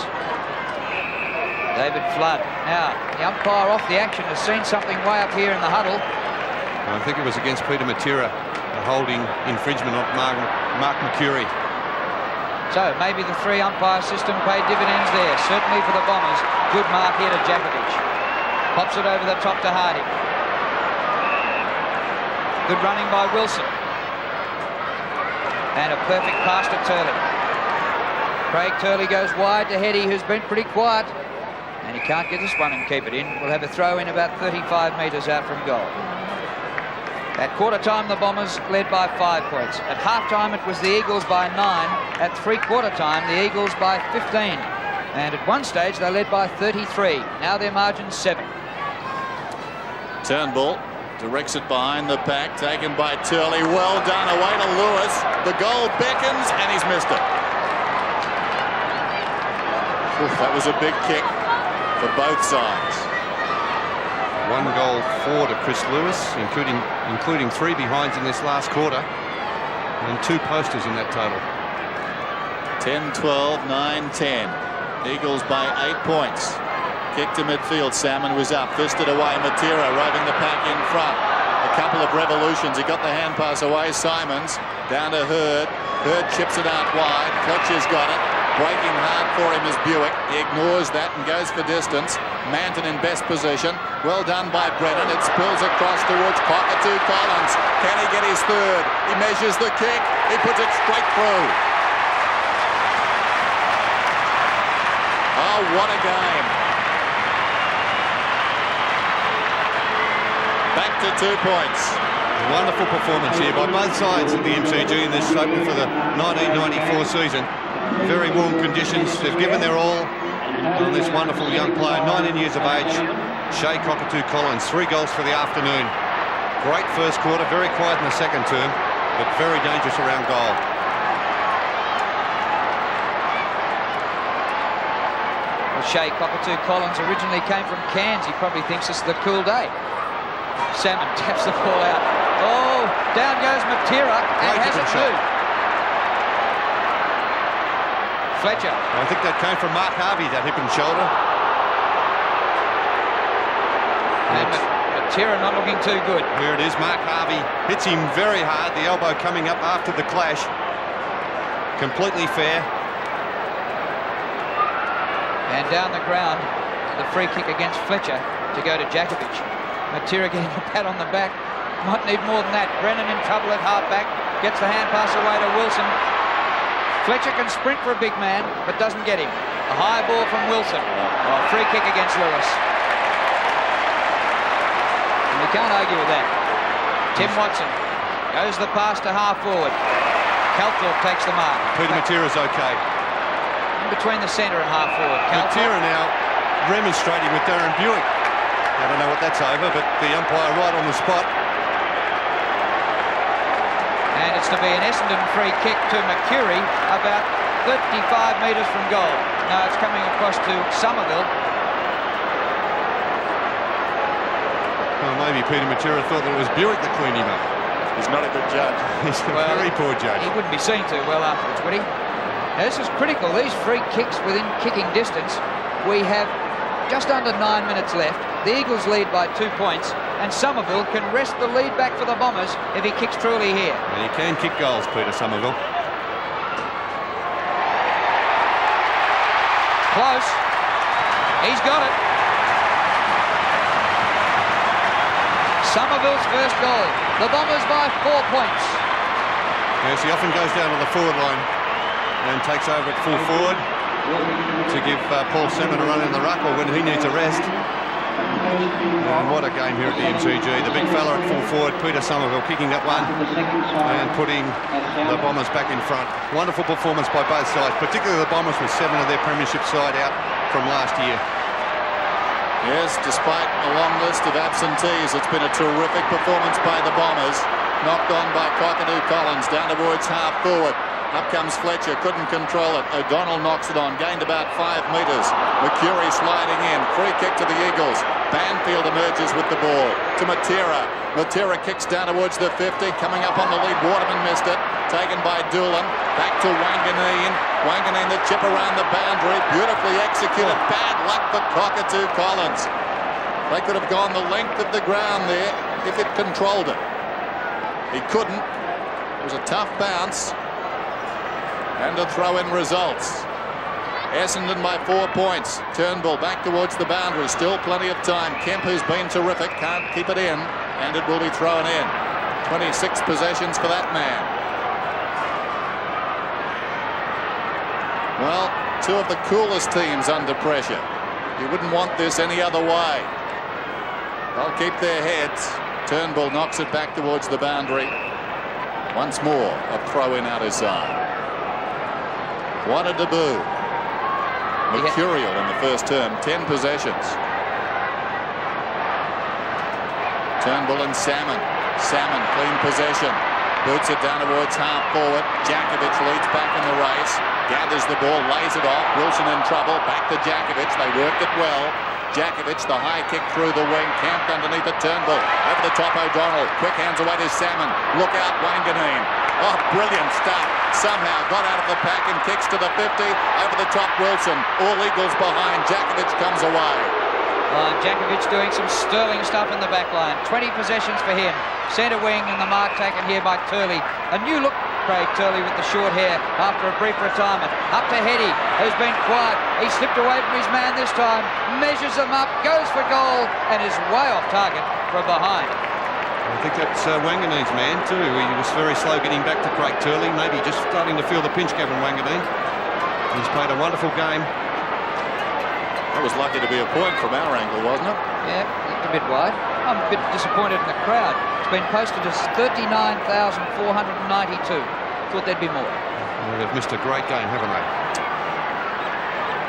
David Flood. Now, the umpire off the action has seen something way up here in the huddle. I think it was against Peter Matera, a holding infringement of Mark McCurry. So maybe the 3 umpire system paid dividends there. Certainly for the Bombers. Good mark here to Jakovich. Pops it over the top to Harding. Good running by Wilson. And a perfect pass to Turley. Craig Turley goes wide to Hetty, who's been pretty quiet. And he can't get this one and keep it in. We'll have a throw in about 35 metres out from goal. At quarter time, the Bombers led by 5 points. At half time, it was the Eagles by 9. At three-quarter time, the Eagles by 15. And at one stage, they led by 33. Now their margin's 7. Turnbull directs it behind the pack, taken by Turley. Well done, away to Lewis. The goal beckons, and he's missed it. Oof, that was a big kick for both sides. 1 goal for to Chris Lewis, including 3 behinds in this last quarter, and 2 posters in that total. 10-12, 9-10. Eagles by 8 points. Kick to midfield. Salmon was up, fisted away. Matera roving the pack in front. A couple of revolutions. He got the hand pass away. Simons down to Hurd. Hurd chips it out wide. Fletcher's got it. Breaking hard for him is Buick. He ignores that and goes for distance. Manton in best position. Well done by Brennan. It spills across towards Cockatoo Collins. Can he get his third? He measures the kick. He puts it straight through. Oh, what a game. Back to 2 points. Wonderful performance here by both sides of the MCG in this opening for the 1994 season. Very warm conditions. They've given their all on this wonderful young player, 19 years of age, Shea Cockatoo Collins. 3 goals for the afternoon. Great first quarter, very quiet in the second term, but very dangerous around goal. Well, Shea Cockatoo Collins originally came from Cairns. He probably thinks this is the cool day. Salmon taps the ball out. Oh, down goes Matera and hasn't moved. Fletcher. I think that came from Mark Harvey, that hip and shoulder. And Matera not looking too good. Here it is, Mark Harvey hits him very hard, the elbow coming up after the clash. Completely fair. And down the ground, the free kick against Fletcher to go to Jakovic. Matera getting a pat on the back. Might need more than that. Brennan in trouble at half-back. Gets the hand pass away to Wilson. Fletcher can sprint for a big man, but doesn't get him. A high ball from Wilson. Oh, free kick against Lewis. And we can't argue with that. Tim Watson goes the pass to half-forward. Calthorpe takes the mark. Peter Matera's okay. In between the centre and half-forward. Matera now remonstrating with Darren Buick. I don't know what that's over, but the umpire right on the spot. And it's to be an Essendon free kick to Mercury, about 35 metres from goal. Now it's coming across to Somerville. Well, maybe Peter Matera thought that it was Buick that cleaned him up. He's not a good judge. He's a very poor judge. He wouldn't be seen too well afterwards, would he? Now this is critical. These free kicks within kicking distance. We have just under 9 minutes left. The Eagles lead by 2 points, and Somerville can wrest the lead back for the Bombers if he kicks truly here. And he can kick goals, Peter Somerville. Close. He's got it. Somerville's first goal. The Bombers by 4 points. Yes, he often goes down on the forward line and takes over at full forward to give Paul Salmon a run in the ruck, or when he needs a rest. And what a game here at the MCG. The big fella at full forward, Peter Somerville, kicking that one and putting the Bombers back in front. Wonderful performance by both sides, particularly the Bombers with 7 of their premiership side out from last year. Yes, despite a long list of absentees, it's been a terrific performance by the Bombers. Knocked on by Cockatoo Collins, down towards half forward. Up comes Fletcher, couldn't control it. O'Donnell knocks it on, gained about 5 metres. Mercury sliding in, free kick to the Eagles. Banfield emerges with the ball to Matera. Matera kicks down towards the 50, coming up on the lead. Waterman missed it, taken by Doolan. Back to Wanganeen. Wanganeen, the chip around the boundary, beautifully executed. Bad luck for Cockatoo Collins. They could have gone the length of the ground there if it controlled it. He couldn't. It was a tough bounce. And a throw-in results. Essendon by 4 points. Turnbull back towards the boundary. Still plenty of time. Kemp, who's been terrific, can't keep it in. And it will be thrown in. 26 possessions for that man. Well, 2 of the coolest teams under pressure. You wouldn't want this any other way. They'll keep their heads. Turnbull knocks it back towards the boundary. Once more, a throw in out his side. What a debut. Mercurial in the first term, 10 possessions. Turnbull and Salmon. Salmon, clean possession. Boots it down towards half forward. Djakovic leads back in the race. Gathers the ball, lays it off. Wilson in trouble. Back to Djakovic. They worked it well. Djakovic, the high kick through the wing. Camped underneath it. Turnbull. Over the top, O'Donnell. Quick hands away to Salmon. Look out, Wanganeen. Oh, brilliant stuff. Somehow got out of the pack and kicks to the 50. Over the top, Wilson. All Eagles behind. Djakovic comes away. Djakovic doing some sterling stuff in the back line. 20 possessions for him. Centre wing and the mark taken here by Turley. A new look, Craig Turley, with the short hair after a brief retirement. Up to Heady, who's been quiet. He slipped away from his man this time. Measures them up, goes for goal, and is way off target from behind. I think that's Wanganeen's man too. He was very slow getting back to Craig Turley. Maybe just starting to feel the pinch, Gavin Wanganeen. He's played a wonderful game. That was lucky to be a point from our angle, wasn't it? Yeah, looked a bit wide. I'm a bit disappointed in the crowd. It's been posted as 39,492. Thought there'd be more. Well, they've missed a great game, haven't they?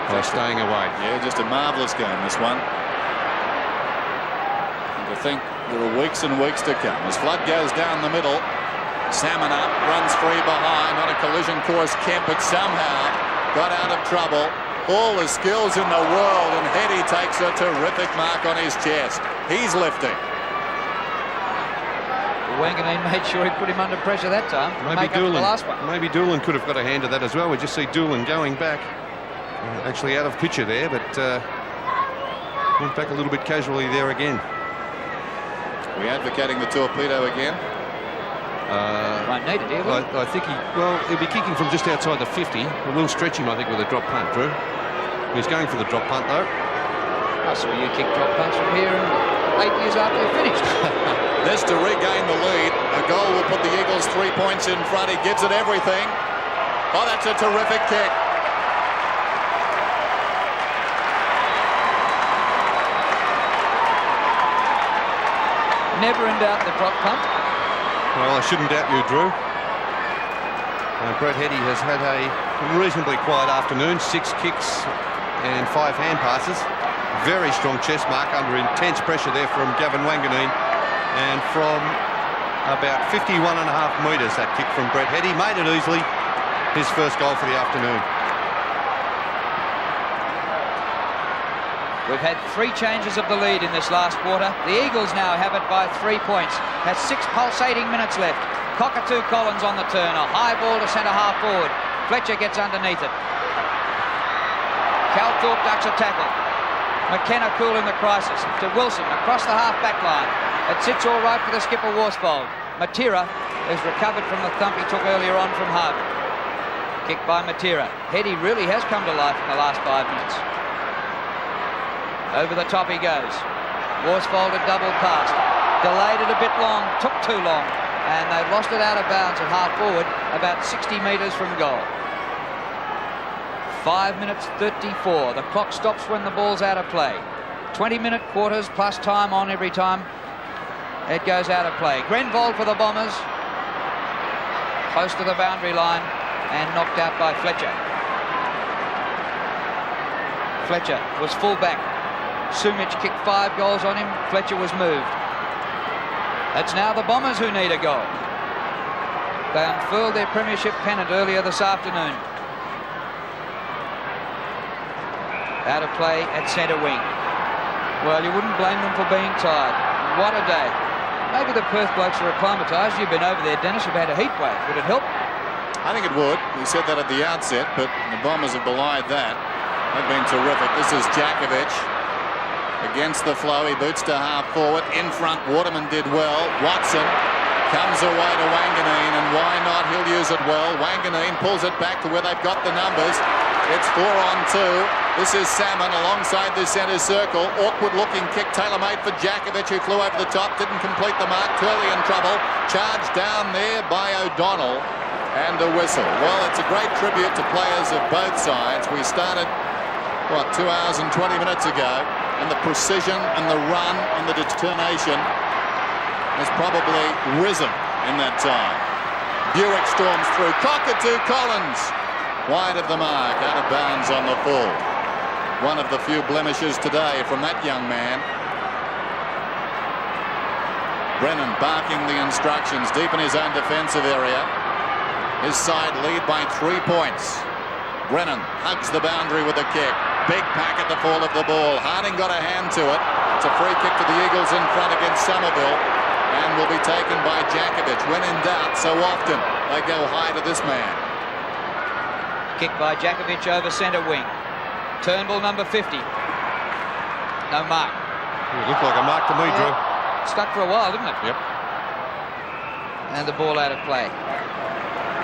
By staying away. Yeah, just a marvellous game, this one. And to think there are weeks and weeks to come. As Flood goes down the middle, Salmon up, runs free behind on a collision course. Kemp, but somehow got out of trouble. All the skills in the world, and Heady takes a terrific mark on his chest. He's lifting. Wanganeen made sure he put him under pressure that time. Maybe Doolan, the last one. Maybe Doolan could have got a hand of that as well. We just see Doolan going back, actually out of picture there, but went back a little bit casually there again. We advocating the torpedo again? Won't need it, do we? I think he'll be kicking from just outside the 50. It will stretch him, I think, with a drop punt, Drew. He's going for the drop punt, though. I saw you kick drop punts from here 8 years after you finished. This to regain the lead. A goal will put the Eagles 3 points in front. He gives it everything. Oh, that's a terrific kick. Never in doubt the drop punt. Well, I shouldn't doubt you, Drew. Brett Heady has had a reasonably quiet afternoon. 6 kicks and 5 hand passes. Very strong chest mark under intense pressure there from Gavin Wanganeen. And from about 51.5 metres, that kick from Brett Heady made it easily. His first goal for the afternoon. We've had 3 changes of the lead in this last quarter. The Eagles now have it by 3 points. Has 6 pulsating minutes left. Cockatoo Collins on the turn. A high ball to centre half forward. Fletcher gets underneath it. Calthorpe ducks a tackle. McKenna cool in the crisis. To Wilson across the half back line. It sits all right for the skipper Worsfold. Matera has recovered from the thump he took earlier on from Harvey. Kick by Matera. Heady really has come to life in the last 5 minutes. Over the top he goes. Worsfold a double pass. Delayed it a bit long, took too long, and they lost it out of bounds at half forward, about 60 metres from goal. 5 minutes 34. The clock stops when the ball's out of play. 20-minute quarters plus time on every time it goes out of play. Grenvold for the Bombers. Close to the boundary line and knocked out by Fletcher. Fletcher was full back. Sumic kicked 5 goals on him. Fletcher was moved. It's now the Bombers who need a goal. They unfurled their premiership pennant earlier this afternoon. Out of play at centre wing. Well, you wouldn't blame them for being tired. What a day. Maybe the Perth blokes are acclimatised. You've been over there, Dennis. You've had a heat wave. Would it help? I think it would. We said that at the outset, but the Bombers have belied that. They've been terrific. This is Djakovic. Against the flow, he boots to half forward. In front, Waterman did well. Watson comes away to Wanganeen, and why not? He'll use it well. Wanganeen pulls it back to where they've got the numbers. It's 4 on 2. This is Salmon alongside the centre circle. Awkward looking kick, tailor-made for Djakovic, who flew over the top, didn't complete the mark. Turley in trouble. Charged down there by O'Donnell, and a whistle. Well, it's a great tribute to players of both sides. We started, 2 hours and 20 minutes ago, and the precision and the run and the determination has probably risen in that time. Buick storms through. Cockatoo Collins wide of the mark, out of bounds on the full. One of the few blemishes today from that young man. Brennan barking the instructions deep in his own defensive area. His side lead by 3 points. Brennan hugs the boundary with a kick. Big pack at the fall of the ball. Harding got a hand to it. It's a free kick to the Eagles in front against Somerville, and will be taken by Jakovic. When in doubt, so often they go high to this man. Kick by Jakovic over centre wing. Turnbull, number 50. No mark. It looked like a mark to me, Drew. Stuck for a while, didn't it? Yep. And the ball out of play.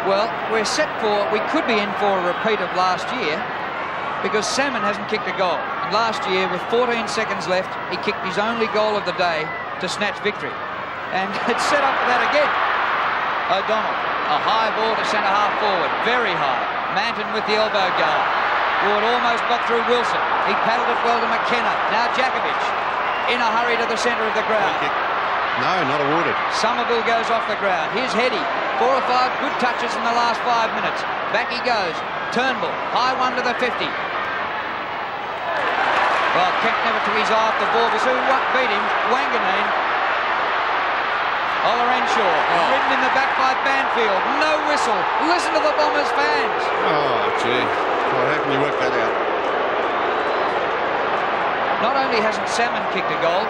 Well, we're set for, we could be in for a repeat of last year, because Salmon hasn't kicked a goal. And last year, with 14 seconds left, he kicked his only goal of the day to snatch victory. And it's set up for that again. O'Donnell, a high ball to centre half forward, very high. Manton with the elbow goal. Ward almost got through Wilson. He paddled it well to McKenna. Now Jakovic in a hurry to the centre of the ground. No, not awarded. Somerville goes off the ground. Here's Heady. 4 or 5 good touches in the last 5 minutes. Back he goes. Turnbull, high one to the 50. Well, Kemp never took his eye off the ball. Who beat him? Wanganeen. Olorenshaw, ridden in the back by Banfield. No whistle. Listen to the Bombers fans. Oh, gee. Well, how can you work that out? Not only hasn't Salmon kicked a goal.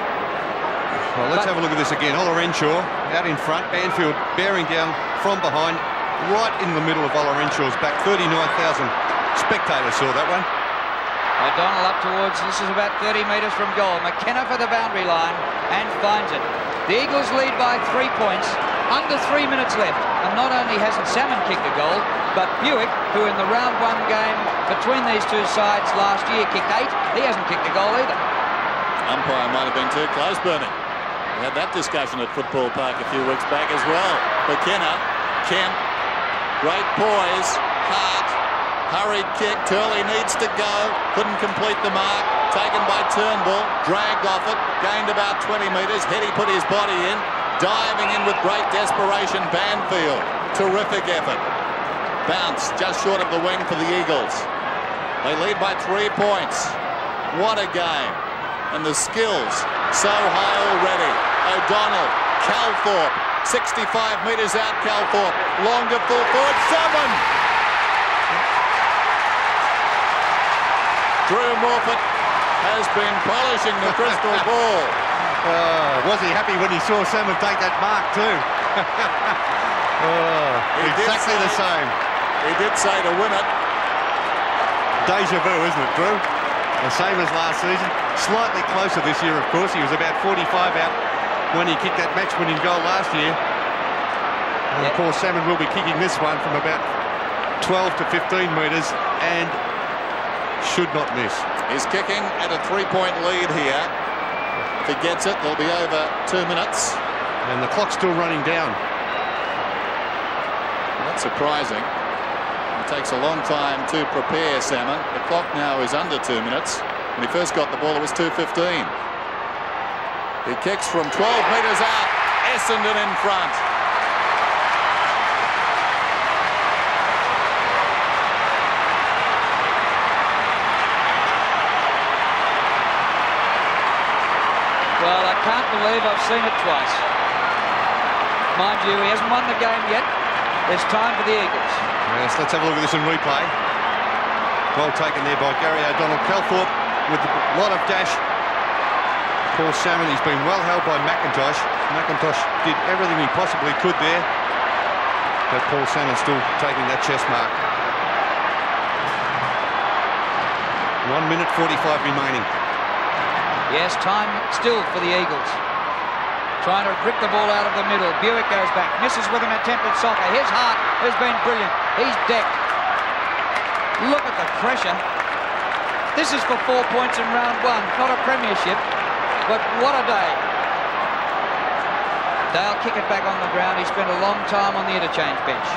Well, let's have a look at this again. Olorenshaw out in front. Banfield bearing down from behind, right in the middle of Olorенshaw's back. 39,000 spectators saw that one. O'Donnell up towards, this is about 30 metres from goal. McKenna for the boundary line and finds it. The Eagles lead by 3 points, under 3 minutes left. And not only hasn't Salmon kicked a goal, but Buick, who in the round 1 game between these two sides last year kicked 8, he hasn't kicked a goal either. Umpire might have been too close, Bernie. We had that discussion at Football Park a few weeks back as well. McKenna, Kemp, great poise, Hart, hurried kick. Turley needs to go, couldn't complete the mark. Taken by Turnbull, dragged off it, gained about 20 metres. Heady put his body in, diving in with great desperation. Banfield, terrific effort. Bounce just short of the wing for the Eagles. They lead by 3 points. What a game. And the skills so high already. O'Donnell, Calthorpe, 65 metres out Calthorpe. Longer full forward, Salmon! Drew Morfitt has been polishing the crystal ball. Was he happy when he saw Salmon take that mark too? Exactly the same. He did say to win it. Deja vu, isn't it, Drew? The same as last season. Slightly closer this year, of course. He was about 45 out when he kicked that match-winning goal last year. And of course, Salmon will be kicking this one from about 12 to 15 metres and should not miss. He's kicking at a 3-point lead here. If he gets it, they'll be over 2 minutes. And the clock's still running down. That's surprising. It takes a long time to prepare Salmon. The clock now is under 2 minutes. When he first got the ball, it was 2:15. He kicks from 12 metres out. Essendon in front. Well, I can't believe I've seen it twice. Mind you, he hasn't won the game yet. There's time for the Eagles. Yes, let's have a look at this in replay. Well taken there by Gary O'Donnell. Calthorpe with a lot of dash. Paul Salmon, he's been well held by McIntosh. McIntosh did everything he possibly could there. But Paul Salmon still taking that chest mark. 1 minute 45 remaining. Yes, time still for the Eagles. Trying to rip the ball out of the middle. Buick goes back, misses with an attempted soccer. His Hart has been brilliant. He's decked. Look at the pressure. This is for 4 points in round 1, not a premiership, but what a day. They'll kick it back on the ground. He spent a long time on the interchange bench.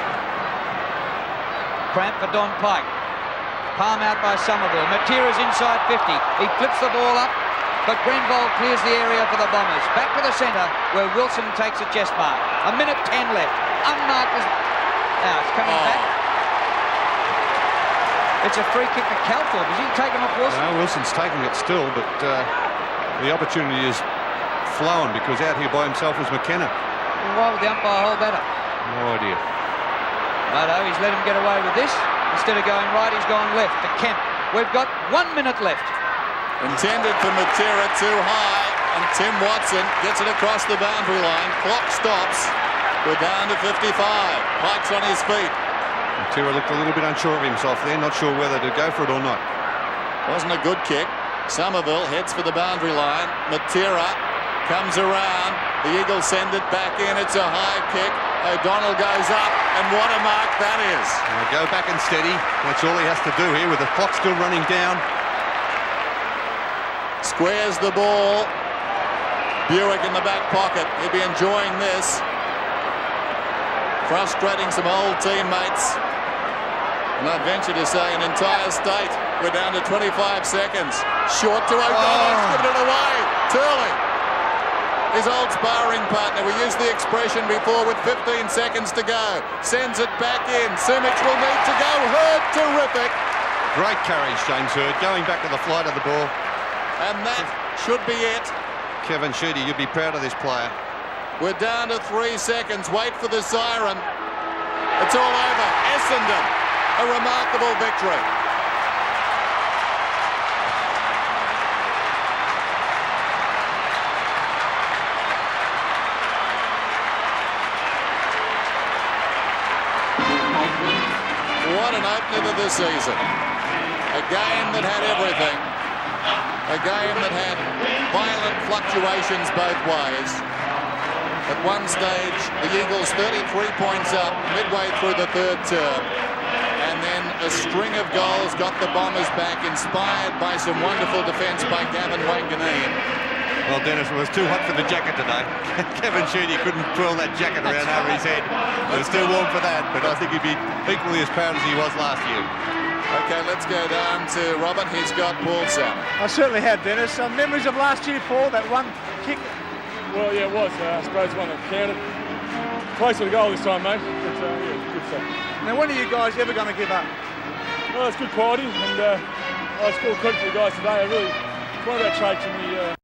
Cramp for Don Pike. Palm out by Somerville. Matera's inside 50. He flips the ball up. but Greenvold clears the area for the Bombers. Back to the centre, where Wilson takes a chest mark. 1:10 left. Unmarked is... Now it's coming back. It's a free kick to Calthorpe. Is he taken off Wilson? No, Wilson's taking it still, but the opportunity is flown because out here by himself was McKenna. Well, why would the umpire hold that up? No idea. Righto, he's let him get away with this. Instead of going right, he's gone left to Kemp. We've got 1 minute left. Intended for Matera, too high, and Tim Watson gets it across the boundary line. Clock stops. We're down to 55. Pike's on his feet. Matera looked a little bit unsure of himself there, not sure whether to go for it or not. Wasn't a good kick. Somerville heads for the boundary line. Matera comes around. The Eagles send it back in. It's a high kick. O'Donnell goes up, and what a mark that is. Go back and steady. That's all he has to do here with the clock still running down. Squares the ball. Buick in the back pocket. He'll be enjoying this. Frustrating some old teammates. And I'd venture to say an entire state. We're down to 25 seconds. Short to O'Donnell. He's given it away. Turley, his old sparring partner. We used the expression before with 15 seconds to go. Sends it back in. Simic will need to go. Hurd, terrific. Great courage, James Hurd, going back to the flight of the ball. And that should be it. Kevin Sheedy, you'd be proud of this player. We're down to 3 seconds. Wait for the siren. It's all over. Essendon, a remarkable victory. What an opener to the season. A game that had everything. A game that had violent fluctuations both ways. At one stage, the Eagles 33 points up midway through the third term. And then a string of goals got the Bombers back, inspired by some wonderful defence by Gavin Wanganeen. Well, Dennis, it was too hot for the jacket today. Kevin Sheedy couldn't twirl that jacket around over his head. It was too warm for that, but I think he'd be equally as proud as he was last year. OK, let's go down to Robin. He's got Paul Salmon. I certainly have, Dennis. Memories of last year, Paul, that one kick. Well, yeah, it was. I suppose one that counted. Close to the goal this time, mate. But, yeah, good stuff. Now, when are you guys ever going to give up? Well, it's good quality, and I score credit to the guys today. It's one of our traits in the...